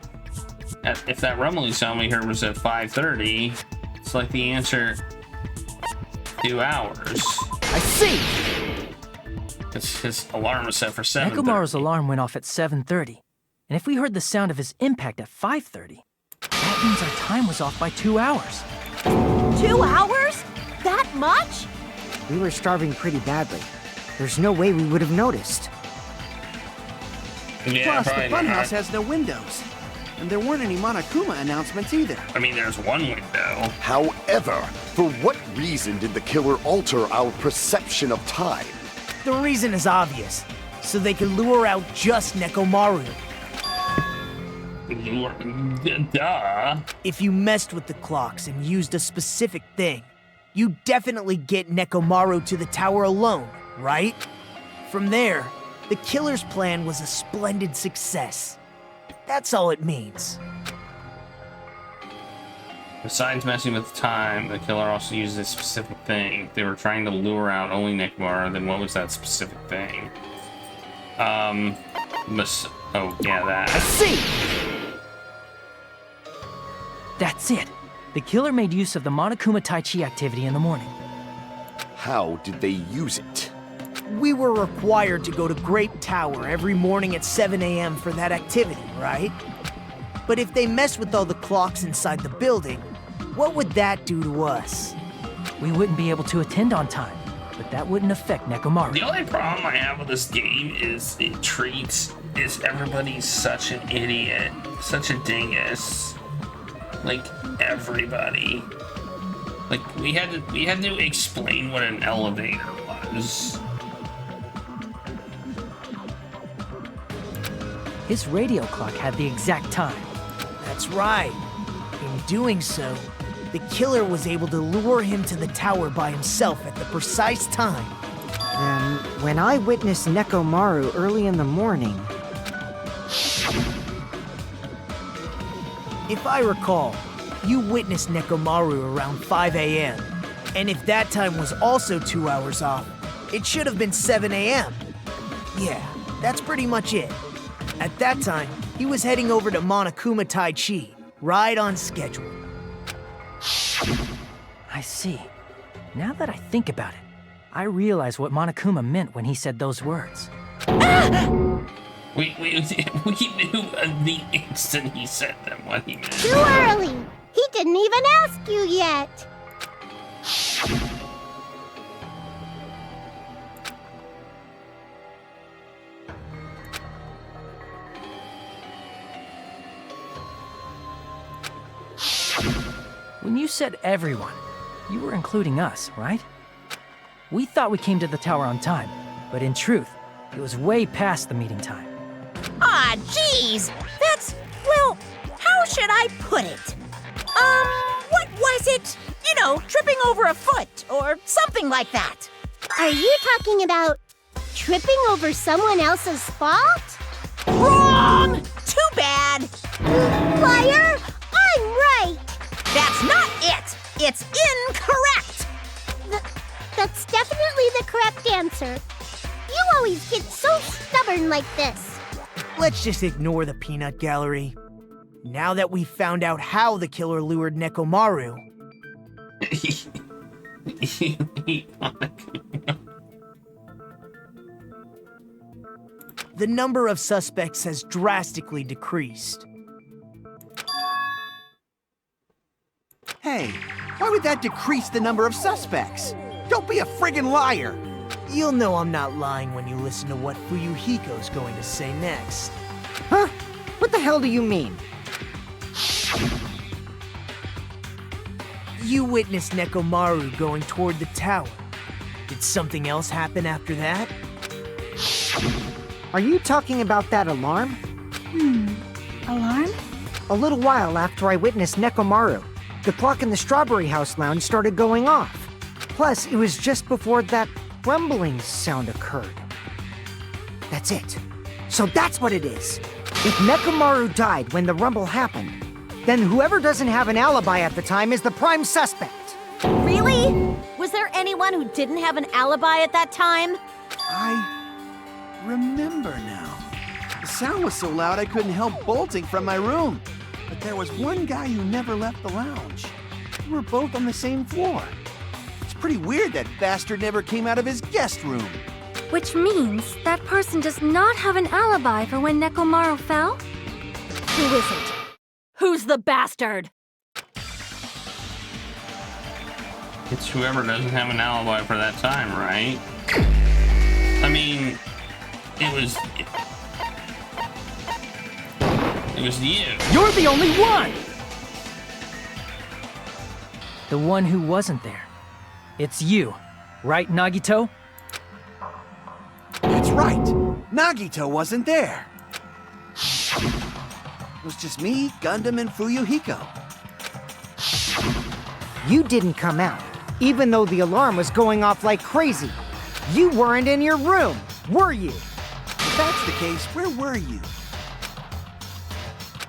If that rumbling sound we heard was at 5:30, it's like the answer 2 hours. I see! His alarm was set for 7:30. Nekomaru's alarm went off at 7:30, and if we heard the sound of his impact at 5:30, that means our time was off by 2 hours. 2 hours? That much? We were starving pretty badly. There's no way we would have noticed. Yeah, Plus, the probably not. funhouse has no windows. And there weren't any Monokuma announcements either. I mean, there's one window. However, for what reason did the killer alter our perception of time? The reason is obvious. So they could lure out just Nekomaru. Duh. If you messed with the clocks and used a specific thing, you definitely get Nekomaru to the tower alone, right? From there, the killer's plan was a splendid success. That's all it means. Besides messing with time, the killer also used a specific thing. If they were trying to lure out only Nekomaru, then what was that specific thing? Oh, yeah, that. I see! That's it. The killer made use of the Monokuma Tai Chi activity in the morning. How did they use it? We were required to go to Grape Tower every morning at 7 a.m. for that activity, right? But if they mess with all the clocks inside the building, what would that do to us? We wouldn't be able to attend on time, but that wouldn't affect Nekomaru. The only problem I have with this game is everybody's such an idiot, such a dingus. Like, everybody. Like, we had to explain what an elevator was. His radio clock had the exact time. That's right. In doing so, the killer was able to lure him to the tower by himself at the precise time. Then, when I witnessed Nekomaru early in the morning... If I recall, you witnessed Nekomaru around 5 a.m. And if that time was also 2 hours off, it should have been 7 a.m. Yeah, that's pretty much it. At that time, he was heading over to Monokuma Tai Chi, right on schedule. I see. Now that I think about it, I realize what Monokuma meant when he said those words. We knew the instant he said them what he meant. Too early! He didn't even ask you yet! When you said everyone, you were including us, right? We thought we came to the tower on time, but in truth, it was way past the meeting time. Ah, jeez! That's, well, how should I put it? What was it? You know, tripping over a foot, or something like that. Are you talking about tripping over someone else's fault? Wrong! Too bad! Liar! I'm right! That's not it! It's incorrect! That's definitely the correct answer. You always get so stubborn like this. Let's just ignore the peanut gallery. Now that we've found out how the killer lured Nekomaru, the number of suspects has drastically decreased. Hey, why would that decrease the number of suspects? Don't be a friggin' liar! You'll know I'm not lying when you listen to what Fuyuhiko's going to say next. Huh? What the hell do you mean? You witnessed Nekomaru going toward the tower. Did something else happen after that? Are you talking about that alarm? Alarm? A little while after I witnessed Nekomaru, the clock in the Strawberry House lounge started going off. Plus, it was just before that rumbling sound occurred. That's it. So that's what it is. If Nekomaru died when the rumble happened, then whoever doesn't have an alibi at the time is the prime suspect. Really? Was there anyone who didn't have an alibi at that time? I remember now. The sound was so loud I couldn't help bolting from my room. But there was one guy who never left the lounge. We were both on the same floor. It's pretty weird that bastard never came out of his guest room. Which means that person does not have an alibi for when Nekomaru fell? Who is it? Who's the bastard? It's whoever doesn't have an alibi for that time, right? I mean, it was you. You're the only one! The one who wasn't there. It's you, right, Nagito? That's right. Nagito wasn't there. It was just me, Gundam, and Fuyuhiko. You didn't come out, even though the alarm was going off like crazy. You weren't in your room, were you? If that's the case, where were you?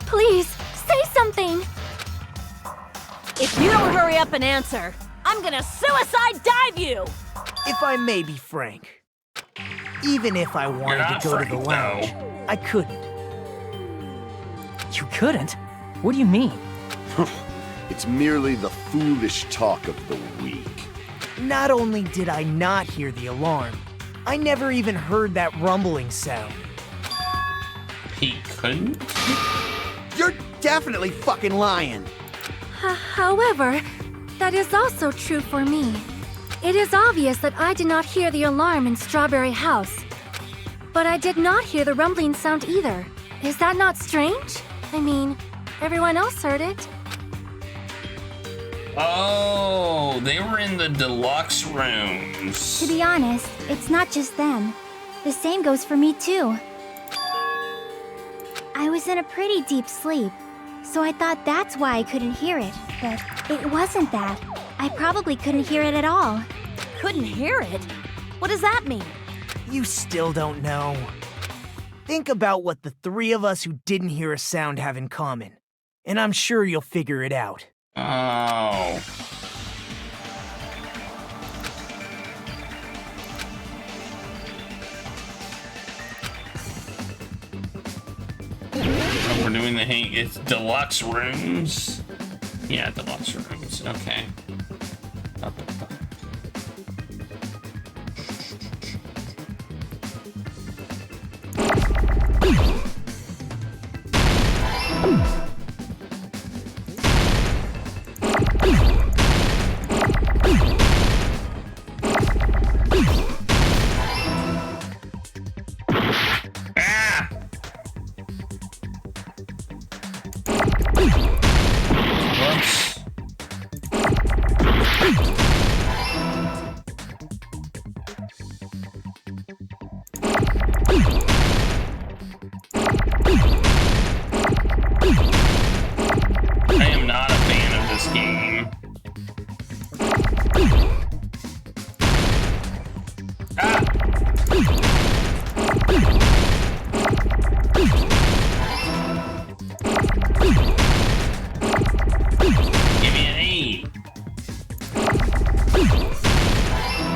Please, say something! If you don't hurry up and answer, I'm gonna suicide dive you! If I may be frank, even if I wanted to go to the lounge, I couldn't. You couldn't? What do you mean? It's merely the foolish talk of the week. Not only did I not hear the alarm, I never even heard that rumbling sound. He couldn't? You're definitely fucking lying. However, that is also true for me. It is obvious that I did not hear the alarm in Strawberry House. But I did not hear the rumbling sound either. Is that not strange? I mean, everyone else heard it. Oh, they were in the deluxe rooms. To be honest, it's not just them. The same goes for me too. I was in a pretty deep sleep, so I thought that's why I couldn't hear it. But it wasn't that. I probably couldn't hear it at all. Couldn't hear it? What does that mean? You still don't know. Think about what the three of us who didn't hear a sound have in common, and I'm sure you'll figure it out. Oh. Oh, we're doing the it's deluxe rooms. Yeah, deluxe rooms. Okay. I am not a fan of this game. Ah! Give me an E.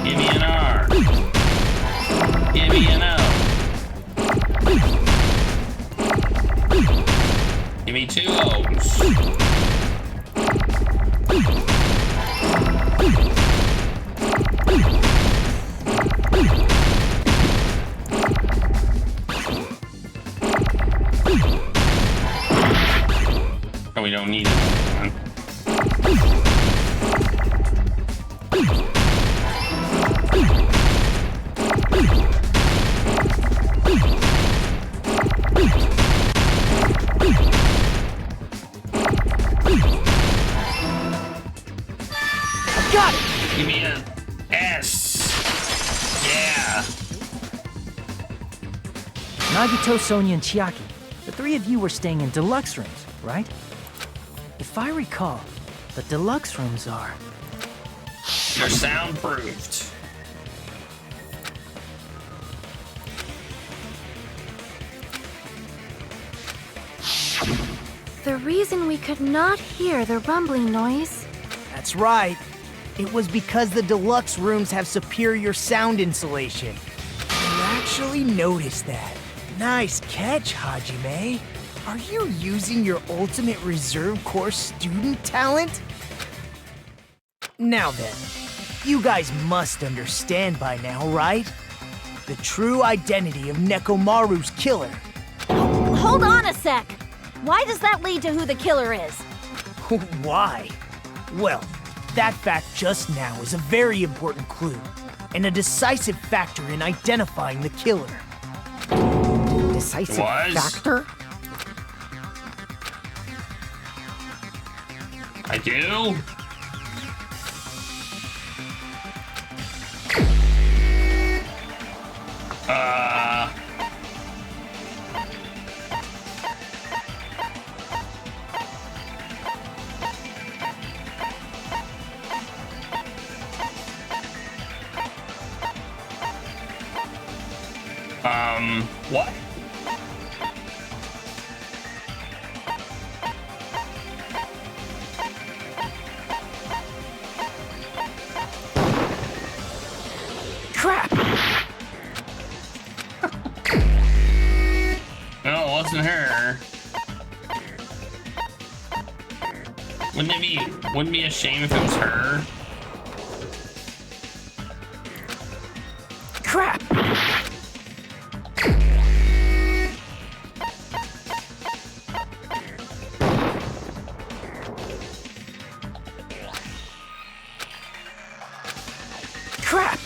Give me an R. Give me an O. Give me 2 O's. Oh, we don't need it. Got it! Give me an S. Yeah. Nagito, Sonia, and Chiaki, the 3 of you were staying in deluxe rooms, right? If I recall, the deluxe rooms are... They're soundproofed. The reason we could not hear the rumbling noise... That's right. It was because the deluxe rooms have superior sound insulation. You actually noticed that. Nice catch, Hajime. Are you using your ultimate reserve course student talent? Now then, you guys must understand by now, right? The true identity of Nekomaru's killer. Hold on a sec. Why does that lead to who the killer is? Why? Well, that fact just now is a very important clue, and a decisive factor in identifying the killer. Decisive Was? factor? I do? What? Crap! No, it wasn't her. Wouldn't it be a shame if it was her? Crap! Crap!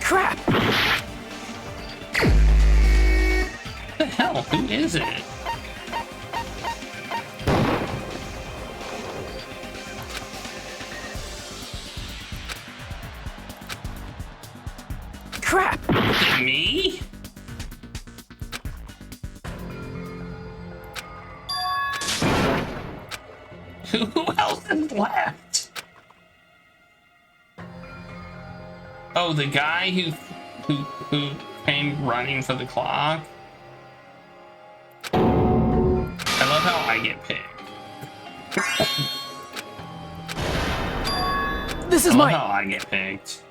Crap! What the hell? Who is it? Crap! Is it me? Who else is left? Oh, the guy who came running for the clock. I love how I get picked. This is I love my... how I get picked.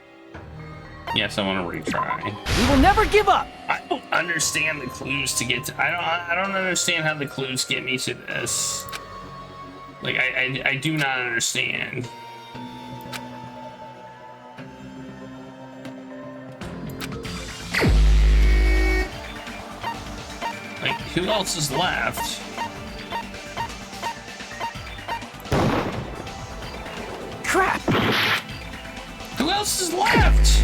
Yes, I want to retry. We will never give up! I don't understand the clues to get to. I don't understand how the clues get me to this. Like I do not understand. Like, who else is left? Crap! Who else is left?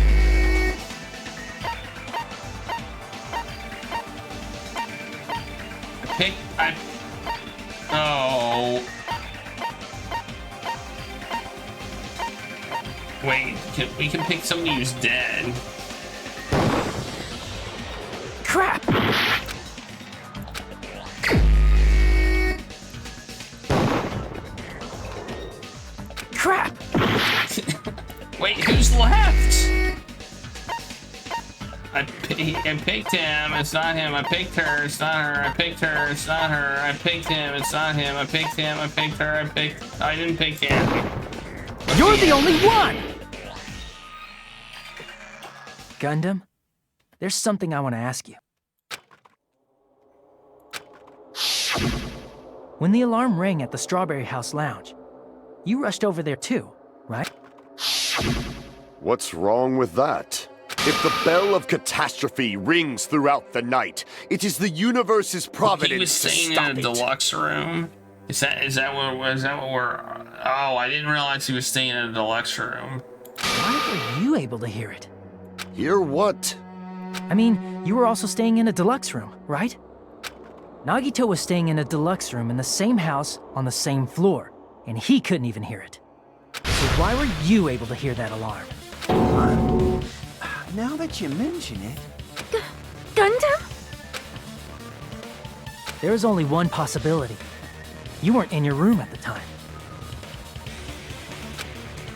Oh. Wait, we can pick somebody who's dead. Crap! Crap! Wait, who's left? I picked him, it's not him. I picked her, it's not her. I picked her, it's not her. I picked him, it's not him. I picked him, I picked her, I didn't pick him. You're the only one! Gundam, there's something I want to ask you. When the alarm rang at the Strawberry House Lounge, you rushed over there too, right? What's wrong with that? If the bell of catastrophe rings throughout the night, it is the universe's providence he was to staying stop in a it. deluxe room. Is that what we're? Oh, I didn't realize he was staying in a deluxe room. Why were you able to hear it? Hear what? I mean, you were also staying in a deluxe room, right? Nagito was staying in a deluxe room in the same house on the same floor, and he couldn't even hear it. So why were you able to hear that alarm? Now that you mention it... Gundam? There is only one possibility. You weren't in your room at the time.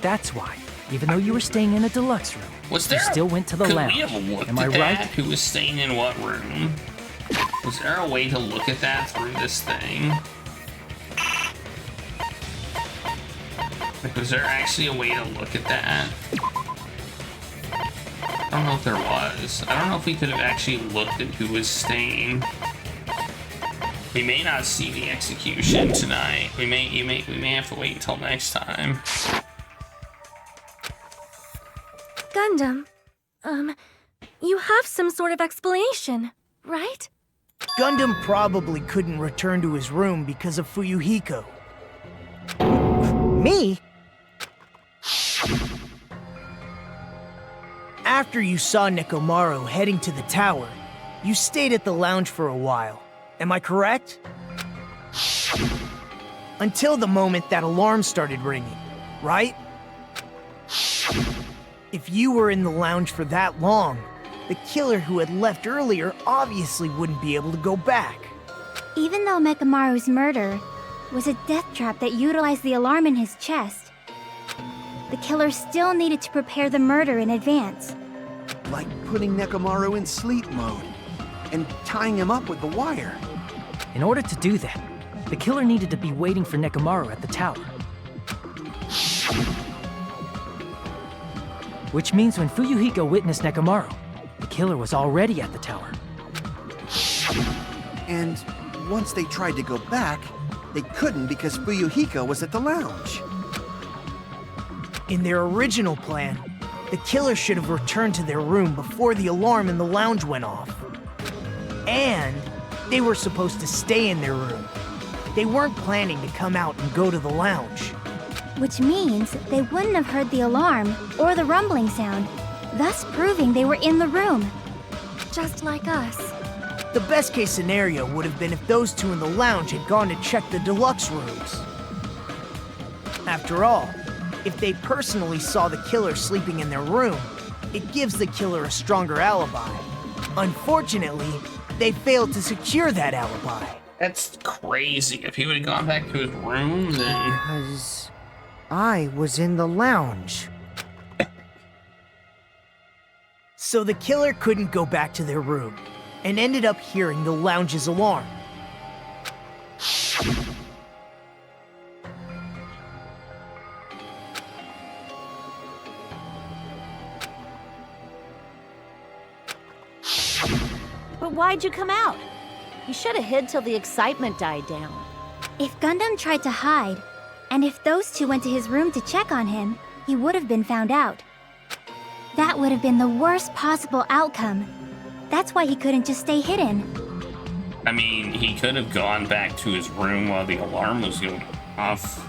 That's why, even though you were staying in a deluxe room, you still went to the lounge. Could we have looked Am I at right? that? Who was staying in what room? Was there a way to look at that through this thing? Like, was there actually a way to look at that? I don't know if there was. I don't know if we could have actually looked at who was staying. We may not see the execution tonight. We may have to wait until next time. Gundam, you have some sort of explanation, right? Gundam probably couldn't return to his room because of Fuyuhiko. Me? After you saw Nekomaru heading to the tower, you stayed at the lounge for a while. Am I correct? Until the moment that alarm started ringing, right? If you were in the lounge for that long, the killer who had left earlier obviously wouldn't be able to go back. Even though Mekamaru's murder was a death trap that utilized the alarm in his chest, the killer still needed to prepare the murder in advance. Like putting Nekomaru in sleep mode and tying him up with the wire. In order to do that, the killer needed to be waiting for Nekomaru at the tower. Which means when Fuyuhiko witnessed Nekomaru, the killer was already at the tower. And once they tried to go back, they couldn't because Fuyuhiko was at the lounge. In their original plan, the killer should have returned to their room before the alarm in the lounge went off. And they were supposed to stay in their room. They weren't planning to come out and go to the lounge. Which means they wouldn't have heard the alarm or the rumbling sound, thus proving they were in the room. Just like us. The best case scenario would have been if those two in the lounge had gone to check the deluxe rooms. After all, if they personally saw the killer sleeping in their room, it gives the killer a stronger alibi. Unfortunately, they failed to secure that alibi. That's crazy. If he would have gone back to his room, then... Because I was in the lounge. So the killer couldn't go back to their room, and ended up hearing the lounge's alarm. But why'd you come out? You should have hid till the excitement died down. If Gundam tried to hide, and if those two went to his room to check on him, he would have been found out. That would have been the worst possible outcome. That's why he couldn't just stay hidden. I mean, he could have gone back to his room while the alarm was going off.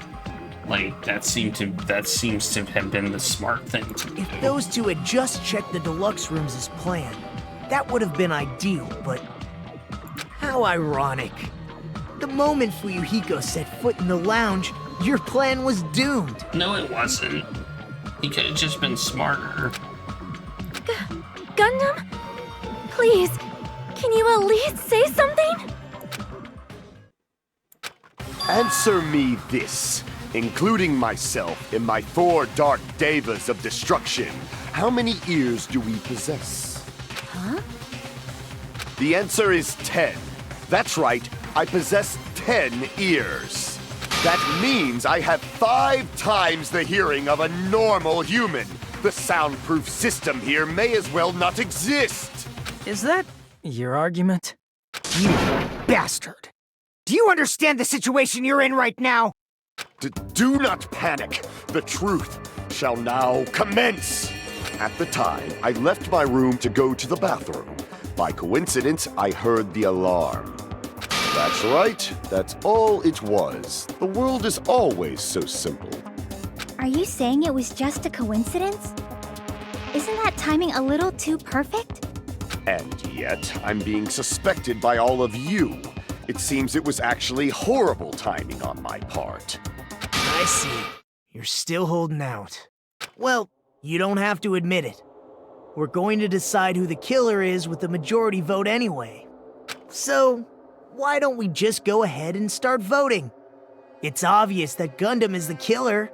Like, that seems to have been the smart thing to do. If those two had just checked the deluxe rooms as planned, that would have been ideal, but how ironic. The moment Fuyuhiko set foot in the lounge, your plan was doomed. No, it wasn't. He could have just been smarter. Gundam? Please, can you at least say something? Answer me this. Including myself in my 4 dark devas of destruction, how many ears do we possess? Huh? The answer is 10. That's right, I possess 10 ears. That means I have 5 times the hearing of a normal human. The soundproof system here may as well not exist. Is that your argument? You bastard! Do you understand the situation you're in right now? Do not panic. The truth shall now commence. At the time, I left my room to go to the bathroom. By coincidence, I heard the alarm. That's right. That's all it was. The world is always so simple. Are you saying it was just a coincidence? Isn't that timing a little too perfect? And yet, I'm being suspected by all of you. It seems it was actually horrible timing on my part. I see. You're still holding out. Well, you don't have to admit it. We're going to decide who the killer is with the majority vote anyway. So, why don't we just go ahead and start voting? It's obvious that Gundam is the killer.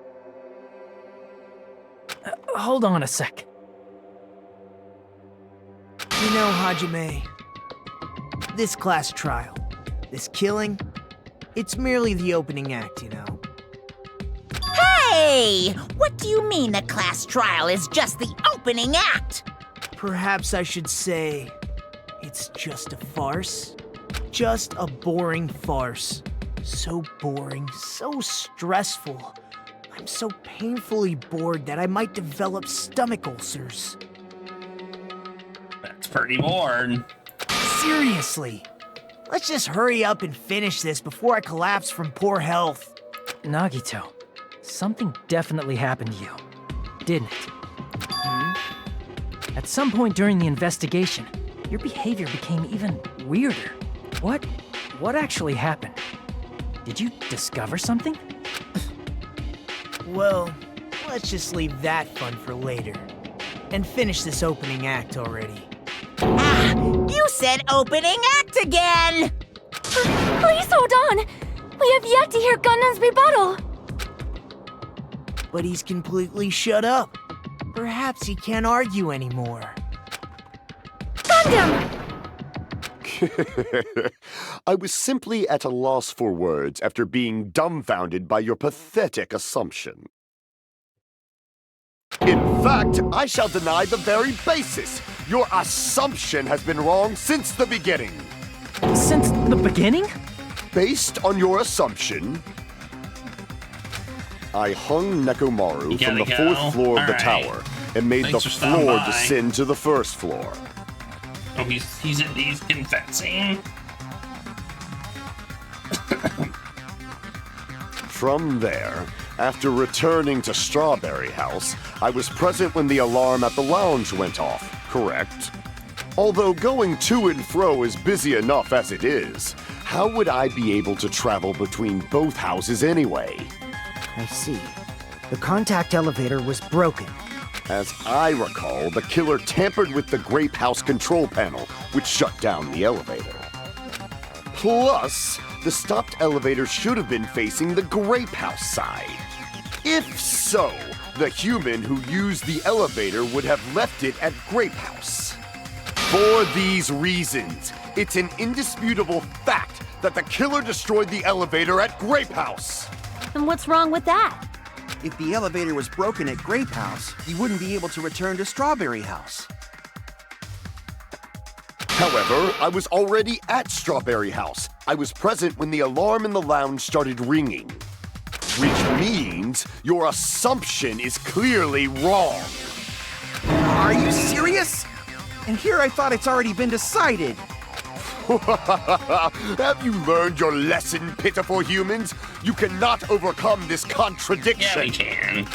Hold on a sec. You know, Hajime, this class trial, this killing, it's merely the opening act, you know. Hey! What do you mean the class trial is just the opening act? Perhaps I should say, it's just a farce. Just a boring farce. So boring, so stressful. I'm so painfully bored that I might develop stomach ulcers. That's pretty bored. Seriously. Let's just hurry up and finish this before I collapse from poor health. Nagito, something definitely happened to you, didn't it? At some point during the investigation, your behavior became even weirder. What actually happened? Did you discover something? Well, let's just leave that fun for later. And finish this opening act already. Ah! You said opening act again! Please hold on! We have yet to hear Gundam's rebuttal! But he's completely shut up. Perhaps he can't argue anymore. Gundam! I was simply at a loss for words after being dumbfounded by your pathetic assumption. In fact, I shall deny the very basis. Your assumption has been wrong since the beginning. Since the beginning? Based on your assumption, I hung Nekomaru from the 4th floor of the tower and made the floor descend to the 1st floor. Oh, he's confessing. From there, after returning to Strawberry House, I was present when the alarm at the lounge went off, correct? Although going to and fro is busy enough as it is, how would I be able to travel between both houses anyway? I see. The contact elevator was broken. As I recall, the killer tampered with the Grape House control panel, which shut down the elevator. Plus, the stopped elevator should have been facing the Grape House side. If so, the human who used the elevator would have left it at Grape House. For these reasons, it's an indisputable fact that the killer destroyed the elevator at Grape House. And what's wrong with that? If the elevator was broken at Grape House, he wouldn't be able to return to Strawberry House. However, I was already at Strawberry House. I was present when the alarm in the lounge started ringing. Which means your assumption is clearly wrong. Are you serious? And here I thought it's already been decided. Have you learned your lesson, pitiful humans? You cannot overcome this contradiction. Yeah, we can.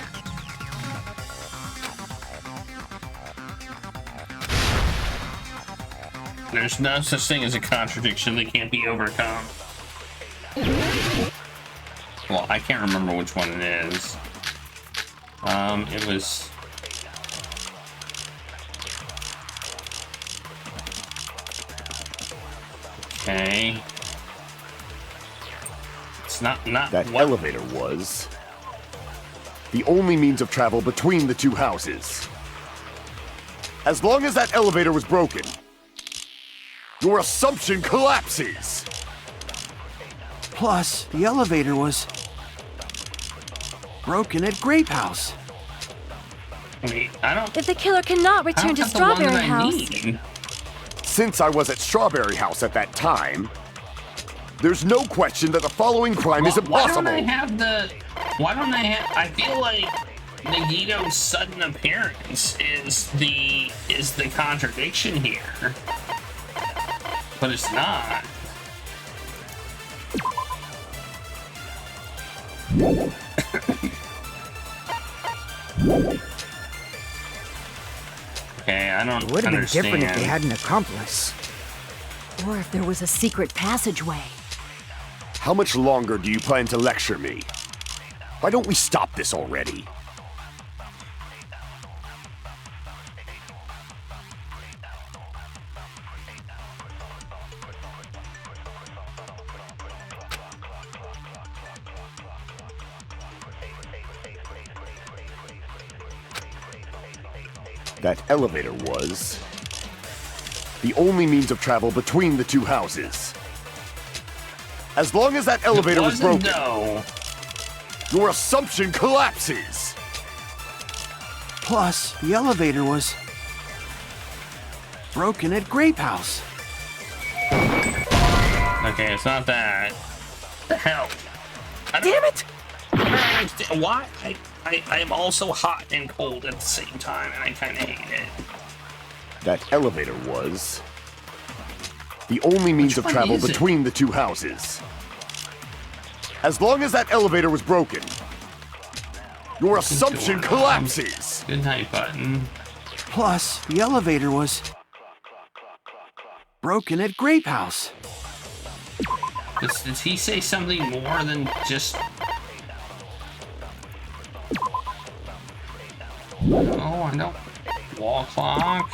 There's no such thing as a contradiction that can't be overcome. Well, I can't remember which one it is. It was... Okay. It's not that what? Elevator was the only means of travel between the two houses. As long as that elevator was broken, your assumption collapses. Plus, the elevator was broken at Grape House. Wait, I don't... If the killer cannot return to Strawberry House... Since I was at Strawberry House at that time, there's no question that the following crime is impossible. Why don't I have the... Why don't I have... I feel like Nagito's sudden appearance is the contradiction here. But it's not. Okay, I don't It would have been understand. different if they had an accomplice. Or if there was a secret passageway. How much longer do you plan to lecture me? Why don't we stop this already? That elevator was the only means of travel between the two houses. As long as that elevator was broken, your assumption collapses. Plus, the elevator was broken at Grape House. Okay, it's not that. The hell? Damn it! I don't understand why. I am also hot and cold at the same time, and I kind of hate it. That elevator was the only means of travel between the two houses. As long as that elevator was broken, your assumption collapses. Good night, Button. Plus, the elevator was broken at Grape House. Did he say something more than just... Oh, I don't... Wall clock?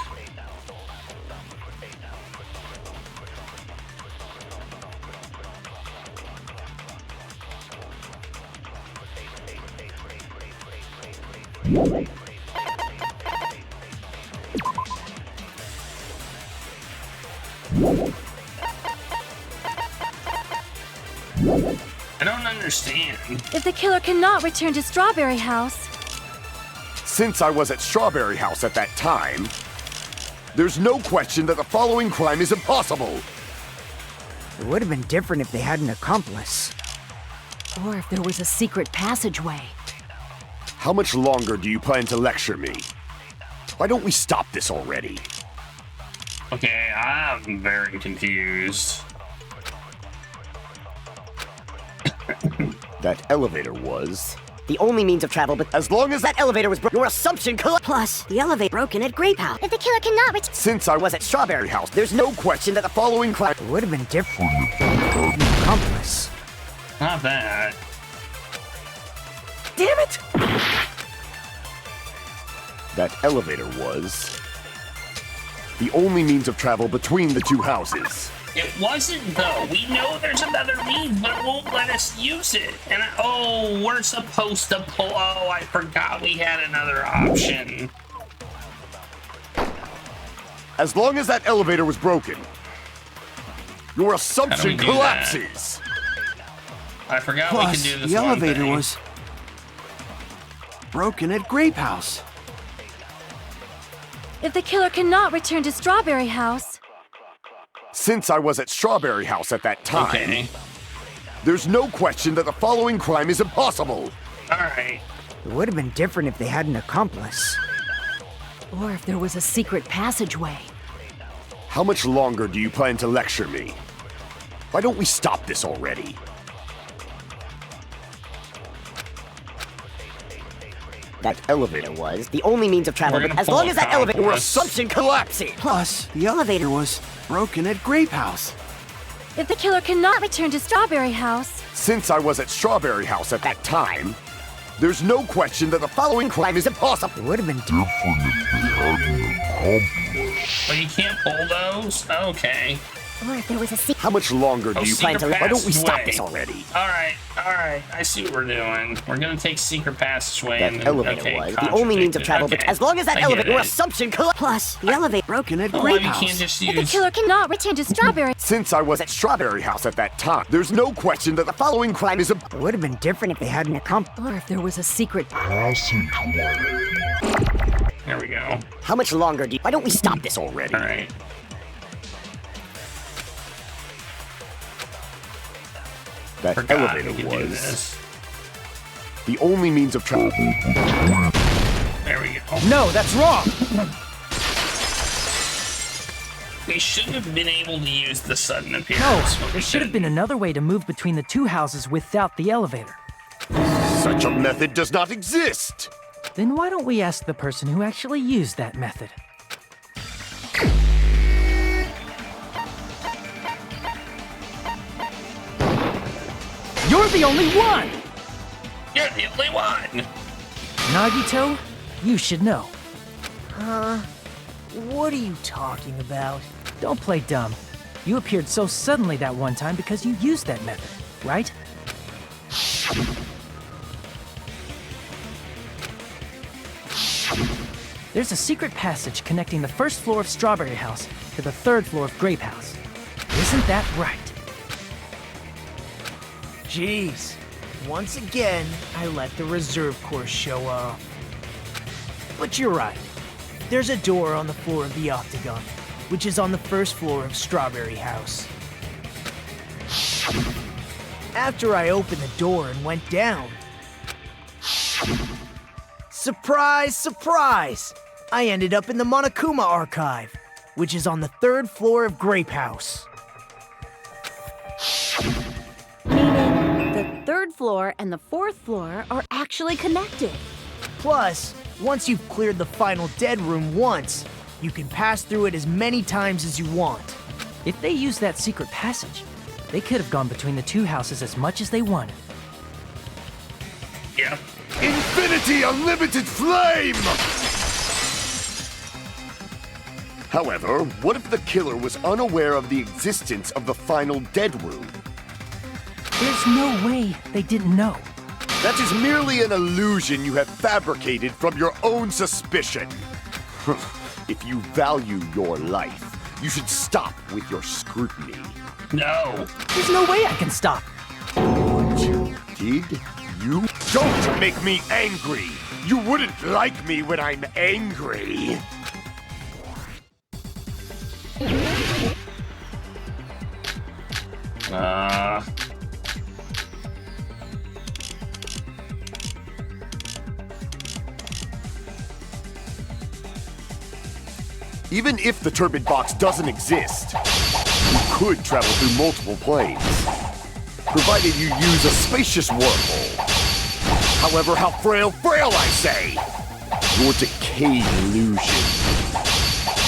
I don't understand. If the killer cannot return to Strawberry House... Since I was at Strawberry House at that time, there's no question that the following crime is impossible. It would have been different if they had an accomplice. Or if there was a secret passageway. How much longer do you plan to lecture me? Why don't we stop this already? Okay, I'm very confused. That elevator was the only means of travel, but as long as that elevator was broken, your assumption Plus, the elevator broken at Grape House. If the killer cannot return... Since I was at Strawberry House, there's no question that the following crime... It would have been different if they had an accomplice. Not that. Damn it! That elevator was the only means of travel between the two houses. It wasn't, though. We know there's another means, but it won't let us use it. And oh, we're supposed to pull... Oh, I forgot we had another option. As long as that elevator was broken, your assumption collapses. I forgot Plus, we could do this the one elevator thing. was broken at Grape House. If the killer cannot return to Strawberry House... Since I was at Strawberry House at that time, there's no question that the following crime is impossible. Alright. It would have been different if they had an accomplice. Or if there was a secret passageway. How much longer do you plan to lecture me? Why don't we stop this already? That elevator was the only means of travel, but as long as that elevator... Your assumption collapses. Plus, the elevator was broken at Grape House. If the killer cannot return to Strawberry House, Since I was at Strawberry House at that time, there's no question that the following crime is impossible. It would have been But you can't pull those? Okay. Or if there was a secret. How much longer do you plan to? Why don't we stop this already? Alright. I see what we're doing. We're gonna take secret passageway That and then, elevator okay, was the only means of travel, okay. but as long as that I get elevator, your it. assumption Plus, the elevator broken at Oh, Great you House. can't just if the use... killer cannot return to Strawberry, Since I was at Strawberry House at that time, there's no question that the following crime is It would have been different if they hadn't Or if there was a secret. There we go. How much longer do you? Why don't we stop this already? Alright. that Forgot elevator we could do was this. the only means of travel. There we go. No, that's wrong! We shouldn't have been able to use the sudden No, appearance. there should have been another way to move between the two houses without the elevator. Such a method does not exist. Then why don't we ask the person who actually used that method? You're the only one! You're the only one! Nagito, you should know. What are you talking about? Don't play dumb. You appeared so suddenly that one time because you used that method, right? There's a secret passage connecting the first floor of Strawberry House to the third floor of Grape House. Isn't that right? Jeez. Once again, I let the reserve course show off. But you're right. There's a door on the floor of the Octagon, which is on the first floor of Strawberry House. After I opened the door and went down... Surprise, surprise! I ended up in the Monokuma Archive, which is on the third floor of Grape House. Meaning the third floor and the fourth floor are actually connected. Plus, once you've cleared the final dead room once, you can pass through it as many times as you want. If they used that secret passage, they could have gone between the two houses as much as they wanted. Yep. Infinity Unlimited Flame! However, what if the killer was unaware of the existence of the final dead room? There's no way they didn't know. That is merely an illusion you have fabricated from your own suspicion. If you value your life, you should stop with your scrutiny. No. There's no way I can stop. Did you? Don't make me angry! You wouldn't like me when I'm angry! Even if the turbid box doesn't exist, you could travel through multiple planes, provided you use a spacious wormhole. However, how frail I say! Your decayed illusion.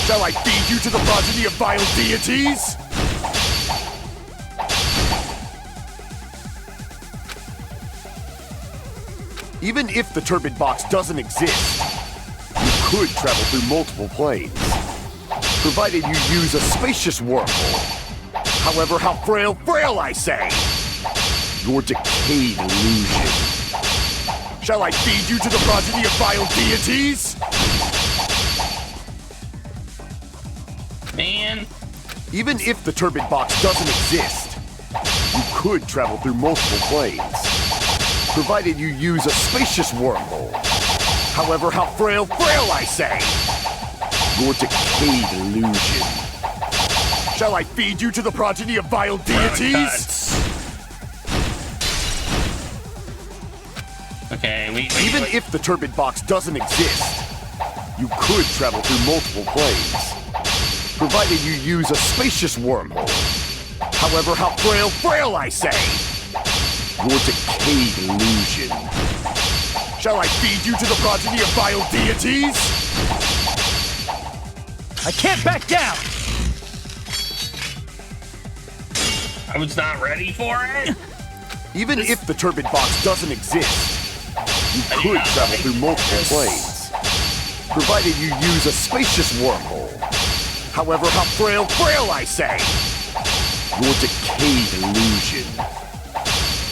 Shall I feed you to the progeny of vile deities? Even if the turbid box doesn't exist, you could travel through multiple planes, provided you use a spacious wormhole. However, how frail I say! Your decayed illusion. Shall I feed you to the progeny of vile deities? Man. Even if the turbid box doesn't exist, you could travel through multiple planes, provided you use a spacious wormhole. However, how frail I say! Your decayed illusion. Shall I feed you to the progeny of vile deities? Okay, Even if the turbid box doesn't exist, you could travel through multiple planes, provided you use a spacious wormhole. However, how frail I say! Your decayed illusion. Shall I feed you to the progeny of vile deities? I can't back down! I was not ready for it. Even if the turbid box doesn't exist, you could travel through multiple planes, provided you use a spacious wormhole. However, how frail, I say! Your decayed illusion.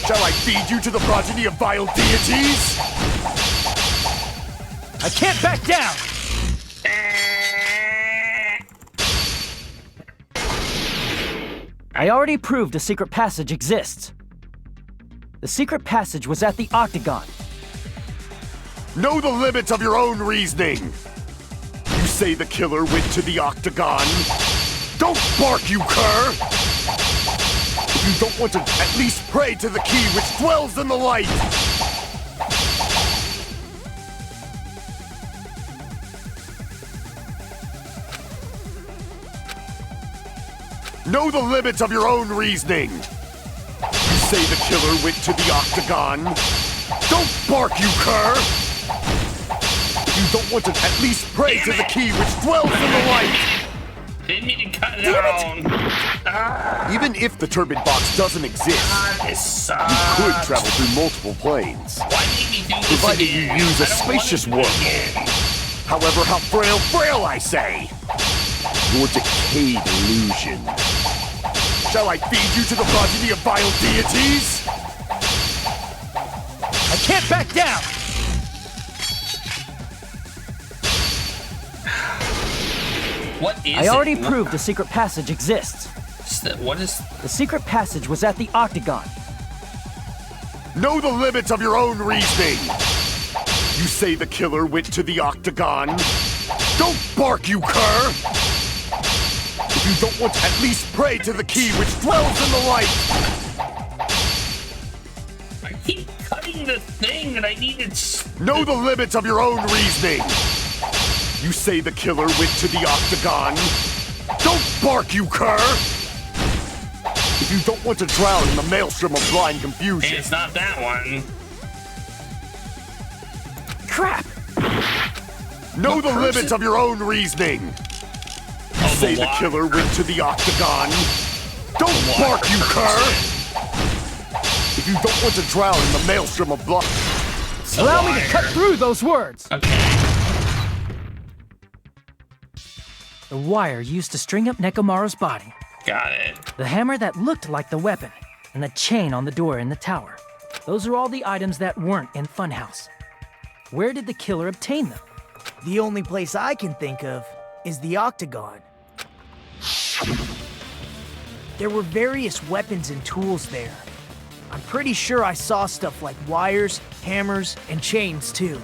Shall I feed you to the progeny of vile deities? I can't back down! I already proved a secret passage exists. The secret passage was at the Octagon. Know the limits of your own reasoning! You say the killer went to the Octagon? Don't bark, you cur! If you don't want to at least pray to the key which dwells in the light! Know the limits of your own reasoning! You say the killer went to the Octagon? Don't bark, you cur! If you don't want to at least pray to the key which dwells in the light! Didn't mean to cut down. Even if the turbid box doesn't exist, This sucks. you could travel through multiple planes, Why did we do this provided you again? use a I don't wanna spacious do it wormhole. again. However, how frail, I say! Your decayed illusion. Shall I feed you to the progeny of vile deities? I can't back down! What is it? I already proved the secret passage exists. What is... The secret passage was at the Octagon. Know the limits of your own reasoning! You say the killer went to the Octagon? Don't bark, you cur! If you don't want to at least pray to the key which dwells in the light! I keep cutting the thing that I needed... Know the limits of your own reasoning! You say the killer went to the Octagon? Don't bark, you cur! If you don't want to drown in the maelstrom of blind confusion. It's not that one. Crap! Know the limits of your own reasoning! You say the killer went to the Octagon? Don't bark, you cur! If you don't want to drown in the maelstrom of blood. Allow me to cut through those words! Okay. The wire used to string up Nekomaru's body. Got it. The hammer that looked like the weapon. And the chain on the door in the tower. Those are all the items that weren't in Funhouse. Where did the killer obtain them? The only place I can think of is the Octagon. There were various weapons and tools there. I'm pretty sure I saw stuff like wires, hammers, and chains too.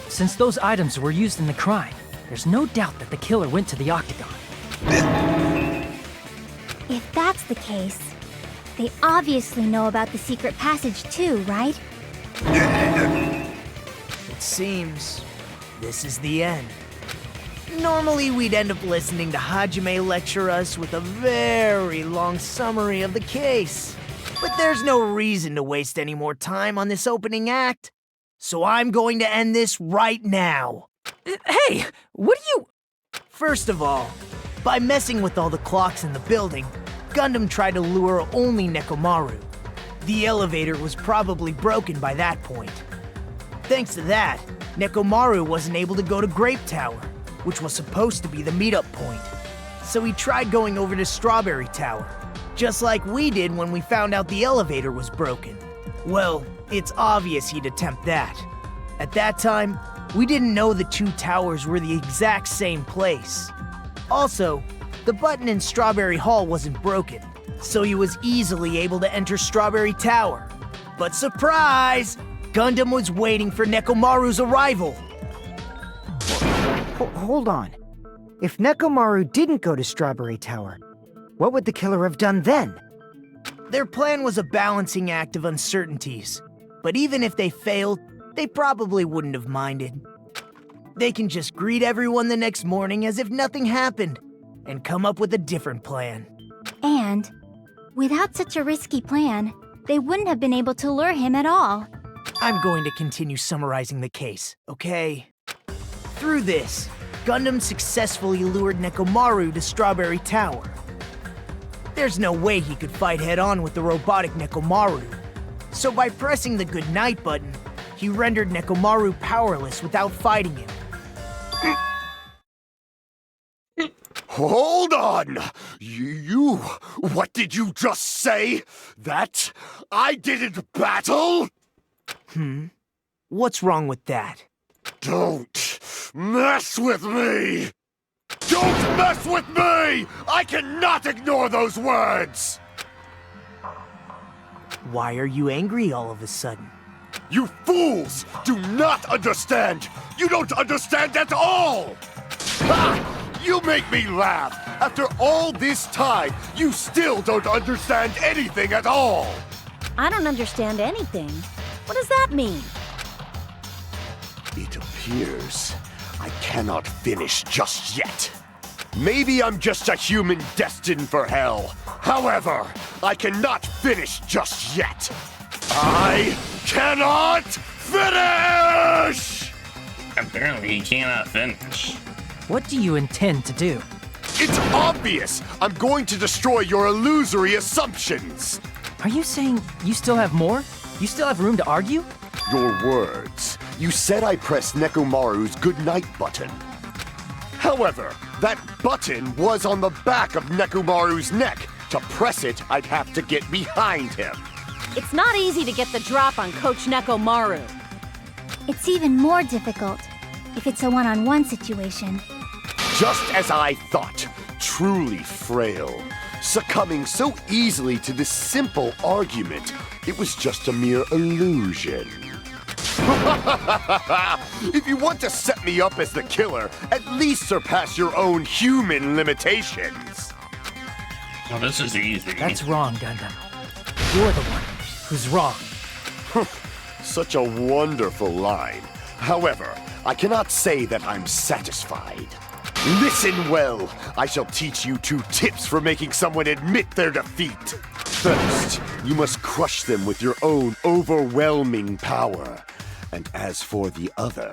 Since those items were used in the crime, there's no doubt that the killer went to the Octagon. If that's the case, they obviously know about the secret passage too, right? It seems this is the end. Normally we'd end up listening to Hajime lecture us with a very long summary of the case. But there's no reason to waste any more time on this opening act. So I'm going to end this right now. Hey, what do you... First of all, by messing with all the clocks in the building, Gundam tried to lure only Nekomaru. The elevator was probably broken by that point. Thanks to that, Nekomaru wasn't able to go to Grape Tower, which was supposed to be the meetup point. So he tried going over to Strawberry Tower, just like we did when we found out the elevator was broken. Well, it's obvious he'd attempt that. At that time, we didn't know the two towers were the exact same place. Also, the button in Strawberry Hall wasn't broken, so he was easily able to enter Strawberry Tower. But surprise! Gundam was waiting for Nekomaru's arrival. Hold on. If Nekomaru didn't go to Strawberry Tower, what would the killer have done then? Their plan was a balancing act of uncertainties, but even if they failed, they probably wouldn't have minded. They can just greet everyone the next morning as if nothing happened, and come up with a different plan. And, without such a risky plan, they wouldn't have been able to lure him at all. I'm going to continue summarizing the case, okay? Through this, Gundam successfully lured Nekomaru to Strawberry Tower. There's no way he could fight head-on with the robotic Nekomaru. So by pressing the goodnight button, he rendered Nekomaru powerless without fighting him. Hold on! What did you just say? That I didn't battle? What's wrong with that? Don't mess with me! Don't mess with me! I cannot ignore those words! Why are you angry all of a sudden? You fools do not understand! You don't understand at all! Ha! You make me laugh! After all this time, you still don't understand anything at all! I don't understand anything. What does that mean? It appears I cannot finish just yet. Maybe I'm just a human destined for hell. However, I cannot finish just yet. I cannot finish! Apparently he cannot finish. What do you intend to do? It's obvious! I'm going to destroy your illusory assumptions! Are you saying you still have more? You still have room to argue? Your words. You said I pressed Nekomaru's goodnight button. However, that button was on the back of Nekomaru's neck. To press it, I'd have to get behind him. It's not easy to get the drop on Coach Nekomaru. It's even more difficult if it's a one-on-one situation. Just as I thought, truly frail. Succumbing so easily to this simple argument, it was just a mere illusion. If you want to set me up as the killer, at least surpass your own human limitations. Well, this is easy. That's wrong, Gundam. You're the one who's wrong. Such a wonderful line. However, I cannot say that I'm satisfied. Listen well. I shall teach you 2 tips for making someone admit their defeat. First, you must crush them with your own overwhelming power. And as for the other,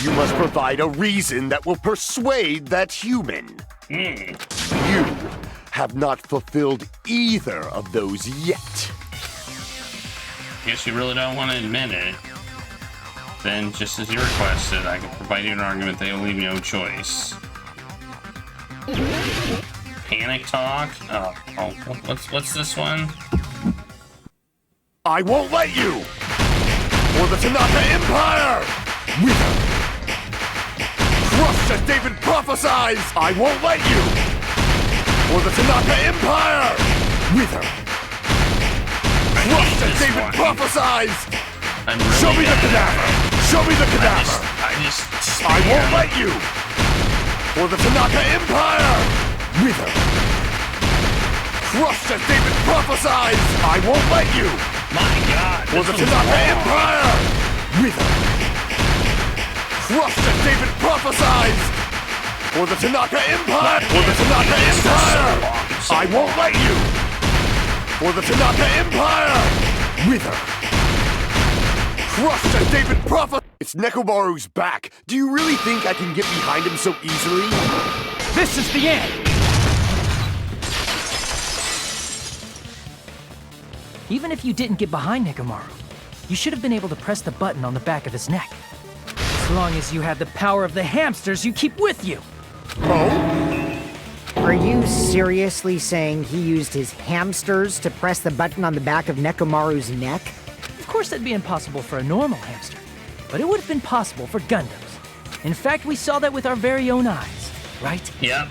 you must provide a reason that will persuade that human. You have not fulfilled either of those yet. Guess you really don't want to admit it. Then, just as you requested, I can provide you an argument that will leave you no choice. Panic talk? Oh, what's this one? I won't let you! For the Tanaka Empire! Wither! Crushed as David prophesies! I won't let you! For the Tanaka Empire! Wither! Crushed as David prophesies! Show me the cadaver! Show me the cadaver! I won't let you! For the Tanaka Empire! Wither! Crushed as David prophesies! I won't let you! My God! For the Tanaka Empire! Wither! Crushed as David prophesies! For the Tanaka Empire! For the Tanaka Empire! I won't let you! For the Tanaka Empire! Wither! Crushed as David prophesies! It's Nekomaru's back. Do you really think I can get behind him so easily? This is the end! Even if you didn't get behind Nekomaru, you should have been able to press the button on the back of his neck. As long as you had the power of the hamsters you keep with you. Oh? Are you seriously saying he used his hamsters to press the button on the back of Nekomaru's neck? Of course that'd be impossible for a normal hamster, but it would have been possible for Gundams. In fact, we saw that with our very own eyes, right? Yep.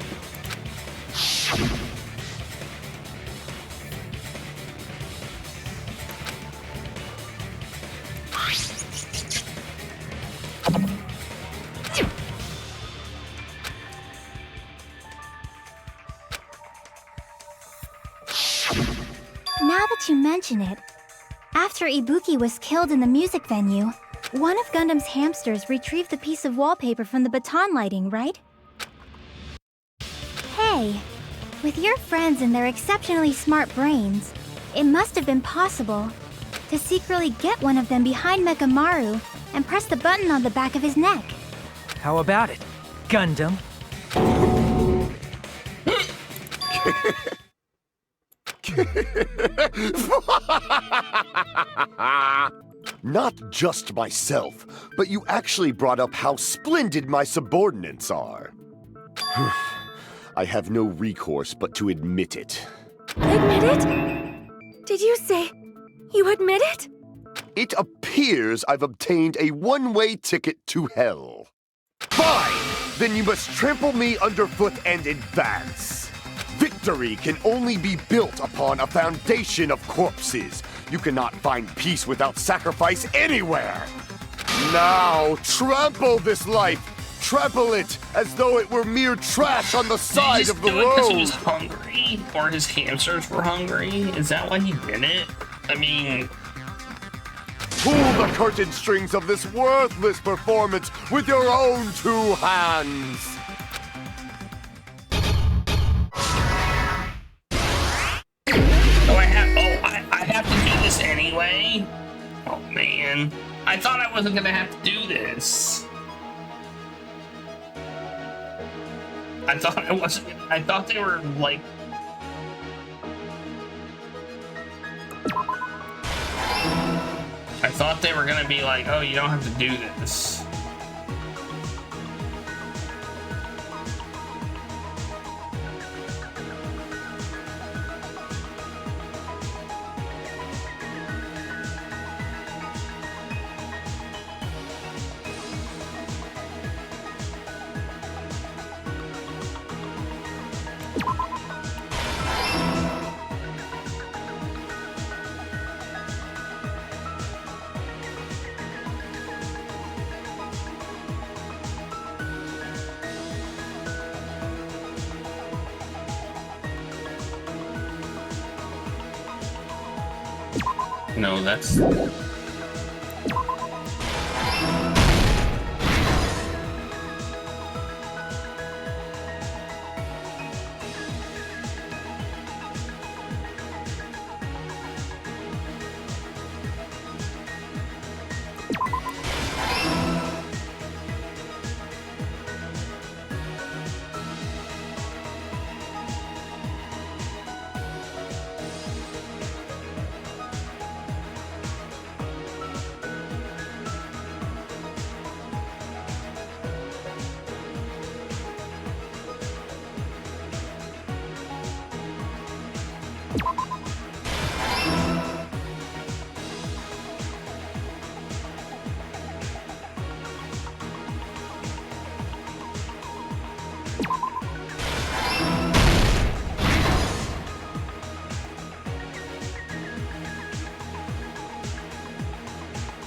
Now that you mention it, after Ibuki was killed in the music venue, one of Gundam's hamsters retrieved the piece of wallpaper from the baton lighting, right? Hey, with your friends and their exceptionally smart brains, it must have been possible to secretly get one of them behind Nekomaru and press the button on the back of his neck. How about it, Gundam? Not just myself, but you actually brought up how splendid my subordinates are. I have no recourse but to admit it. Admit it? Did you say you admit it? It appears I've obtained a one-way ticket to hell. Fine! Then you must trample me underfoot and advance. Victory can only be built upon a foundation of corpses. You cannot find peace without sacrifice anywhere. Now, trample this life. Trample it as though it were mere trash on the side of the road. Because he was hungry, or his hamsters were hungry? Is that why he did it? I mean... Pull the curtain strings of this worthless performance with your own two hands. I have to do this anyway? Oh man, I thought I wasn't gonna have to do this. I thought they were like... I thought they were gonna be like, oh, you don't have to do this. No, that's...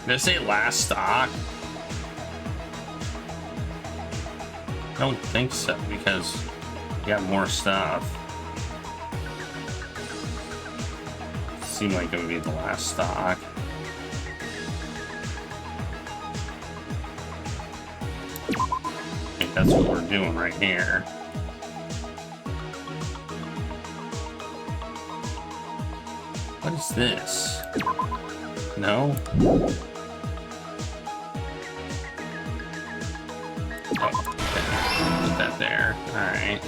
Did it say last stock? I don't think so, because you got more stuff. Seemed like it would be the last stock. I think that's what we're doing right here. What is this? No? Oh, okay. Put that there. Alright.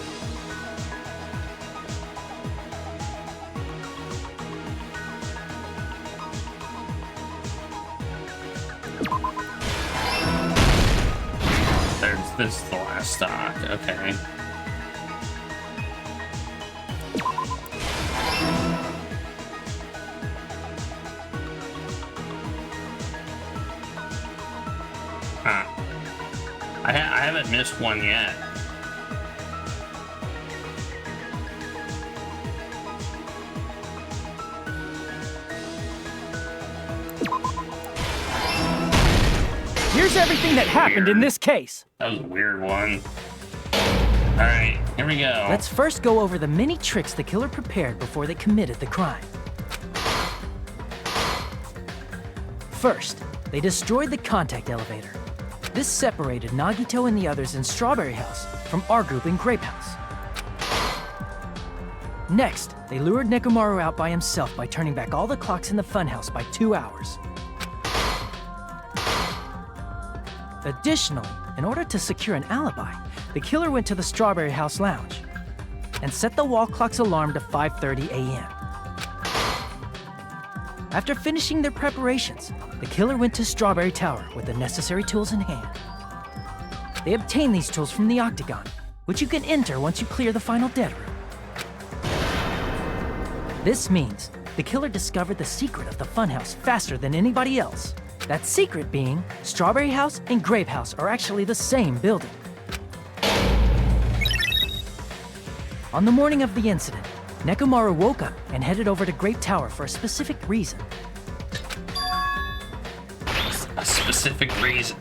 This is the last stock. Okay. Huh. I haven't missed one yet. Here's everything that happened in this case. That was a weird one. Alright, here we go. Let's first go over the many tricks the killer prepared before they committed the crime. First, they destroyed the contact elevator. This separated Nagito and the others in Strawberry House from our group in Grape House. Next, they lured Nekomaru out by himself by turning back all the clocks in the funhouse by 2 hours. Additionally, in order to secure an alibi, the killer went to the Strawberry House lounge and set the wall clock's alarm to 5:30 a.m. After finishing their preparations, the killer went to Strawberry Tower with the necessary tools in hand. They obtained these tools from the Octagon, which you can enter once you clear the final dead room. This means the killer discovered the secret of the funhouse faster than anybody else. That secret being, Strawberry House and Grape House are actually the same building. On the morning of the incident, Nekomaru woke up and headed over to Grape Tower for a specific reason. A specific reason.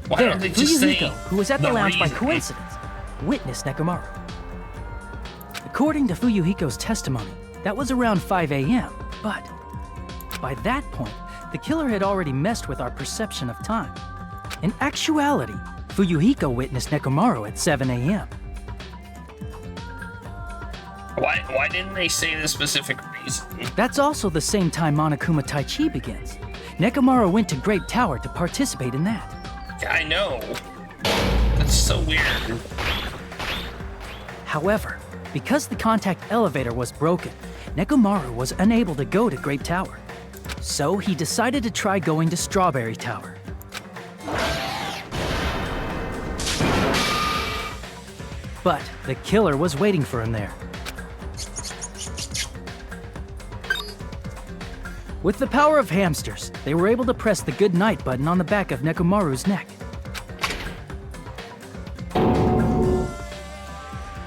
Why There, don't they just say Fuyuhiko, who was at the lounge by reason? coincidence, witnessed Nekomaru. According to Fuyuhiko's testimony, that was around 5 a.m., but by that point, the killer had already messed with our perception of time. In actuality, Fuyuhiko witnessed Nekomaru at 7 a.m. Why didn't they say the specific reason? That's also the same time Monokuma Taichi begins. Nekomaru went to Grape Tower to participate in that. I know. That's so weird. However, because the contact elevator was broken, Nekomaru was unable to go to Grape Tower. So he decided to try going to Strawberry Tower. But the killer was waiting for him there. With the power of hamsters, they were able to press the good night button on the back of Nekomaru's neck.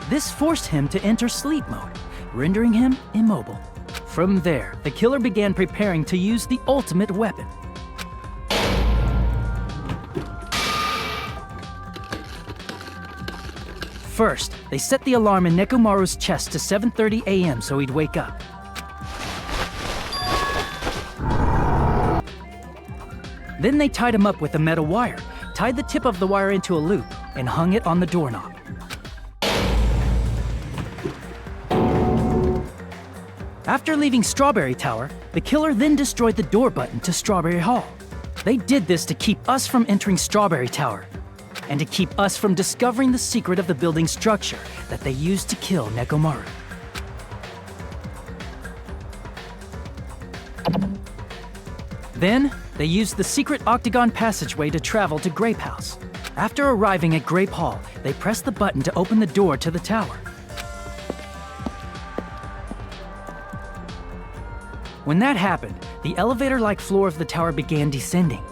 This forced him to enter sleep mode, rendering him immobile. From there, the killer began preparing to use the ultimate weapon. First, they set the alarm in Nekomaru's chest to 7:30 a.m. so he'd wake up. Then they tied him up with a metal wire, tied the tip of the wire into a loop, and hung it on the doorknob. After leaving Strawberry Tower, the killer then destroyed the door button to Strawberry Hall. They did this to keep us from entering Strawberry Tower, and to keep us from discovering the secret of the building structure that they used to kill Nekomaru. Then, they used the secret octagon passageway to travel to Grape House. After arriving at Grape Hall, they pressed the button to open the door to the tower. When that happened, the elevator-like floor of the tower began descending.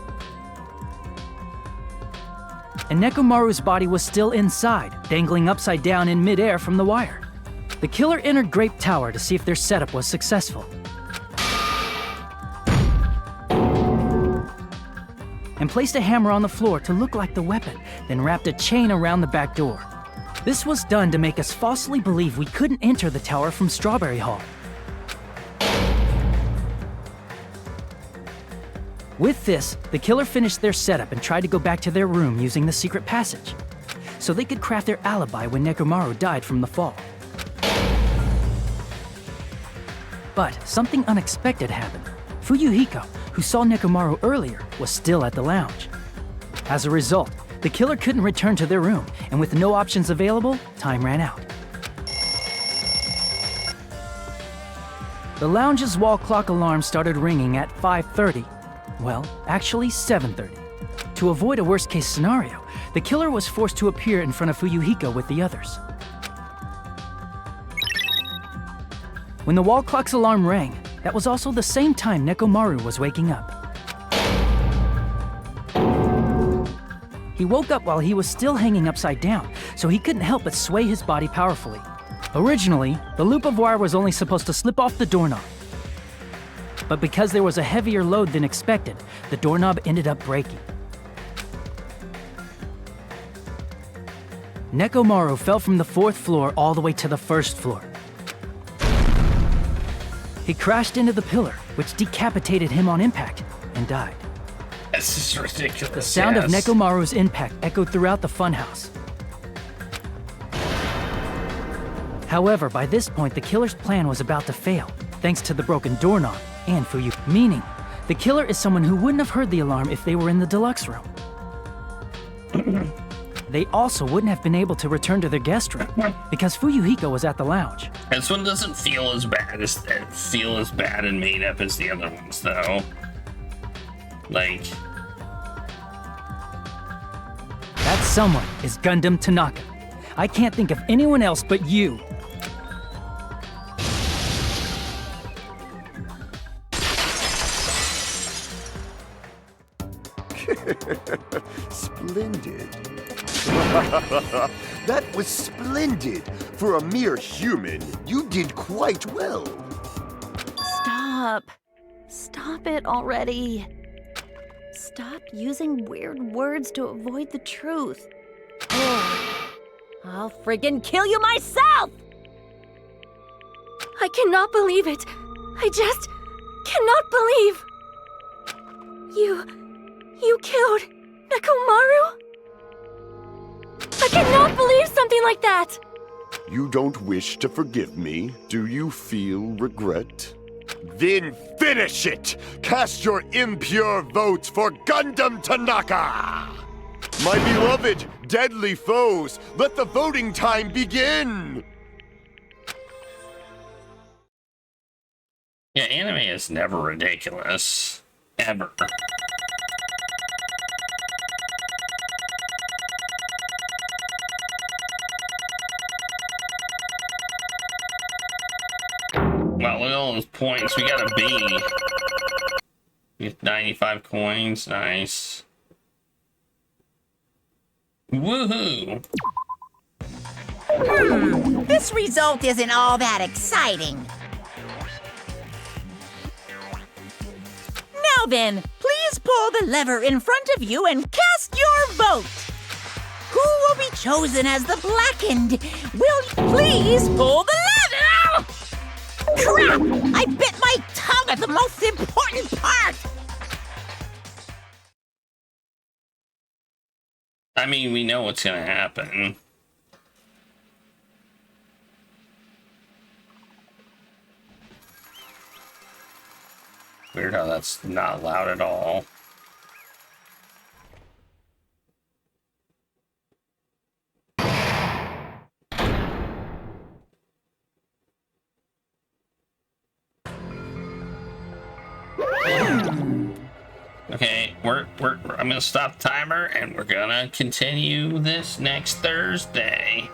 And Nekomaru's body was still inside, dangling upside down in midair from the wire. The killer entered Grape Tower to see if their setup was successful. And placed a hammer on the floor to look like the weapon, then wrapped a chain around the back door. This was done to make us falsely believe we couldn't enter the tower from Strawberry Hall. With this, the killer finished their setup and tried to go back to their room using the secret passage, so they could craft their alibi when Nekomaru died from the fall. But something unexpected happened. Fuyuhiko, who saw Nekomaru earlier, was still at the lounge. As a result, the killer couldn't return to their room, and with no options available, time ran out. The lounge's wall clock alarm started ringing at 5:30. Well, actually 7:30. To avoid a worst-case scenario, the killer was forced to appear in front of Fuyuhiko with the others. When the wall clock's alarm rang, that was also the same time Nekomaru was waking up. He woke up while he was still hanging upside down, so he couldn't help but sway his body powerfully. Originally, the loop of wire was only supposed to slip off the doorknob. But because there was a heavier load than expected, the doorknob ended up breaking. Nekomaru fell from the 4th floor all the way to the 1st floor. He crashed into the pillar, which decapitated him on impact, and died. This is ridiculous. The sound of Nekomaru's impact echoed throughout the funhouse. However, by this point, the killer's plan was about to fail, thanks to the broken doorknob and Fuyu, meaning the killer is someone who wouldn't have heard the alarm if they were in the deluxe room. they also wouldn't have been able to return to their guest room because Fuyuhiko was at the lounge. This one doesn't feel as bad and made up as the other ones, though. Like, that someone is Gundam Tanaka. I can't think of anyone else but you. Splendid. That was splendid. For a mere human, you did quite well. Stop. Stop it already. Stop using weird words to avoid the truth. Oh, I'll friggin' kill you myself! I cannot believe it. I just cannot believe. You killed Nekomaru? I cannot believe something like that! You don't wish to forgive me? Do you feel regret? Then finish it! Cast your impure votes for Gundam Tanaka! My beloved, deadly foes, let the voting time begin! yeah, anime is never ridiculous. Ever. Wow, look at all those points. We got a B. We get 95 coins. Nice. Woohoo! This result isn't all that exciting. Now then, please pull the lever in front of you and cast your vote. Who will be chosen as the blackened? Will you please pull the lever? Crap! I bit my tongue at the most important part! I mean, we know what's gonna happen. Weird how that's not loud at all. Okay, I'm gonna stop the timer and we're gonna continue this next Thursday.